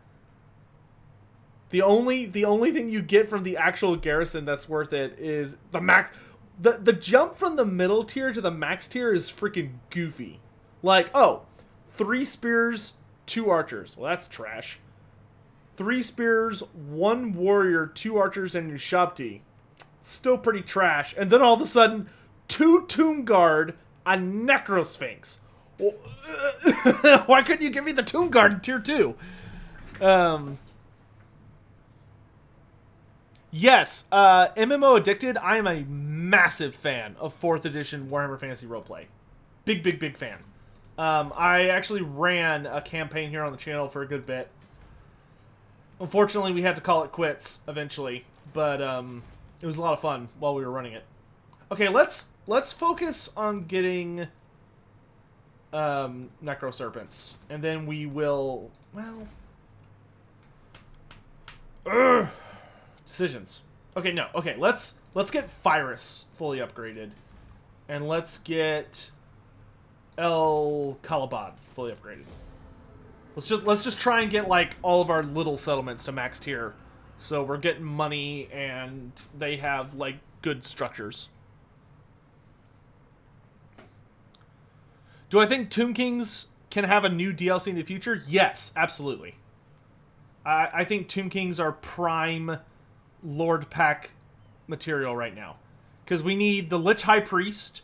Speaker 1: The only thing you get from the actual garrison that's worth it is the max. The jump from the middle tier to the max tier is freaking goofy. Like, oh, 3 spears, 2 archers. Well, that's trash. 3 spears, 1 warrior, 2 archers, and your Shabti. Still pretty trash. And then all of a sudden, 2 tomb guard, a necrosphinx. Why couldn't you give me the tomb guard in tier 2? Yes, MMO Addicted, I am a massive fan of 4th edition Warhammer Fantasy Roleplay. Big fan. I actually ran a campaign here on the channel for a good bit. Unfortunately, we had to call it quits eventually, but it was a lot of fun while we were running it. Okay, let's focus on getting Necroserpents, and then we will, well... Decisions. Okay, no. Okay, let's get Phyrus fully upgraded. And let's get El Kalabad fully upgraded. Let's just try and get like all of our little settlements to max tier. So we're getting money and they have like good structures. Do I think Tomb Kings can have a new DLC in the future? Yes, absolutely. I think Tomb Kings are prime Lord Pack material right now. Because we need the Lich High Priest.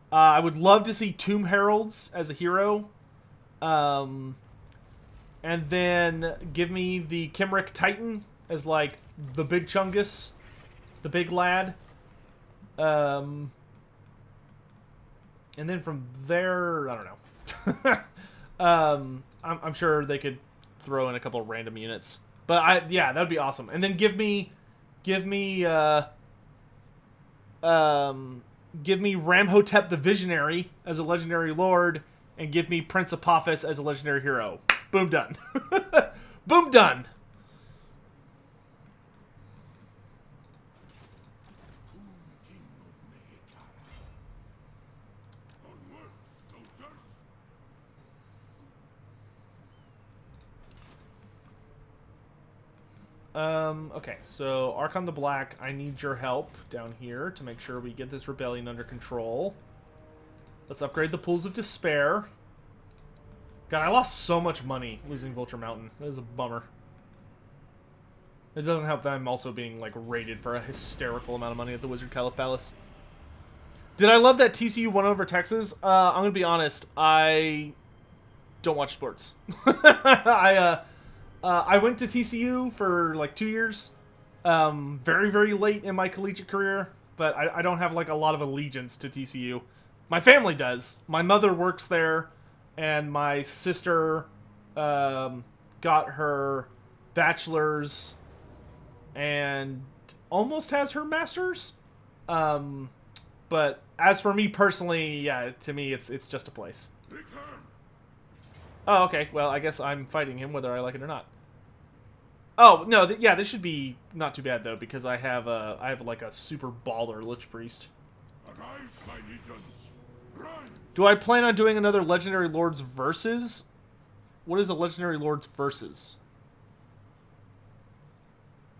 Speaker 1: I would love to see Tomb Heralds as a hero. And then give me the Kimric Titan as like the big Chungus. The big lad. And then from there, I don't know. I'm sure they could throw in a couple of random units. But yeah, that'd be awesome. And then give me Ramhotep the Visionary as a legendary lord, and give me Prince Apophis as a legendary hero. Boom, done. Boom, done.
Speaker 2: King of Nehekhara. Onward, soldiers!
Speaker 1: Okay, so Arkhan the Black, I need your help down here to make sure we get this rebellion under control. Let's upgrade the Pools of Despair. God, I lost so much money losing Vulture Mountain. That is a bummer. It doesn't help that I'm also being, like, rated for a hysterical amount of money at the Wizard Caliph Palace. Did I love that TCU won over Texas? I'm gonna be honest, I don't watch sports. I went to TCU for like 2 years, very, very late in my collegiate career, but I don't have like a lot of allegiance to TCU. My family does. My mother works there, and my sister got her bachelor's and almost has her master's. But as for me personally, yeah, to me it's just a place.
Speaker 2: Return!
Speaker 1: Oh, okay. Well, I guess I'm fighting him whether I like it or not. Oh, no, yeah, this should be not too bad, though, because I have like a super baller Lich Priest.
Speaker 2: Arise, my legions! Rise!
Speaker 1: Do I plan on doing another Legendary Lords Versus? What is a Legendary Lords Versus?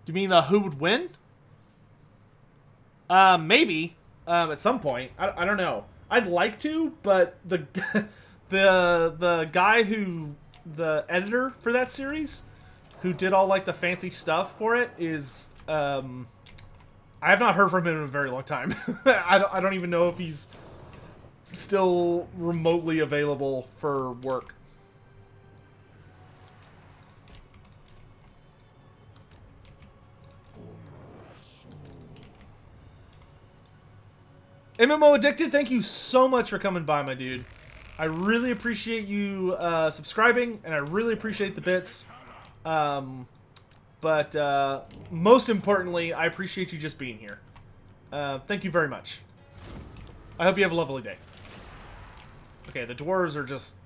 Speaker 1: Do you mean who would win? Maybe. At some point. I don't know. I'd like to, but the the guy the editor for that series, who did all like the fancy stuff for it, is I have not heard from him in a very long time. I don't even know if he's still remotely available for work. MMO Addicted, thank you so much for coming by, my dude. I really appreciate you subscribing, and I really appreciate the bits. But most importantly, I appreciate you just being here. Thank you very much. I hope you have a lovely day. Okay, the dwarves are just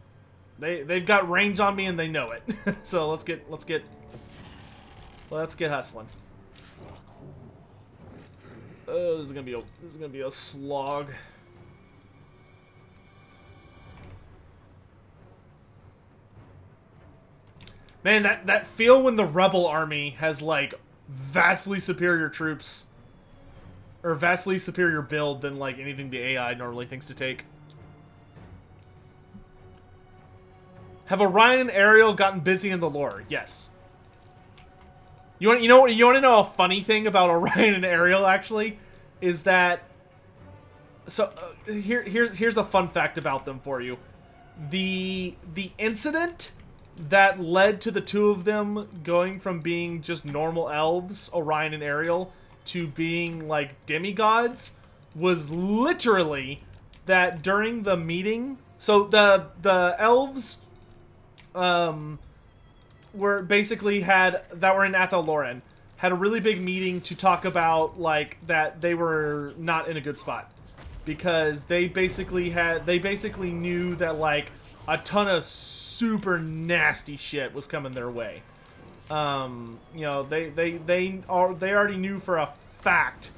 Speaker 1: they've got range on me and they know it. So let's get hustling. Oh, this is gonna be a slog. Man, that feel when the rebel army has, like, vastly superior troops. Or vastly superior build than, like, anything the AI normally thinks to take. Have Orion and Ariel gotten busy in the lore? Yes. You want to know a funny thing about Orion and Ariel, actually? Is that... So, here's a fun fact about them for you. The incident that led to the two of them going from being just normal elves, Orion and Ariel, to being, like, demigods, was literally that during the meeting... So, the elves... were basically that were in Athel Loren had a really big meeting to talk about, like, that they were not in a good spot because they basically knew that, like, a ton of super nasty shit was coming their way. You know, they already knew for a fact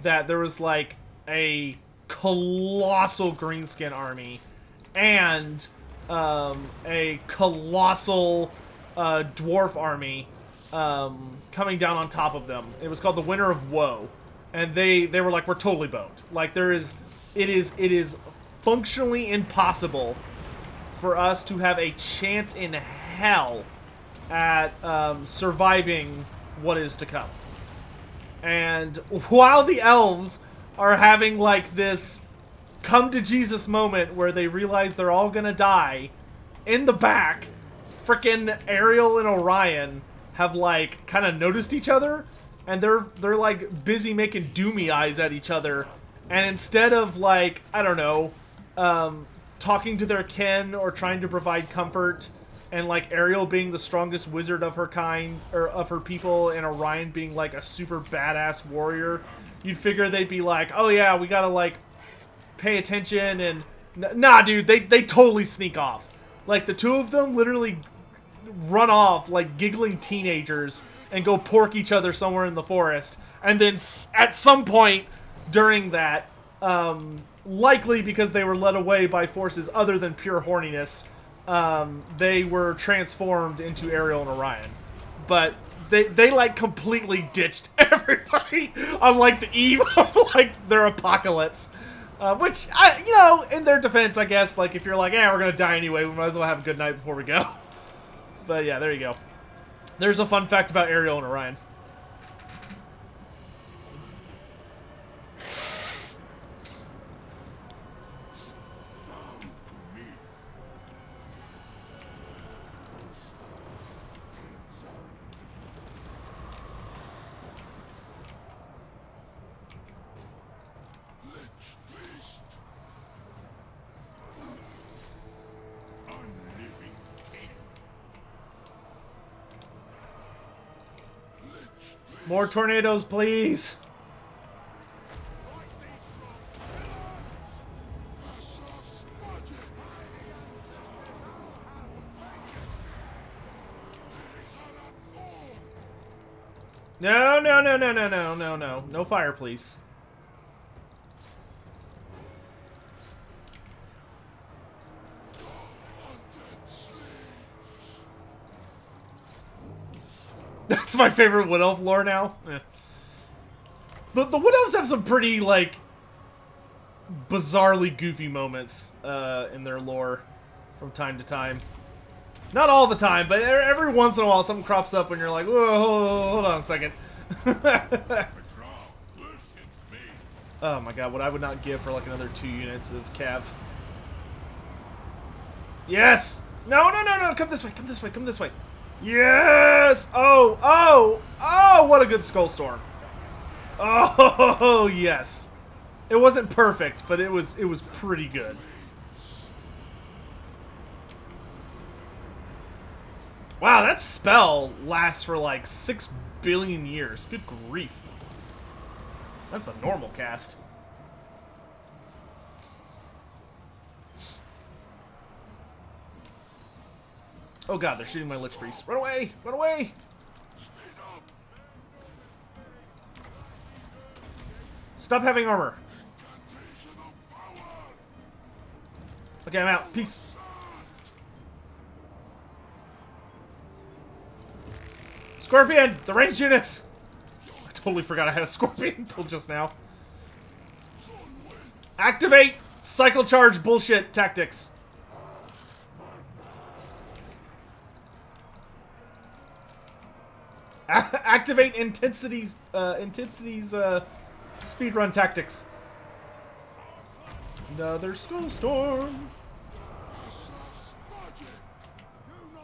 Speaker 1: that there was, like, a colossal greenskin army and a colossal dwarf army coming down on top of them. It was called the Winter of Woe, and they were like, we're totally boned. Like, it is functionally impossible for us to have a chance in hell at surviving what is to come. And while the elves are having, like, this come to Jesus moment where they realize they're all gonna die, in the back, frickin' Ariel and Orion have, like, kind of noticed each other, and they're like busy making doomy eyes at each other, and instead of, like, I don't know, talking to their kin or trying to provide comfort, and, like, Ariel being the strongest wizard of her kind, or of her people, and Orion being, like, a super badass warrior, you'd figure they'd be like, oh yeah, we gotta, like, pay attention, and nah, dude, they totally sneak off. Like, the two of them literally run off like giggling teenagers and go pork each other somewhere in the forest, and then at some point during that, likely because they were led away by forces other than pure horniness, they were transformed into Ariel and Orion. But they like completely ditched everybody on, like, the eve of, like, their apocalypse. Which, you know, in their defense, I guess, like, if you're like, we're gonna die anyway, we might as well have a good night before we go. But yeah, there you go. There's a fun fact about Ariel and Orion. More tornadoes, please. No, no, no, no, no, no, no, no. No fire, please. That's my favorite Wood Elf lore now. The Wood Elves have some pretty, like, bizarrely goofy moments in their lore from time to time. Not all the time, but every once in a while something crops up when you're like, whoa, hold on a second. Oh my god, what I would not give for, like, another 2 units of cav. Yes! No, no, no, no! Come this way, come this way, come this way. Yes! Oh, oh, oh, what a good Skull Storm. Oh, yes. It wasn't perfect, but it was pretty good. Wow, that spell lasts for like 6 billion years. Good grief. That's the normal cast. Oh god, they're shooting my Lich Priest. Run away! Run away! Stop having armor. Okay, I'm out. Peace. Scorpion! The ranged units! I totally forgot I had a Scorpion until just now. Activate cycle charge bullshit tactics. Activate intensity's speedrun tactics. Another skull storm.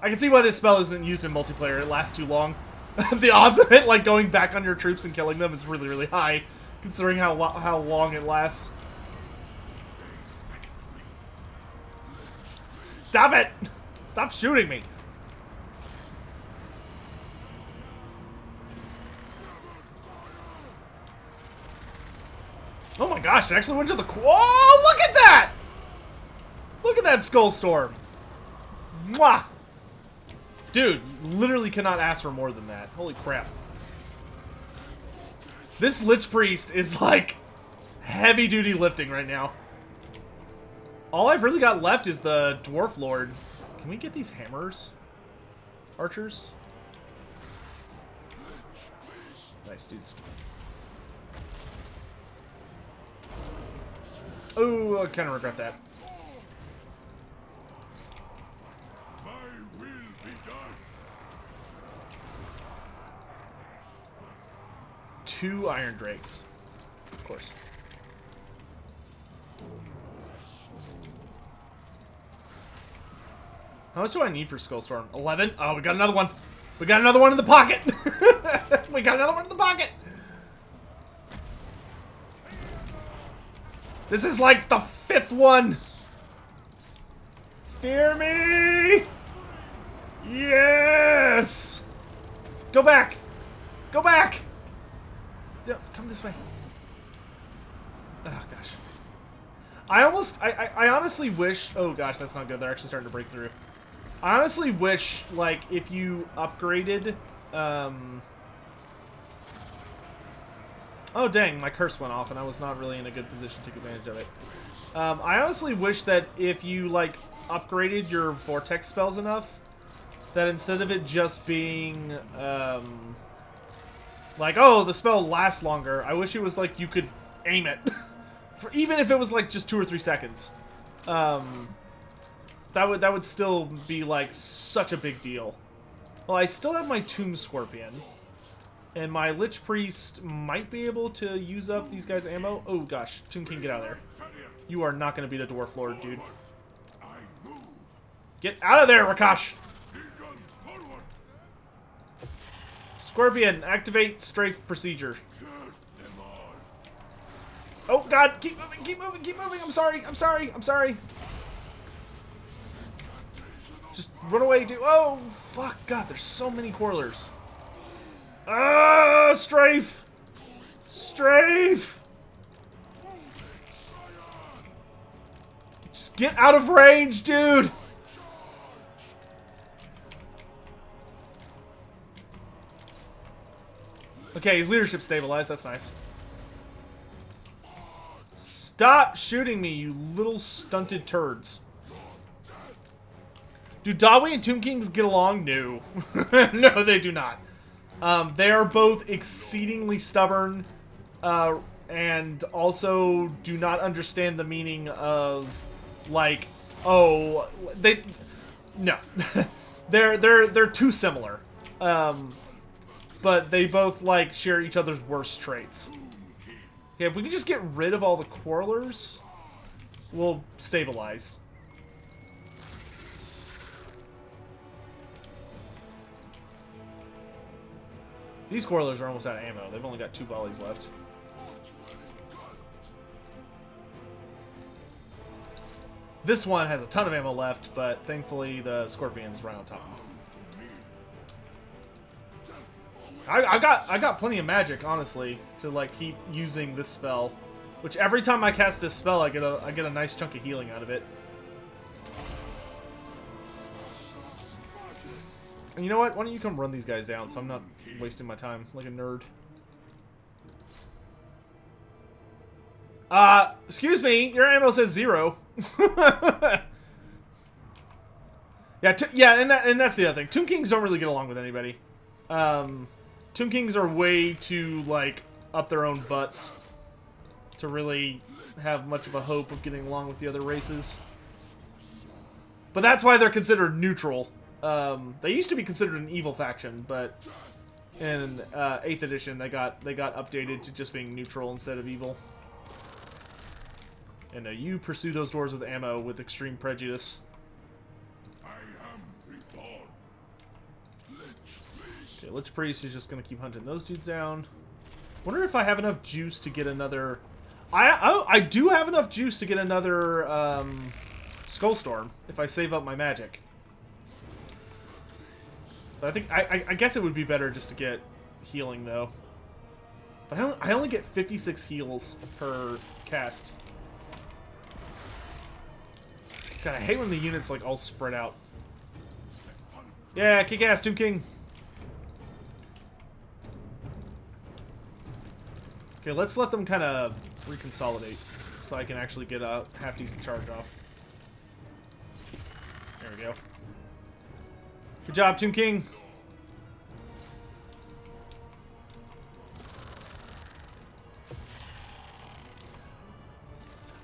Speaker 1: I can see why this spell isn't used in multiplayer. It lasts too long. The odds of it like going back on your troops and killing them is really, really high, considering how long it lasts. Stop it! Stop shooting me! Oh my gosh, it actually went to the... Oh, look at that! Look at that skull storm. Mwah! Dude, you literally cannot ask for more than that. Holy crap. This Lich Priest is like heavy-duty lifting right now. All I've really got left is the Dwarf Lord. Can we get these hammers? Archers? Nice, dudes. Oh, I kind of regret that.
Speaker 2: My will be done.
Speaker 1: 2 Iron Drakes. Of course. How much do I need for Skullstorm? 11? Oh, we got another one. We got another one in the pocket. We got another one in the pocket. This is like the 5th one. Fear me. Yes. Go back. Go back. No, come this way. Oh, gosh. I honestly wish... Oh, gosh, that's not good. They're actually starting to break through. I honestly wish, like, if you upgraded... Oh, dang, my curse went off, and I was not really in a good position to take advantage of it. I honestly wish that if you, like, upgraded your Vortex spells enough, that instead of it just being, like, oh, the spell lasts longer, I wish it was, like, you could aim it. Even if it was, like, just 2 or 3 seconds. That would still be, like, such a big deal. Well, I still have my Tomb Scorpion. And my Lich Priest might be able to use up these guys' ammo. Oh, gosh. Tomb King, get out of there. You are not going to beat a Dwarf Lord, dude. Get out of there, Rakash! Scorpion, activate strafe procedure. Oh, God! Keep moving, keep moving, keep moving! I'm sorry, I'm sorry, I'm sorry! Just run away, dude. Oh, fuck. God, there's so many Quarlers. Ah, strafe! Strafe! Just get out of range, dude! Okay, his leadership stabilized. That's nice. Stop shooting me, you little stunted turds. Do Dawi and Tomb Kings get along? No. No, they do not. They are both exceedingly stubborn, and also do not understand the meaning of, like, oh, no. They're too similar. But they both, like, share each other's worst traits. Okay, if we can just get rid of all the Quarlers, we'll stabilize. These Quarlers are almost out of ammo. They've only got 2 volleys left. This one has a ton of ammo left, but thankfully the Scorpion's right on top. I got plenty of magic, honestly, to like keep using this spell. Which every time I cast this spell, I get a nice chunk of healing out of it. And you know what? Why don't you come run these guys down so I'm not wasting my time like a nerd. Excuse me, your ammo says 0. Yeah, and that's the other thing. Tomb Kings don't really get along with anybody. Tomb Kings are way too, like, up their own butts to really have much of a hope of getting along with the other races. But that's why they're considered neutral. They used to be considered an evil faction, but in 8th edition they got updated to just being neutral instead of evil. And you pursue those doors with ammo with extreme prejudice.
Speaker 2: I am reborn.
Speaker 1: Okay, Lich Priest is just gonna keep hunting those dudes down. Wonder if I have enough juice to get another. I do have enough juice to get another Skullstorm if I save up my magic. But I think I guess it would be better just to get healing though. But I only get 56 heals per cast. God, I hate when the units like all spread out. Yeah, kick ass, Tomb King. Okay, let's let them kind of reconsolidate so I can actually get a half decent charge off. There we go. Good job, Tomb King.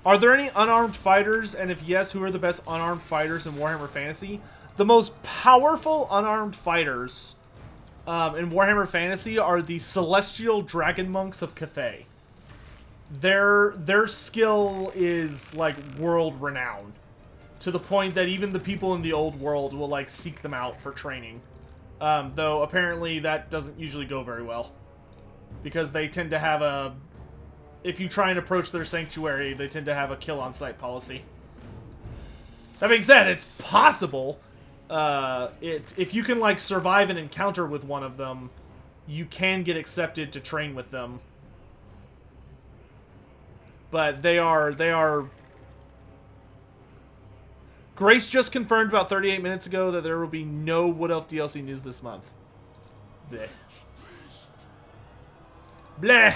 Speaker 1: Are there any unarmed fighters? And if yes, who are the best unarmed fighters in Warhammer Fantasy? The most powerful unarmed fighters in Warhammer Fantasy are the Celestial Dragon Monks of Cathay. Their skill is like world renowned, to the point that even the people in the old world will like seek them out for training. Though apparently that doesn't usually go very well, because they tend to have a, if you try and approach their sanctuary, they tend to have a kill on sight policy. That being said, it's possible. If you can like survive an encounter with one of them, you can get accepted to train with them. But they are. Grace just confirmed about 38 minutes ago that there will be no Wood Elf DLC news this month. Bleh. Bleh.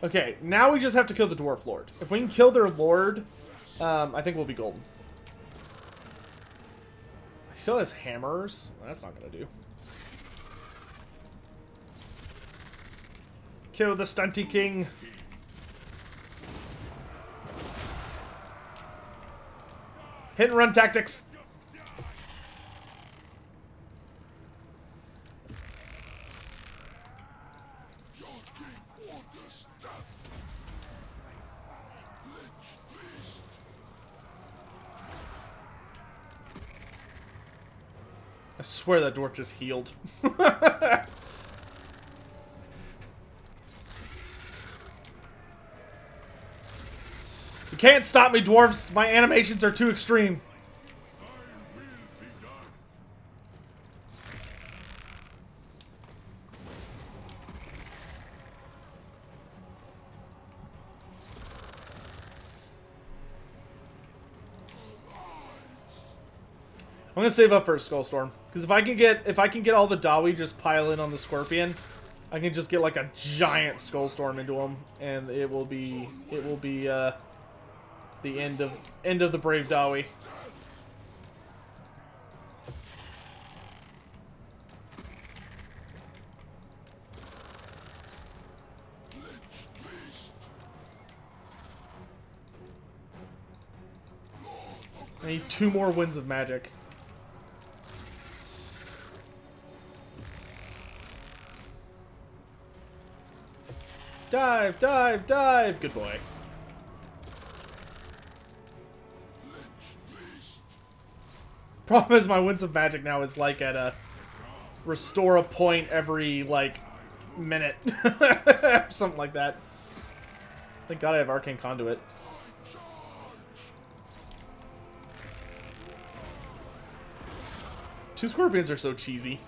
Speaker 1: Okay, now we just have to kill the Dwarf Lord. If we can kill their Lord, I think we'll be golden. He still has hammers. That's not gonna do. Kill the Stunty King. Hit and run tactics. I swear that dwarf just healed. You can't stop me, dwarves. My animations are too extreme. I'm gonna save up for a Skullstorm, because if I can get all the Dawi just pile in on the Scorpion, I can just get like a giant Skullstorm into him, and it will be the end of the brave Dawi. I need 2 more Winds of Magic. Dive, dive, dive! Good boy. Problem is, my Winds of Magic now is like at a restore a point every like minute, something like that. Thank God I have Arcane Conduit. Two Scorpions are so cheesy.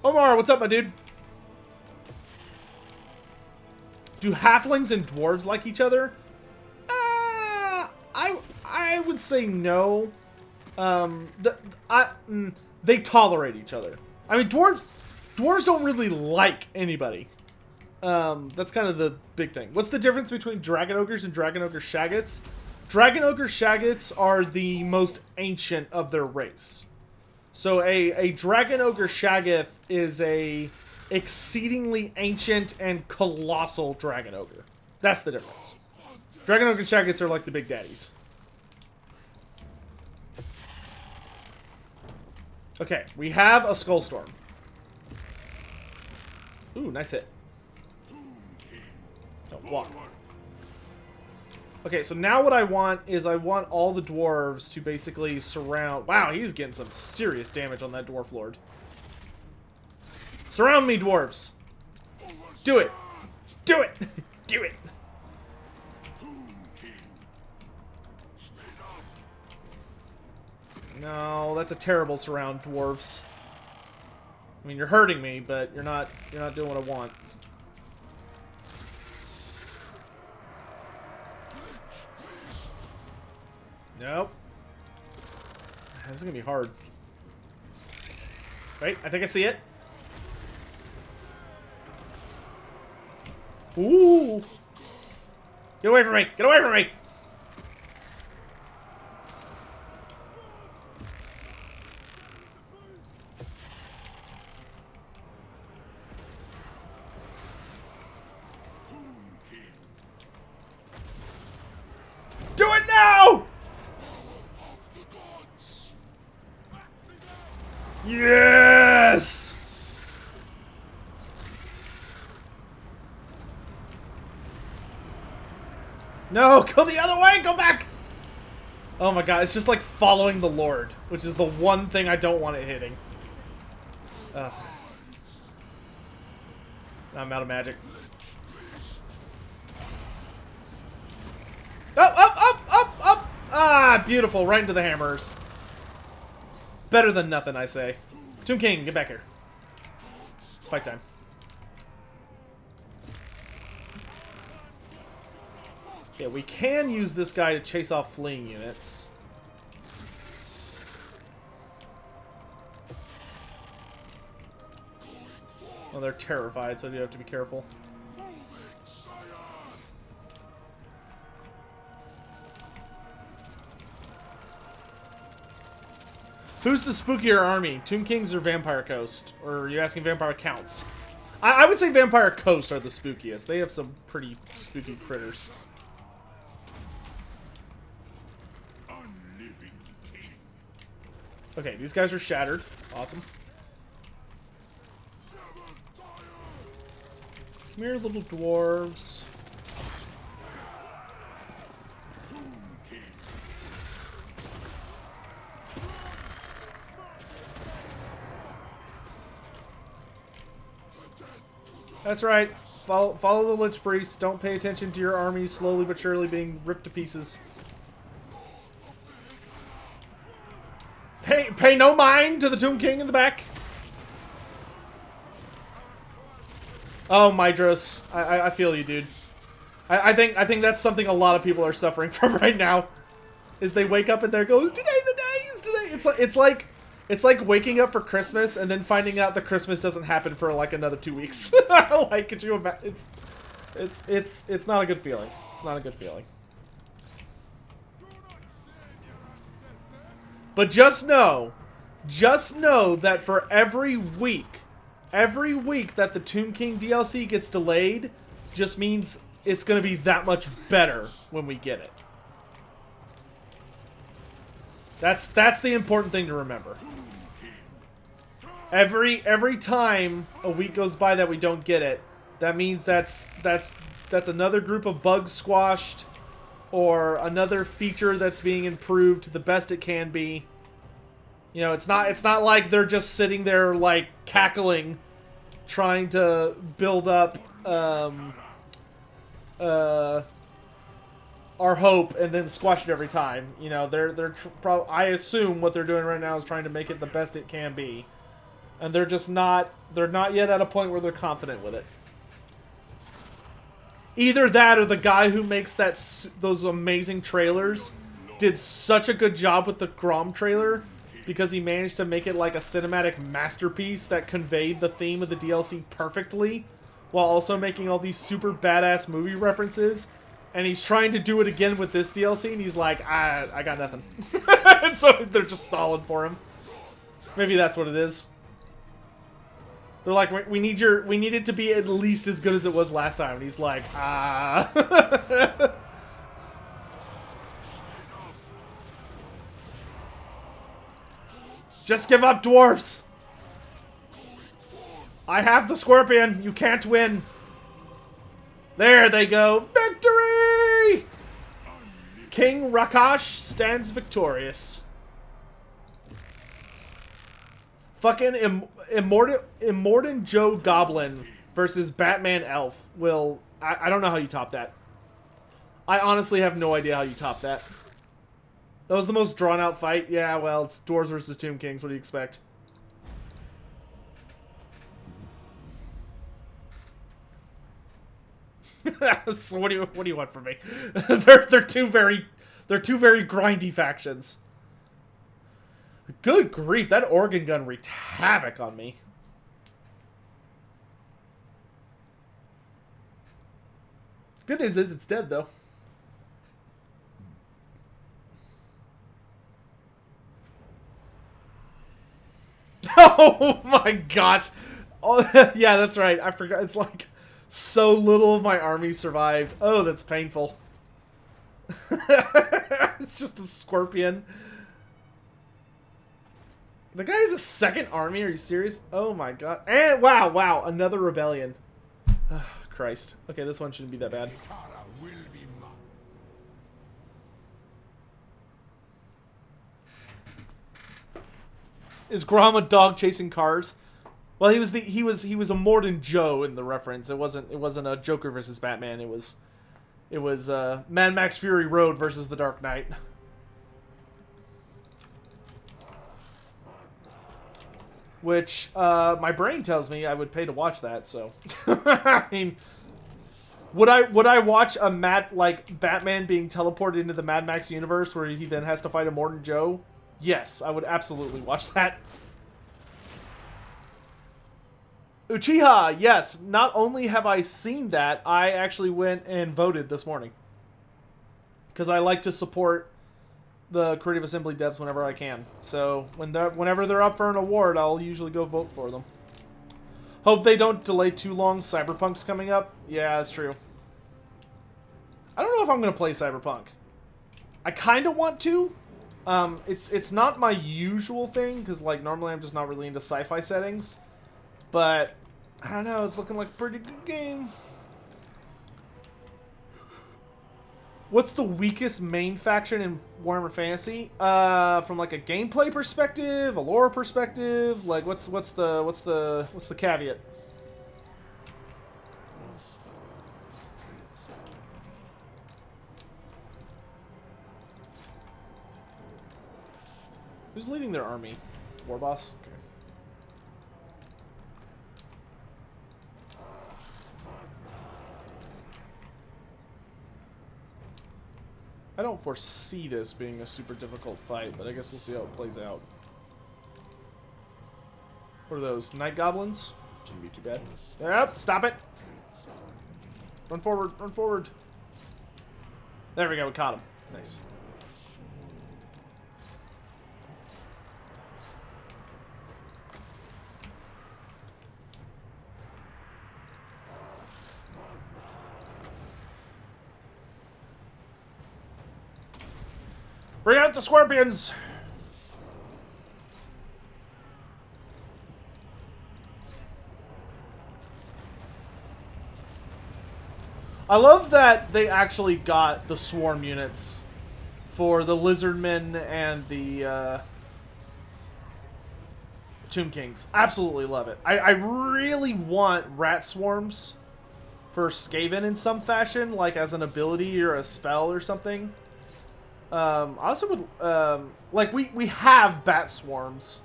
Speaker 1: Omar, what's up, my dude? Do Halflings and Dwarves like each other? I would say no. They tolerate each other. I mean, Dwarves Dwarves don't really like anybody. That's kind of the big thing. What's the difference between Dragon Ogres and Dragon Ogre Shaggots? Dragon Ogre Shaggots are the most ancient of their race. So a Dragon Ogre Shaggoth is a exceedingly ancient and colossal Dragon Ogre. That's the difference. Dragon Ogre Shaggots are like the big daddies. Okay, we have a Skullstorm. Ooh, nice hit. Don't walk. Okay, so now what I want is I want all the dwarves to basically surround... Wow, he's getting some serious damage on that dwarf lord. Surround me, dwarves. Do it. Do it. Do it. No, that's a terrible surround, dwarves. I mean, you're hurting me, but you're not doing what I want. Nope. This is gonna be hard. Wait, I think I see it. Ooh! Get away from me! Get away from me! Do it now! Yes! No, go the other way! Go back! Oh my god, it's just like following the Lord, which is the one thing I don't want it hitting. Ugh. I'm out of magic. Up, up, up, up, up! Ah, beautiful. Right into the hammers. Better than nothing, I say. Tomb King, get back here. It's fight time. Yeah, we can use this guy to chase off fleeing units. Well, they're terrified, so you have to be careful. Who's the spookier army? Tomb Kings or Vampire Coast? Or are you asking Vampire Counts? I would say Vampire Coast are the spookiest. They have some pretty spooky critters. Okay, these guys are shattered. Awesome. Come here, little dwarves. That's right. Follow the Lich Priest. Don't pay attention to your army slowly but surely being ripped to pieces. Pay no mind to the Tomb King in the back. Oh, Mydros. I feel you, dude. I think that's something a lot of people are suffering from right now. Is they wake up and there goes, today the day is today. It's like waking up for Christmas and then finding out that Christmas doesn't happen for like another 2 weeks. Like, could you imagine? It's not a good feeling. It's not a good feeling. But just know that for every week that the Tomb King DLC gets delayed, just means it's going to be that much better when we get it. That's the important thing to remember. Every time a week goes by that we don't get it, that means that's another group of bugs squashed, or another feature that's being improved to the best it can be. You know, it's not like they're just sitting there like cackling, trying to build up our hope and then squash it every time. You know, I assume what they're doing right now is trying to make it the best it can be, and they're not yet at a point where they're confident with it. Either that, or the guy who makes those amazing trailers did such a good job with the Grom trailer because he managed to make it like a cinematic masterpiece that conveyed the theme of the DLC perfectly, while also making all these super badass movie references. And he's trying to do it again with this DLC, and he's like, I got nothing. And so they're just stalling for him. Maybe that's what it is. They're like, we need it to be at least as good as it was last time. And he's like, Just give up, dwarves! I have the scorpion! You can't win! There they go! Victory! King Nagash stands victorious. Fucking Immortan Joe Goblin versus Batman Elf will... I don't know how you top that. I honestly have no idea how you top that. That was the most drawn-out fight. Yeah, well, it's Dwarves versus Tomb Kings. What do you expect? So what do you want from me? they're two very grindy factions. Good grief, that organ gun wreaked havoc on me. Good news is it's dead, though. Oh my gosh. Oh, yeah, that's right. I forgot. It's like so little of my army survived. Oh, that's painful. It's just a scorpion. The guy has a second army? Are you serious? Oh my god. And wow, another rebellion. Christ. Okay, this one shouldn't be that bad. Is Grom a dog chasing cars? Well, he was a Morden Joe in the reference. It wasn't a Joker versus Batman. It was Mad Max Fury Road versus the Dark Knight. Which my brain tells me I would pay to watch that. So I mean, would I watch a Batman being teleported into the Mad Max universe where he then has to fight a Morden Joe? Yes, I would absolutely watch that. Uchiha, yes. Not only have I seen that, I actually went and voted this morning. Because I like to support the Creative Assembly devs whenever I can. So, whenever they're up for an award, I'll usually go vote for them. Hope they don't delay too long. Cyberpunk's coming up. Yeah, that's true. I don't know if I'm going to play Cyberpunk. I kind of want to. It's not my usual thing, because like normally I'm just not really into sci-fi settings, but I don't know, it's looking like a pretty good game. What's the weakest main faction in Warhammer Fantasy? From like a gameplay perspective, a lore perspective, like what's the caveat? Who's leading their army? War boss? Okay. I don't foresee this being a super difficult fight, but I guess we'll see how it plays out. What are those? Night goblins? Shouldn't be too bad. Yep, stop it! Run forward, run forward! There we go, we caught him. Nice. Bring out the scorpions! I love that they actually got the swarm units for the Lizardmen and the Tomb Kings. Absolutely love it. I really want rat swarms for Skaven in some fashion, like as an ability or a spell or something. I also would, like, we have bat swarms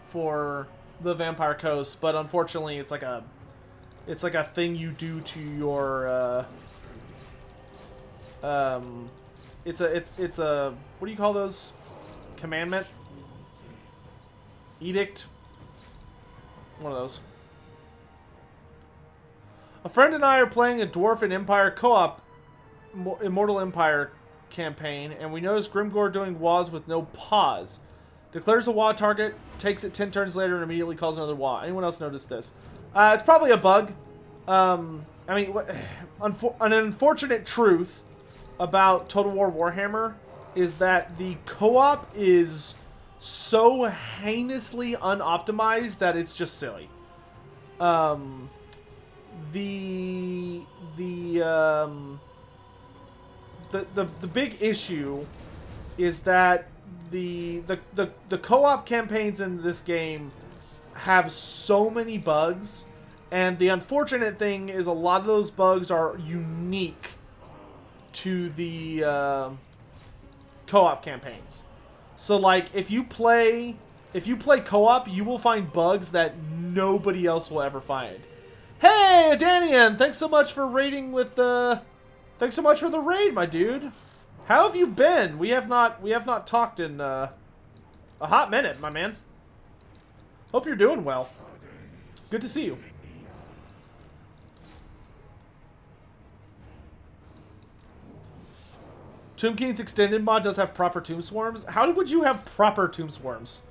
Speaker 1: for the Vampire Coast, but unfortunately it's like a thing you do to your, it's a, what do you call those? Commandment? Edict. One of those. A friend and I are playing a Dwarf and Empire co-op Immortal Empire campaign, and we notice Grimgore doing WAs with no pause. Declares a WA target, takes it 10 turns later, and immediately calls another WA. Anyone else notice this? It's probably a bug. I mean, an unfortunate truth about Total War Warhammer is that the co-op is so heinously unoptimized that it's just silly. The big issue is that the co-op campaigns in this game have so many bugs, and the unfortunate thing is a lot of those bugs are unique to the co-op campaigns. So like if you play co-op, you will find bugs that nobody else will ever find. Hey, Danian, thanks so much for raiding with the thanks so much for the raid, my dude. How have you been? We have not talked in a hot minute, my man. Hope you're doing well. Good to see you. Tomb King's extended mod does have proper tomb swarms. How would you have proper tomb swarms?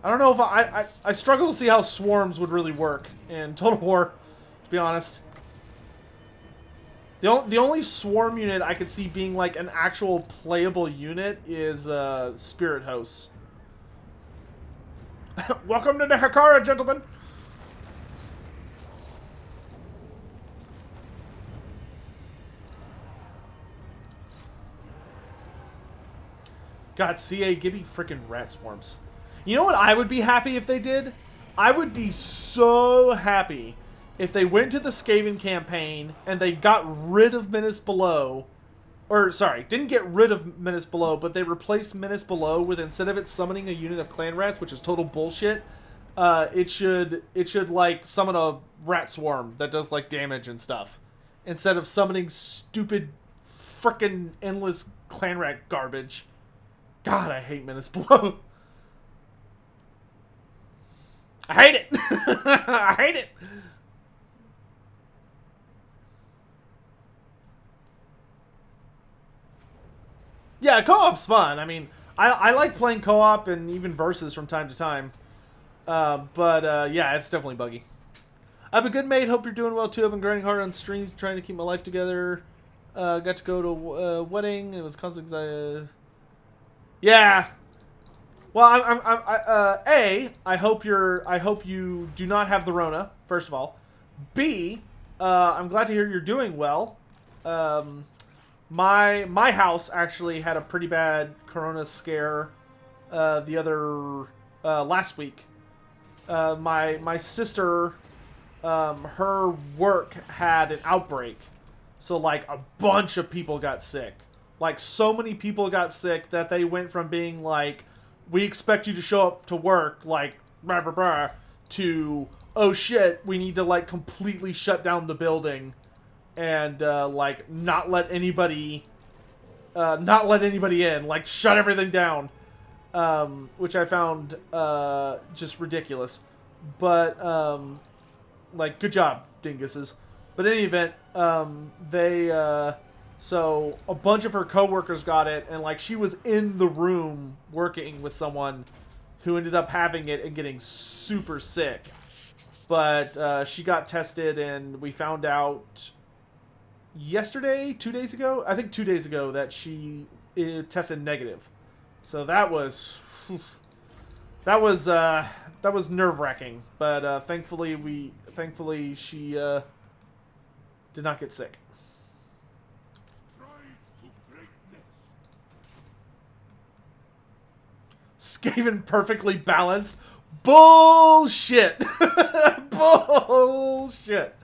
Speaker 1: I don't know if I struggle to see how swarms would really work in Total War, to be honest. The only swarm unit I could see being like an actual playable unit is Spirit Hosts. Welcome to Nehekhara, gentlemen. God, CA, give me freaking rat swarms. You know what I would be happy if they did? I would be so happy if they went to the Skaven campaign and they got rid of Menace Below. Or, sorry, didn't get rid of Menace Below, but they replaced Menace Below with, instead of it summoning a unit of clan rats, which is total bullshit, it should like, summon a rat swarm that does, like, damage and stuff. Instead of summoning stupid, frickin' endless clan rat garbage. God, I hate Menace Below. I hate it. I hate it. Yeah, co-op's fun. I mean, I like playing co-op and even versus from time to time. But yeah, it's definitely buggy. I have a good mate. Hope you're doing well too. I've been grinding hard on streams, trying to keep my life together. Got to go to a wedding. It was constant anxiety. Yeah. Well, I hope you do not have the Rona, first of all. B, I'm glad to hear you're doing well. My house actually had a pretty bad corona scare last week. My sister, her work had an outbreak. So like a bunch of people got sick. Like, so many people got sick that they went from being like, we expect you to show up to work, like, rah, rah, rah, to, oh shit, we need to, like, completely shut down the building and, like, not let anybody in. Like, shut everything down. Which I found, just ridiculous. But, like, good job, dinguses. But in any event, so a bunch of her coworkers got it, and like she was in the room working with someone who ended up having it and getting super sick. But she got tested, and we found out yesterday, 2 days ago, I think 2 days ago, that she tested negative. So that was nerve-wracking. But thankfully she did not get sick. Skaven perfectly balanced. Bullshit. Bullshit.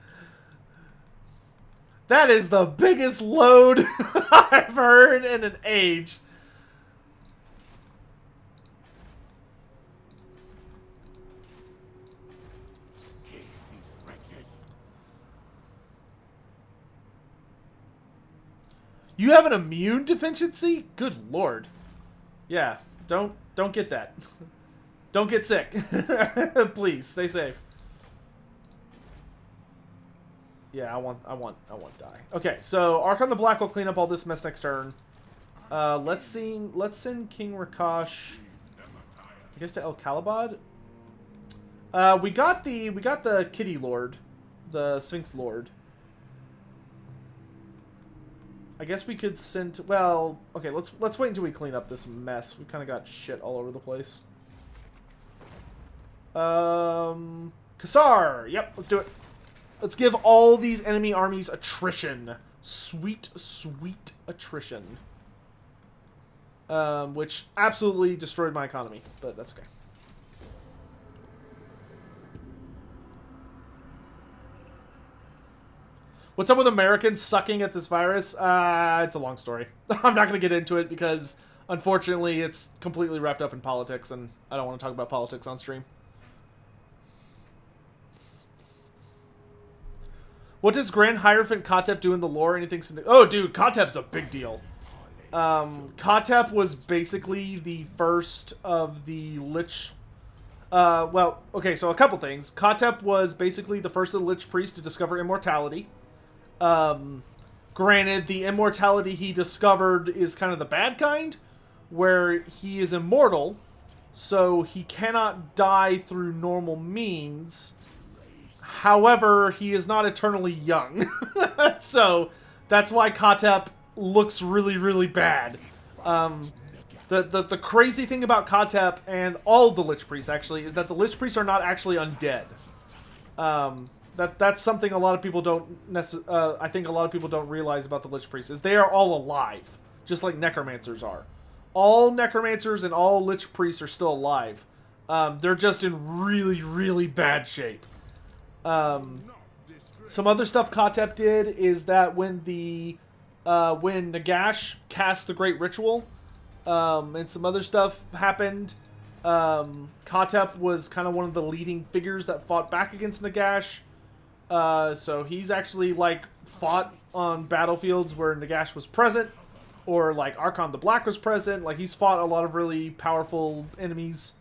Speaker 1: That is the biggest load I've heard in an age. You have an immune deficiency? Good lord. Yeah, don't get that. Don't get sick. Please, stay safe. Yeah, I want die. Okay, so Arkhan the Black will clean up all this mess next turn. Let's send King Rakash, I guess, to El Kalabad. We got the Kitty Lord, the Sphinx Lord. I guess we could send. Well, okay. Let's wait until we clean up this mess. We kind of got shit all over the place. Kassar. Yep, let's do it. Let's give all these enemy armies attrition. Sweet, sweet attrition. Which absolutely destroyed my economy, but that's okay. What's up with Americans sucking at this virus? It's a long story. I'm not going to get into it because, unfortunately, it's completely wrapped up in politics, and I don't want to talk about politics on stream. What does Grand Hierophant Kotep do in the lore? Anything? Oh, dude, Kotep's a big deal. Kotep was basically the first of the Lich... well, okay, so a couple things. Kotep was basically the first of the Lich Priests to discover immortality. Granted, the immortality he discovered is kind of the bad kind, where he is immortal, so he cannot die through normal means. However, he is not eternally young. So, that's why Kotep looks really, really bad. The crazy thing about Kotep, and all the Lich Priests, actually, is that the Lich Priests are not actually undead. That's something a lot of people don't I think a lot of people don't realize about the Lich Priests, is they are all alive, just like Necromancers are. All Necromancers and all Lich Priests are still alive. They're just in really, really bad shape. Some other stuff Kotep did is that when Nagash cast the Great Ritual, and some other stuff happened, Kotep was kind of one of the leading figures that fought back against Nagash. So he's actually, like, fought on battlefields where Nagash was present, or, like, Arkhan the Black was present. Like, he's fought a lot of really powerful enemies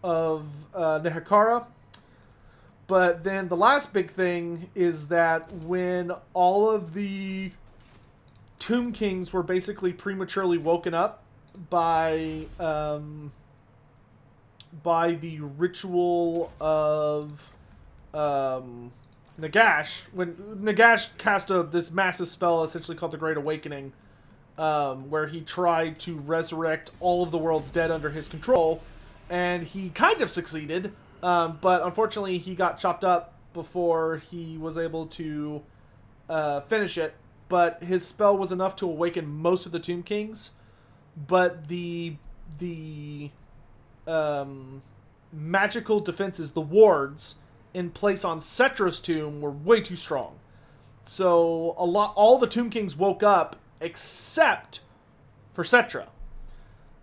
Speaker 1: of Nehekhara. But then the last big thing is that when all of the Tomb Kings were basically prematurely woken up by the ritual of Nagash, when Nagash cast this massive spell essentially called the Great Awakening, where he tried to resurrect all of the world's dead under his control, and he kind of succeeded, but unfortunately he got chopped up before he was able to finish it. But his spell was enough to awaken most of the Tomb Kings, but the magical defenses, the wards in place on Cetra's tomb, were way too strong. So all the Tomb Kings woke up except for Cetra.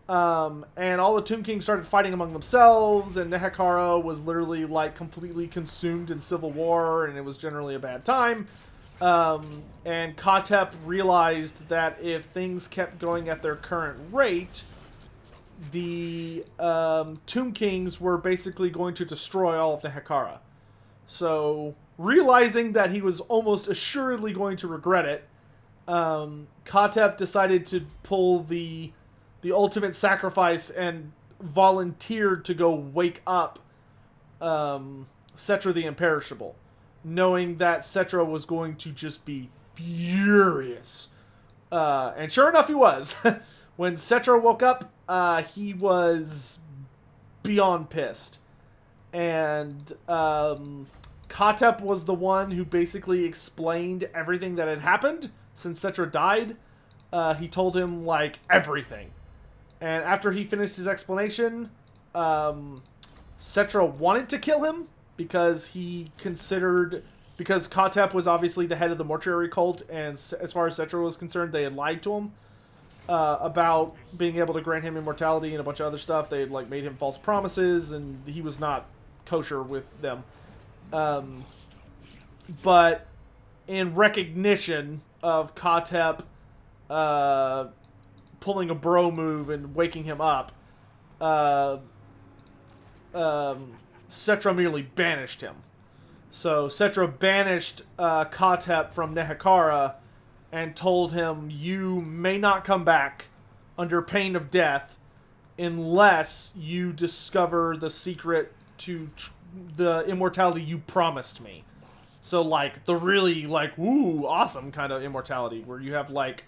Speaker 1: And all the Tomb Kings started fighting among themselves, and Nehekhara was literally, like, completely consumed in civil war, and it was generally a bad time. And Kotep realized that if things kept going at their current rate, the Tomb Kings were basically going to destroy all of Nehekhara. So, realizing that he was almost assuredly going to regret it, Kotep decided to pull the ultimate sacrifice and volunteered to go wake up Cetra the Imperishable, knowing that Cetra was going to just be furious. And sure enough, he was. When Cetra woke up, he was beyond pissed. And Kotep was the one who basically explained everything that had happened since Cetra died. He told him, like, everything. And after he finished his explanation, Cetra wanted to kill him because because Kotep was obviously the head of the mortuary cult, and as far as Cetra was concerned, they had lied to him about being able to grant him immortality and a bunch of other stuff. They had, like, made him false promises, and he was not kosher with them. But in recognition of Kotep pulling a bro move and waking him up, Cetra merely banished him. So Cetra banished Katep from Nehekhara and told him, you may not come back under pain of death unless you discover the secret to the immortality you promised me. So, like, the really, like, woo, awesome kind of immortality, where you have, like,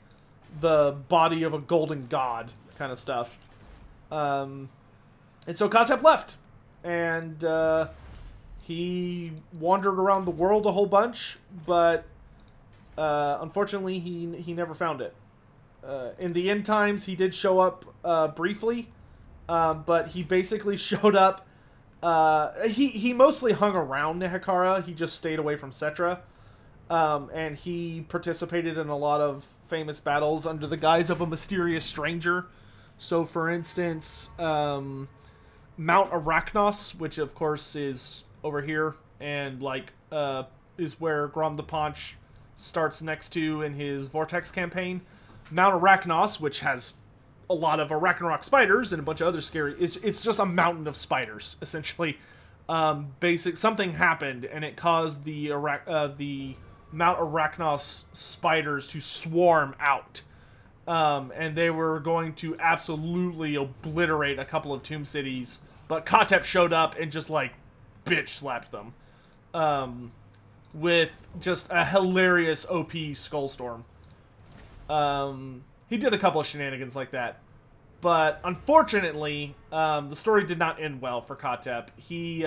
Speaker 1: the body of a golden god kind of stuff. And so Katep left. And, he wandered around the world a whole bunch, but, unfortunately, he never found it. In the end times, he did show up, briefly, but he basically showed up. He mostly hung around Nehekhara. He just stayed away from Cetra. And he participated in a lot of famous battles under the guise of a mysterious stranger. So, for instance, Mount Arachnos, which of course is over here, and like is where Grom the Paunch starts next to in his Vortex campaign. Mount Arachnos, which has a lot of Arachnarok spiders and a bunch of other scary... It's just a mountain of spiders, essentially. Something happened, and it caused the Mount Arachnos spiders to swarm out. And they were going to absolutely obliterate a couple of tomb cities. But Katep showed up and just, like, bitch slapped them. With just a hilarious OP Skullstorm. He did a couple of shenanigans like that. But, unfortunately, the story did not end well for Katep. He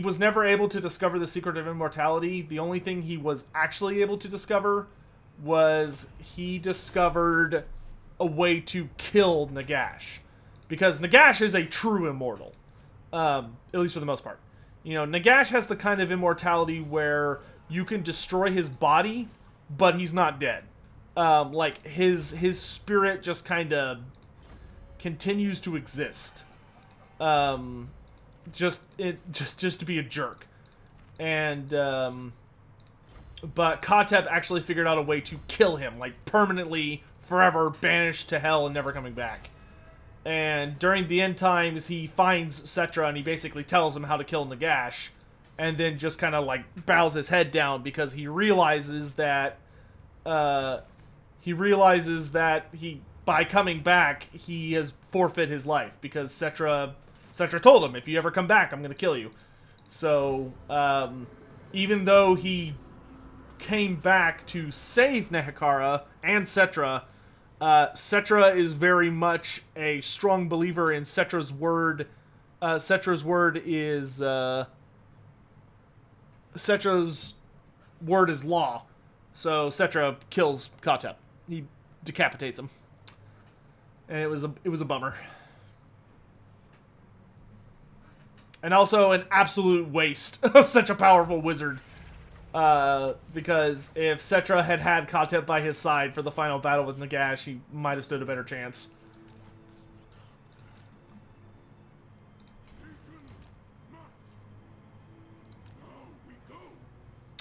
Speaker 1: was never able to discover the secret of immortality. The only thing he was actually able to discover was he discovered a way to kill Nagash. Because Nagash is a true immortal. At least for the most part. You know, Nagash has the kind of immortality where you can destroy his body, but he's not dead. Like, his spirit just kind of continues to exist. Just to be a jerk. And, but Katep actually figured out a way to kill him, like, permanently, forever, banished to hell and never coming back. And during the end times, he finds Cetra and he basically tells him how to kill Nagash, and then just kind of, like, bows his head down because he realizes that, by coming back, he has forfeit his life, because Cetra told him, if you ever come back, I'm going to kill you. So, even though he came back to save Nehekhara and Cetra, Cetra is very much a strong believer in Cetra's word. Cetra's word is law. So Cetra kills Katep. He decapitates him. And it was a bummer. And also an absolute waste of such a powerful wizard. Because if Cetra had Katep by his side for the final battle with Nagash, he might have stood a better chance.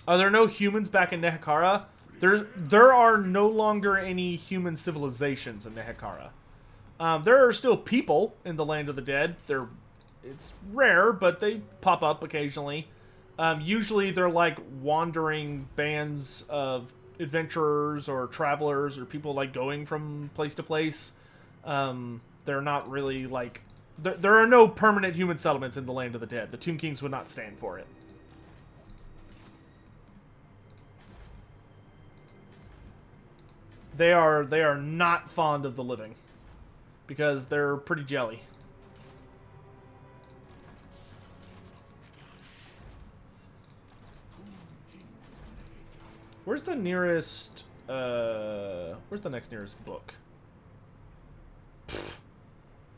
Speaker 1: Are there no humans back in Nehekhara? There are no longer any human civilizations in Nehekhara. There are still people in the Land of the Dead. It's rare, but they pop up occasionally. Usually they're like wandering bands of adventurers or travelers or people like going from place to place. They're not really like... There are no permanent human settlements in the Land of the Dead. The Tomb Kings would not stand for it. They are not fond of the living. Because they're pretty jelly. Where's the nearest, where's the next nearest book?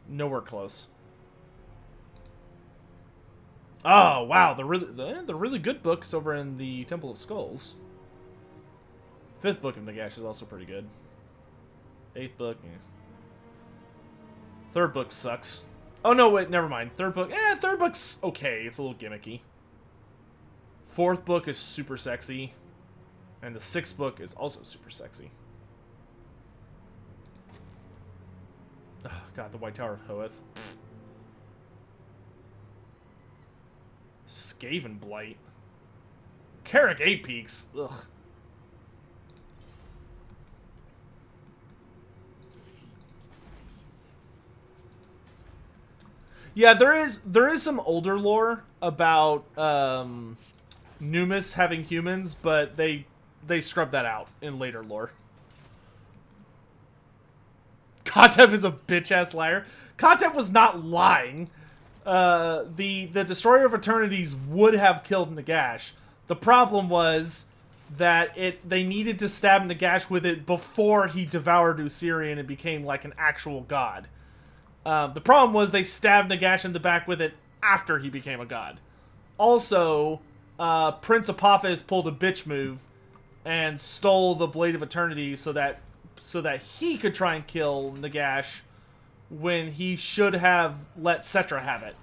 Speaker 1: Nowhere close. Oh, wow, the really good book is over in the Temple of Skulls. 5th book of Nagash is also pretty good. 8th book, yeah. 3rd book sucks. Oh, no, wait, never mind. 3rd book, 3rd book's okay. It's a little gimmicky. 4th book is super sexy. And the 6th book is also super sexy. Oh, God, the White Tower of Hoeth. Skaven Blight. Carrick 8 Peaks. Ugh. Yeah, there is some older lore about Numis having humans, but they scrubbed that out in later lore. Kotev is a bitch-ass liar. Kotev was not lying. The Destroyer of Eternities would have killed Nagash. The problem was that they needed to stab Nagash with it before he devoured Usirian and became like an actual god. The problem was they stabbed Nagash in the back with it after he became a god. Also, Prince Apophis pulled a bitch move and stole the Blade of Eternity so that he could try and kill Nagash when he should have let Cetra have it.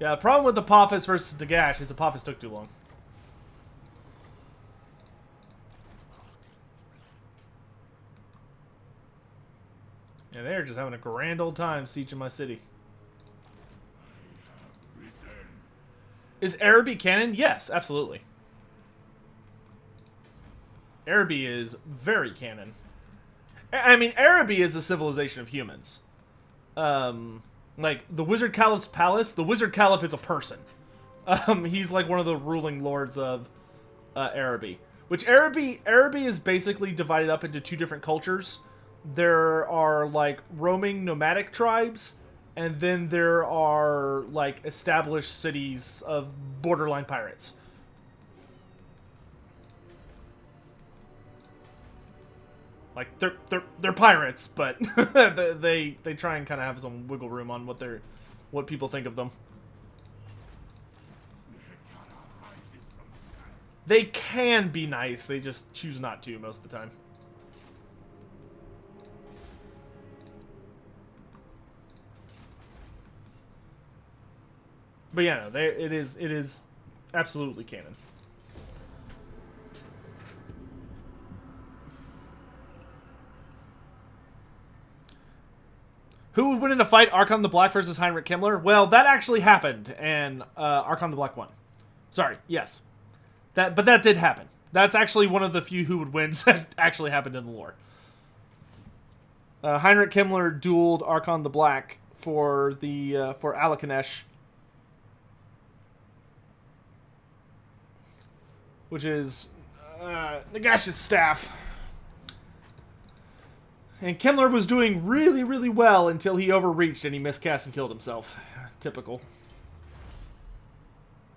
Speaker 1: Yeah, the problem with Apophis versus Nagash is Apophis took too long. Yeah, they're just having a grand old time sieging my city. Is Araby canon? Yes, absolutely. Araby is very canon. I mean, Araby is a civilization of humans. Like, the Wizard Caliph's palace, the Wizard Caliph is a person. He's like one of the ruling lords of Araby. Which Araby is basically divided up into two different cultures. There are, like, roaming nomadic tribes, and then there are, like, established cities of borderline pirates. Like, they're pirates, but they try and kind of have some wiggle room on what people think of them. They can be nice, they just choose not to most of the time. But yeah, no, it is absolutely canon. Who would win in a fight, Arkhan the Black versus Heinrich Himmler? Well, that actually happened, and Arkhan the Black won. Sorry, yes. But that did happen. That's actually one of the few who would wins that actually happened in the lore. Heinrich Himmler dueled Arkhan the Black for Alakanesh, which is Nagash's staff. And Himmler was doing really, really well until he overreached and he miscast and killed himself. Typical.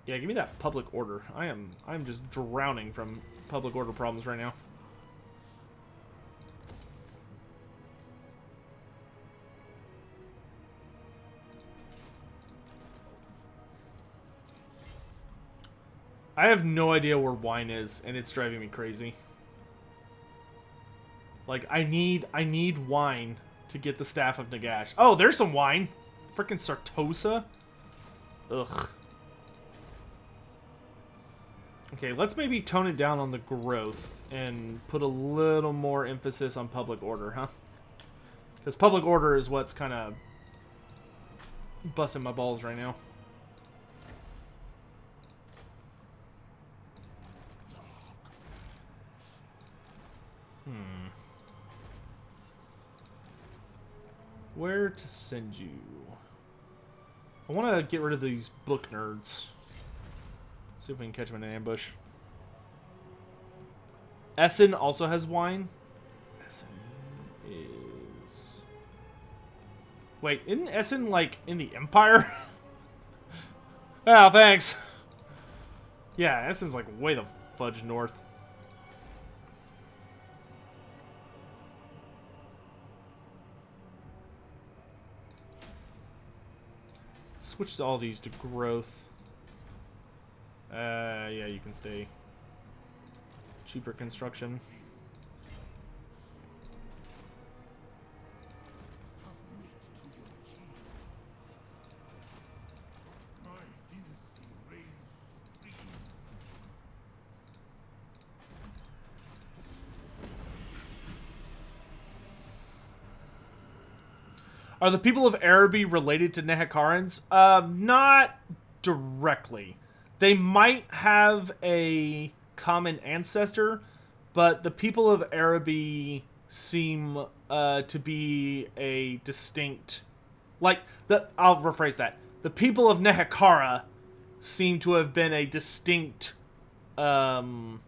Speaker 1: Yeah, give me that public order. I'm just drowning from public order problems right now. I have no idea where wine is, and it's driving me crazy. Like, I need wine to get the Staff of Nagash. Oh, there's some wine. Frickin' Sartosa. Ugh. Okay, let's maybe tone it down on the growth and put a little more emphasis on public order, huh? Because public order is what's kind of busting my balls right now. Where to send you? I want to get rid of these book nerds. See if we can catch them in an ambush. Essen also has wine. Essen is... Wait, isn't Essen, like, in the Empire? Oh, thanks. Yeah, Essen's, like, way the fudge north. switch all these to growth. Yeah, you can stay. Cheaper construction.
Speaker 2: Submit to your king. My dynasty reigns supreme.
Speaker 1: Are the people of Araby related to Nehekharans? Not directly. They might have a common ancestor, but the people of Araby seem to be a distinct... I'll rephrase that. The people of Nehekhara seem to have been a distinct... group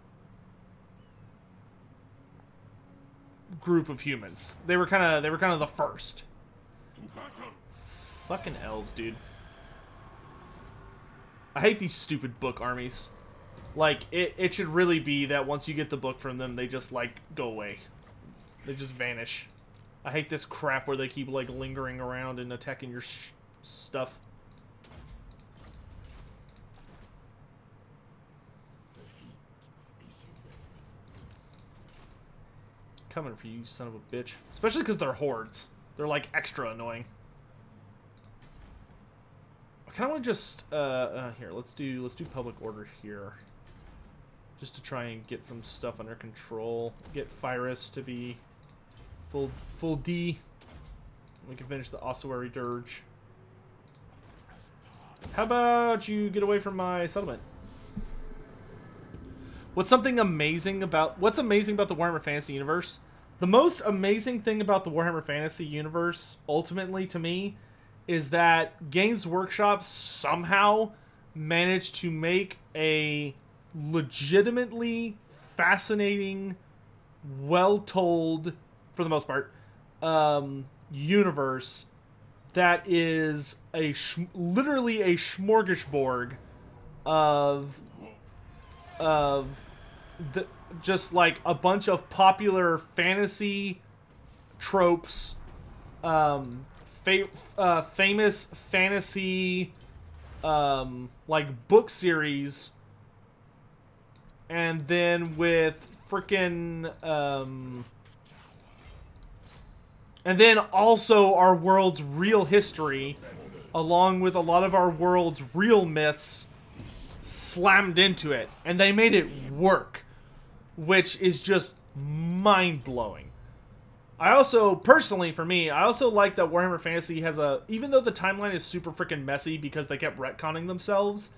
Speaker 1: of humans. They were kind of the first.
Speaker 2: To battle!
Speaker 1: Fucking elves, dude. I hate these stupid book armies. Like, it should really be that once you get the book from them, they just, like, go away. They just vanish. I hate this crap where they keep, like, lingering around and attacking your stuff.
Speaker 2: The heat is irrelevant.
Speaker 1: Coming for you, son of a bitch. Especially because they're hordes. They're, like, extra annoying. I kind of want to just, here, let's do public order here. Just to try and get some stuff under control. Get Phyrus to be full D. We can finish the ossuary dirge. How about you get away from my settlement? What's amazing about the Warhammer Fantasy universe? The most amazing thing about the Warhammer Fantasy universe, ultimately to me, is that Games Workshop somehow managed to make a legitimately fascinating, well-told, for the most part, universe that is literally a smorgasbord of just like a bunch of popular fantasy tropes, famous fantasy like book series, and then with freaking and then also our world's real history, along with a lot of our world's real myths slammed into it, and they made it work, which is just mind-blowing. I also, personally, for me, I also like that Warhammer Fantasy has even though the timeline is super freaking messy because they kept retconning themselves,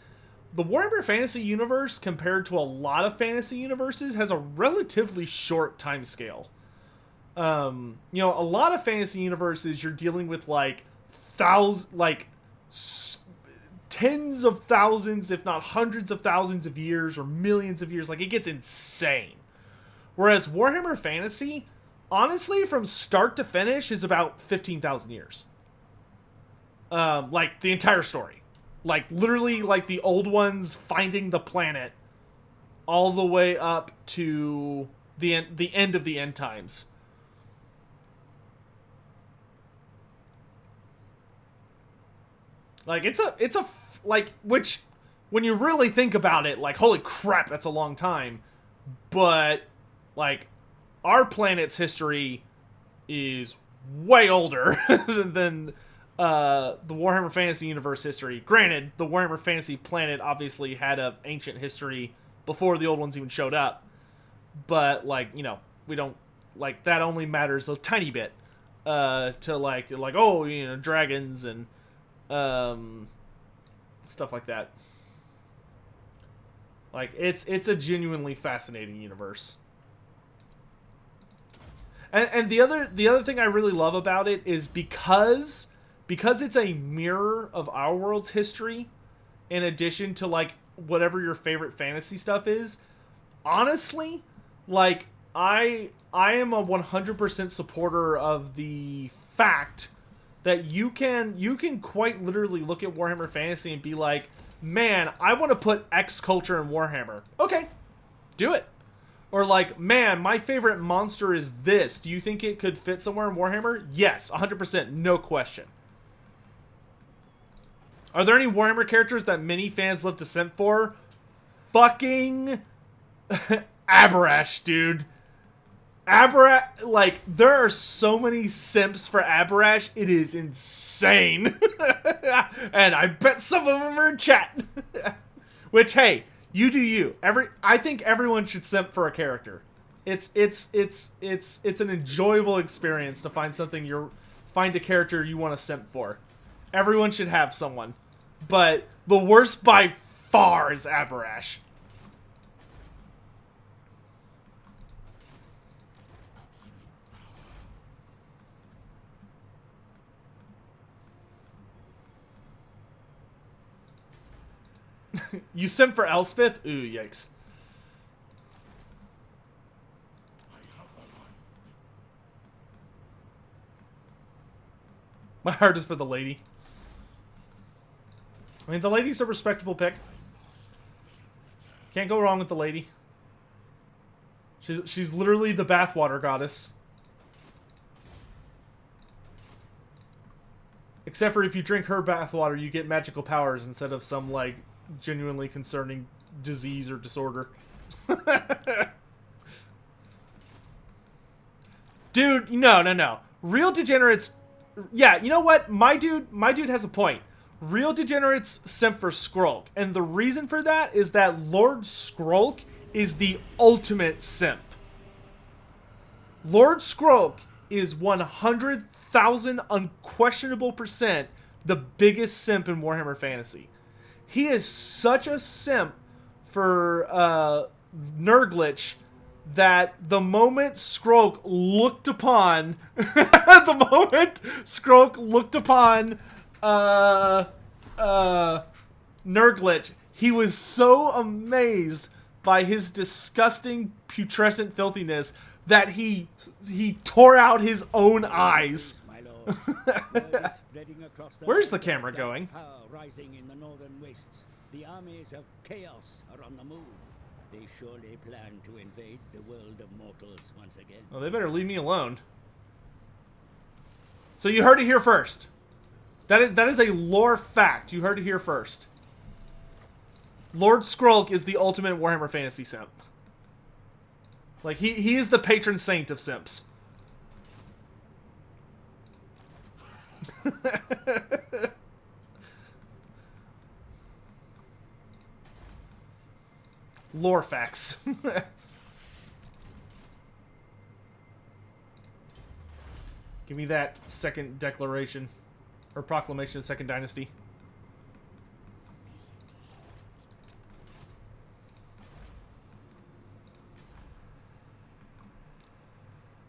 Speaker 1: the Warhammer Fantasy universe, compared to a lot of fantasy universes, has a relatively short time scale. You know, a lot of fantasy universes, you're dealing with, like, tens of thousands, if not hundreds of thousands of years, or millions of years. Like, it gets insane. Whereas Warhammer Fantasy, honestly, from start to finish, is about 15,000 years. Like, the entire story. Like, literally, like, the old ones finding the planet all the way up to the end of the end times. Like, which, when you really think about it, like, holy crap, that's a long time. But, like, our planet's history is way older than the Warhammer Fantasy Universe history. Granted, the Warhammer Fantasy planet obviously had an ancient history before the old ones even showed up. But, like, you know, we don't, like, that only matters a tiny bit to, like, oh, you know, dragons and stuff like that. Like, it's a genuinely fascinating universe. And the other thing I really love about it is because it's a mirror of our world's history, in addition to, like, whatever your favorite fantasy stuff is. Honestly, like, I am a 100% supporter of the fact that you can quite literally look at Warhammer Fantasy and be like, man, I want to put X culture in Warhammer. Okay, do it. Or like, man, my favorite monster is this. Do you think it could fit somewhere in Warhammer? Yes, 100%, no question. Are there any Warhammer characters that many fans love to simp for? Fucking Aberash, dude. Aberash, like, there are so many simps for Aberash, it is insane. And I bet some of them are in chat. Which, hey, you do you. I think everyone should simp for a character. It's an enjoyable experience to find find a character you want to simp for. Everyone should have someone. But the worst by far is Aberash. You simp for Elspeth? Ooh, yikes. My heart is for the lady. I mean, the lady's a respectable pick. Can't go wrong with the lady. She's literally the bathwater goddess. Except for if you drink her bathwater, you get magical powers instead of some, like, genuinely concerning disease or disorder. Dude, no. Real degenerates... Yeah, you know what? My dude has a point. Real degenerates simp for Skrulk. And the reason for that is that Lord Skrulk is the ultimate simp. Lord Skrulk is 100,000 unquestionable % the biggest simp in Warhammer Fantasy. He is such a simp for Nurglich that the moment Skrulk looked upon Nurglich, he was so amazed by his disgusting putrescent filthiness that he tore out his own eyes. Where's the camera going?
Speaker 3: Rising in the northern wastes, the armies of chaos are on the move. They surely plan to invade the world of mortals once again.
Speaker 1: Well, they better leave me alone. So you heard it here first. That is a lore fact. You heard it here first. Lord Skrulk is the ultimate Warhammer Fantasy simp. Like, he is the patron saint of simps. Lore facts. Give me that second declaration. Or proclamation of Second Dynasty.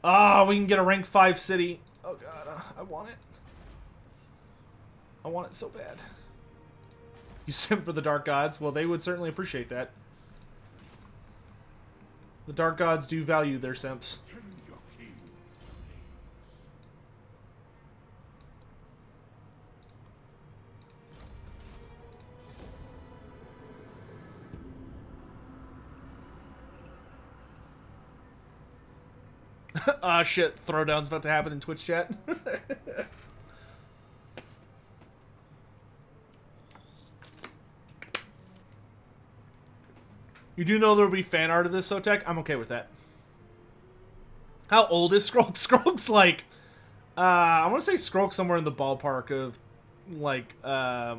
Speaker 1: Ah, we can get a rank 5 city. Oh god, I want it. I want it so bad. You simp for the Dark Gods? Well, they would certainly appreciate that. The Dark Gods do value their simps. Ah, shit. Throwdown's about to happen in Twitch chat. You do know there will be fan art of this, Sotek? I'm okay with that. How old is Skrulk? Skrulk's like... I want to say Skrulk's somewhere in the ballpark of, like, I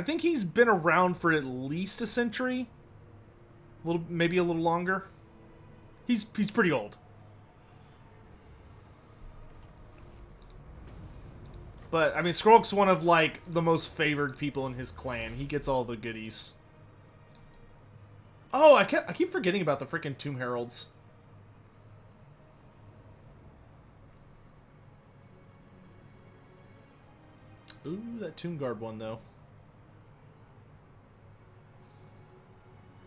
Speaker 1: think he's been around for at least a century. Maybe a little longer. He's pretty old. But, I mean, Skrulk's one of, like, the most favored people in his clan. He gets all the goodies. Oh, I keep forgetting about the freaking Tomb Heralds. Ooh, that Tomb Guard one, though.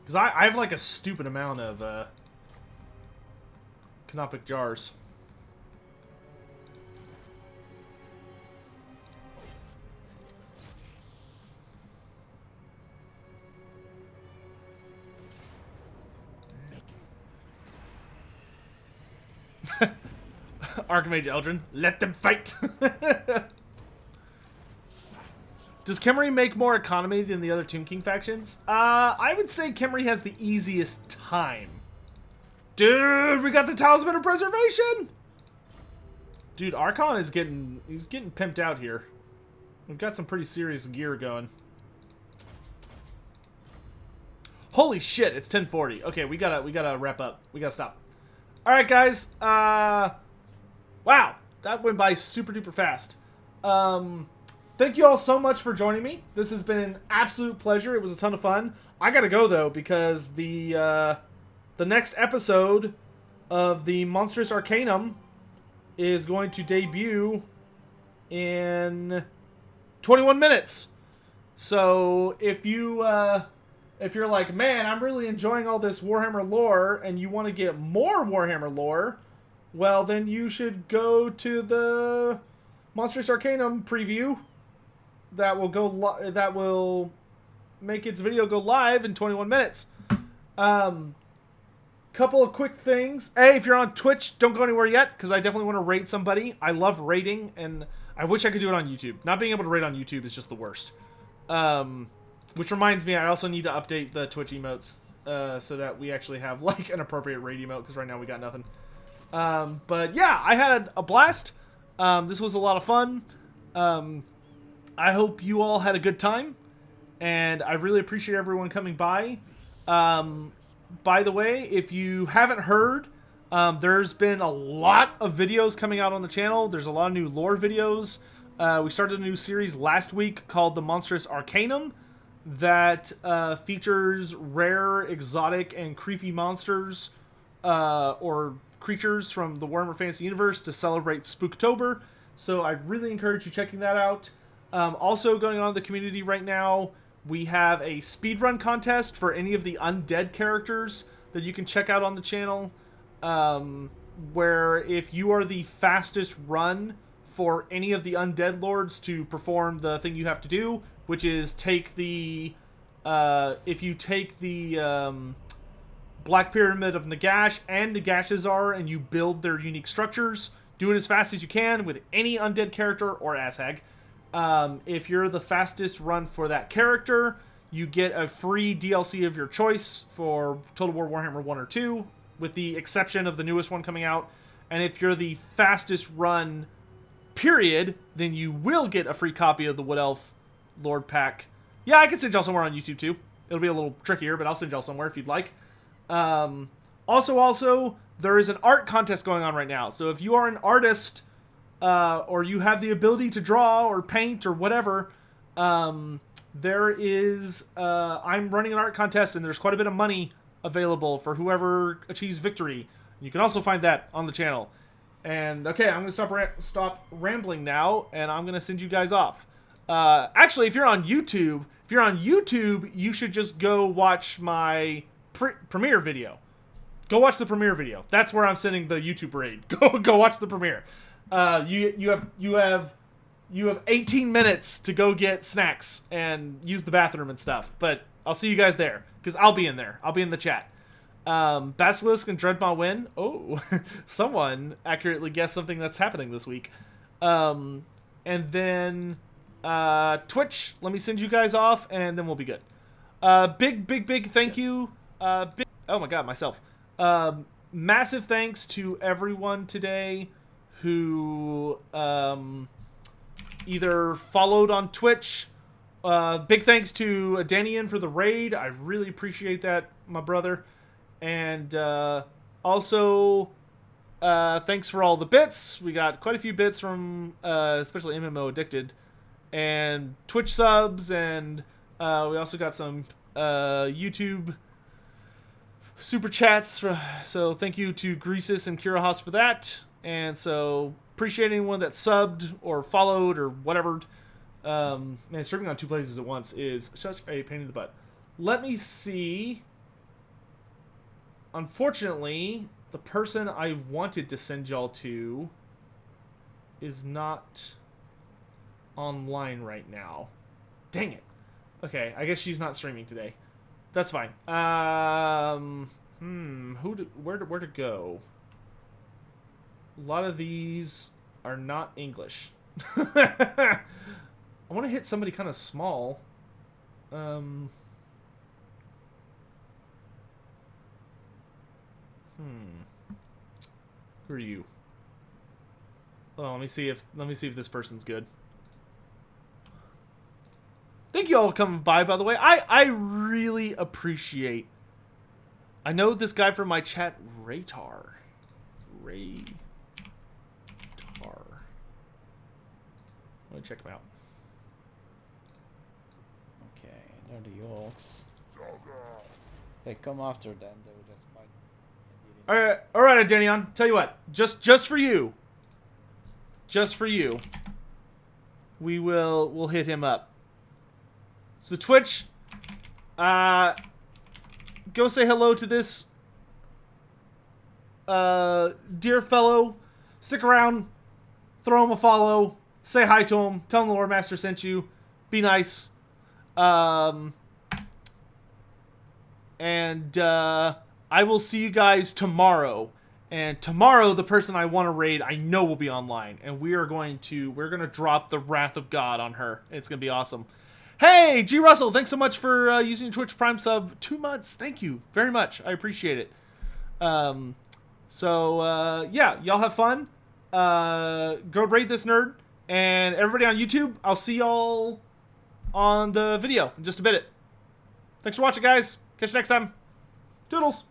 Speaker 1: Because I have, like, a stupid amount of, Canopic Jars. Archmage Eldrin, let them fight! Does Khemri make more economy than the other Tomb King factions? I would say Khemri has the easiest time. Dude, we got the Talisman of Preservation! Dude, Arkhan is he's getting pimped out here. We've got some pretty serious gear going. Holy shit, it's 10:40. Okay, we gotta wrap up. We gotta stop. Alright, guys. Wow, that went by super duper fast. Thank you all so much for joining me. This has been an absolute pleasure. It was a ton of fun. I gotta go, though, because the next episode of the Monstrous Arcanum is going to debut in 21 minutes. So if you're like, man, I'm really enjoying all this Warhammer lore, and you want to get more Warhammer lore, well, then you should go to the Monstrous Arcanum preview. That will make its video go live in 21 minutes. Couple of quick things. Hey, if you're on Twitch, don't go anywhere yet, because I definitely want to rate somebody. I love rating, and I wish I could do it on YouTube. Not being able to rate on YouTube is just the worst. Which reminds me, I also need to update the Twitch emotes, so that we actually have, like, an appropriate rate emote, because right now we got nothing. But yeah, I had a blast. This was a lot of fun. I hope you all had a good time, and I really appreciate everyone coming by. By the way, if you haven't heard, there's been a lot of videos coming out on the channel. There's a lot of new lore videos. We started a new series last week called The Monstrous Arcanum that features rare, exotic, and creepy monsters or creatures from the Warhammer Fantasy Universe to celebrate Spooktober. So I really encourage you checking that out. Also going on in the community right now, we have a speedrun contest for any of the undead characters that you can check out on the channel. Where if you are the fastest run for any of the undead lords to perform the thing you have to do, which is take the... if you take the Black Pyramid of Nagash and Nagashazar and you build their unique structures, do it as fast as you can with any undead character or asshag. If you're the fastest run for that character, you get a free DLC of your choice for Total War Warhammer 1 or 2, with the exception of the newest one coming out. And if you're the fastest run, period, then you will get a free copy of the Wood Elf Lord Pack. Yeah, I can send y'all somewhere on YouTube too. It'll be a little trickier, but I'll send y'all somewhere if you'd like. Also, there is an art contest going on right now. So if you are an artist... or you have the ability to draw or paint or whatever, there is, I'm running an art contest and there's quite a bit of money available for whoever achieves victory. You can also find that on the channel. And, okay, I'm going to stop rambling now, and I'm going to send you guys off. Actually, if you're on YouTube, you should just go watch my premiere video. Go watch the premiere video. That's where I'm sending the YouTube raid. Go watch the premiere. You have 18 minutes to go get snacks and use the bathroom and stuff. But I'll see you guys there, because I'll be in there. I'll be in the chat. Basilisk and Dreadmaw win. Oh, someone accurately guessed something that's happening this week. And then Twitch. Let me send you guys off, and then we'll be good. Big thank you. Oh my god, myself. Massive thanks to everyone today who either followed on Twitch. Big thanks to Danian for the raid. I really appreciate that, my brother. And also, thanks for all the bits. We got quite a few bits from especially MMO Addicted. And Twitch subs, and we also got some YouTube super chats. So thank you to Greasis and Kirahaas for that. And so, appreciate anyone that subbed or followed or whatever. Man, streaming on two places at once is such a pain in the butt. Let me see. Unfortunately, the person I wanted to send y'all to is not online right now. Dang it. Okay, I guess she's not streaming today. That's fine. Where to go? A lot of these are not English. I want to hit somebody kind of small. Who are you? Oh, let me see if this person's good. Thank you all for coming by the way. I really appreciate. I know this guy from my chat, Raytar. Raytar. Let me check him out.
Speaker 4: Okay, they're the Yorks. They come after them, they will just fight.
Speaker 1: All right, Danion. Tell you what, just for you, we'll hit him up. So Twitch, go say hello to this dear fellow. Stick around, throw him a follow, say hi to him, tell him the Lord Master sent you. Be nice. And I will see you guys tomorrow. And tomorrow, the person I want to raid, I know will be online, and we're gonna drop the Wrath of God on her. It's gonna be awesome. Hey, G Russell, thanks so much for using your Twitch Prime sub. 2 months, thank you very much. I appreciate it. Yeah, y'all have fun. Go raid this nerd, and everybody on YouTube, I'll see y'all on the video in just a bit. Thanks for watching, guys. Catch you next time. Toodles.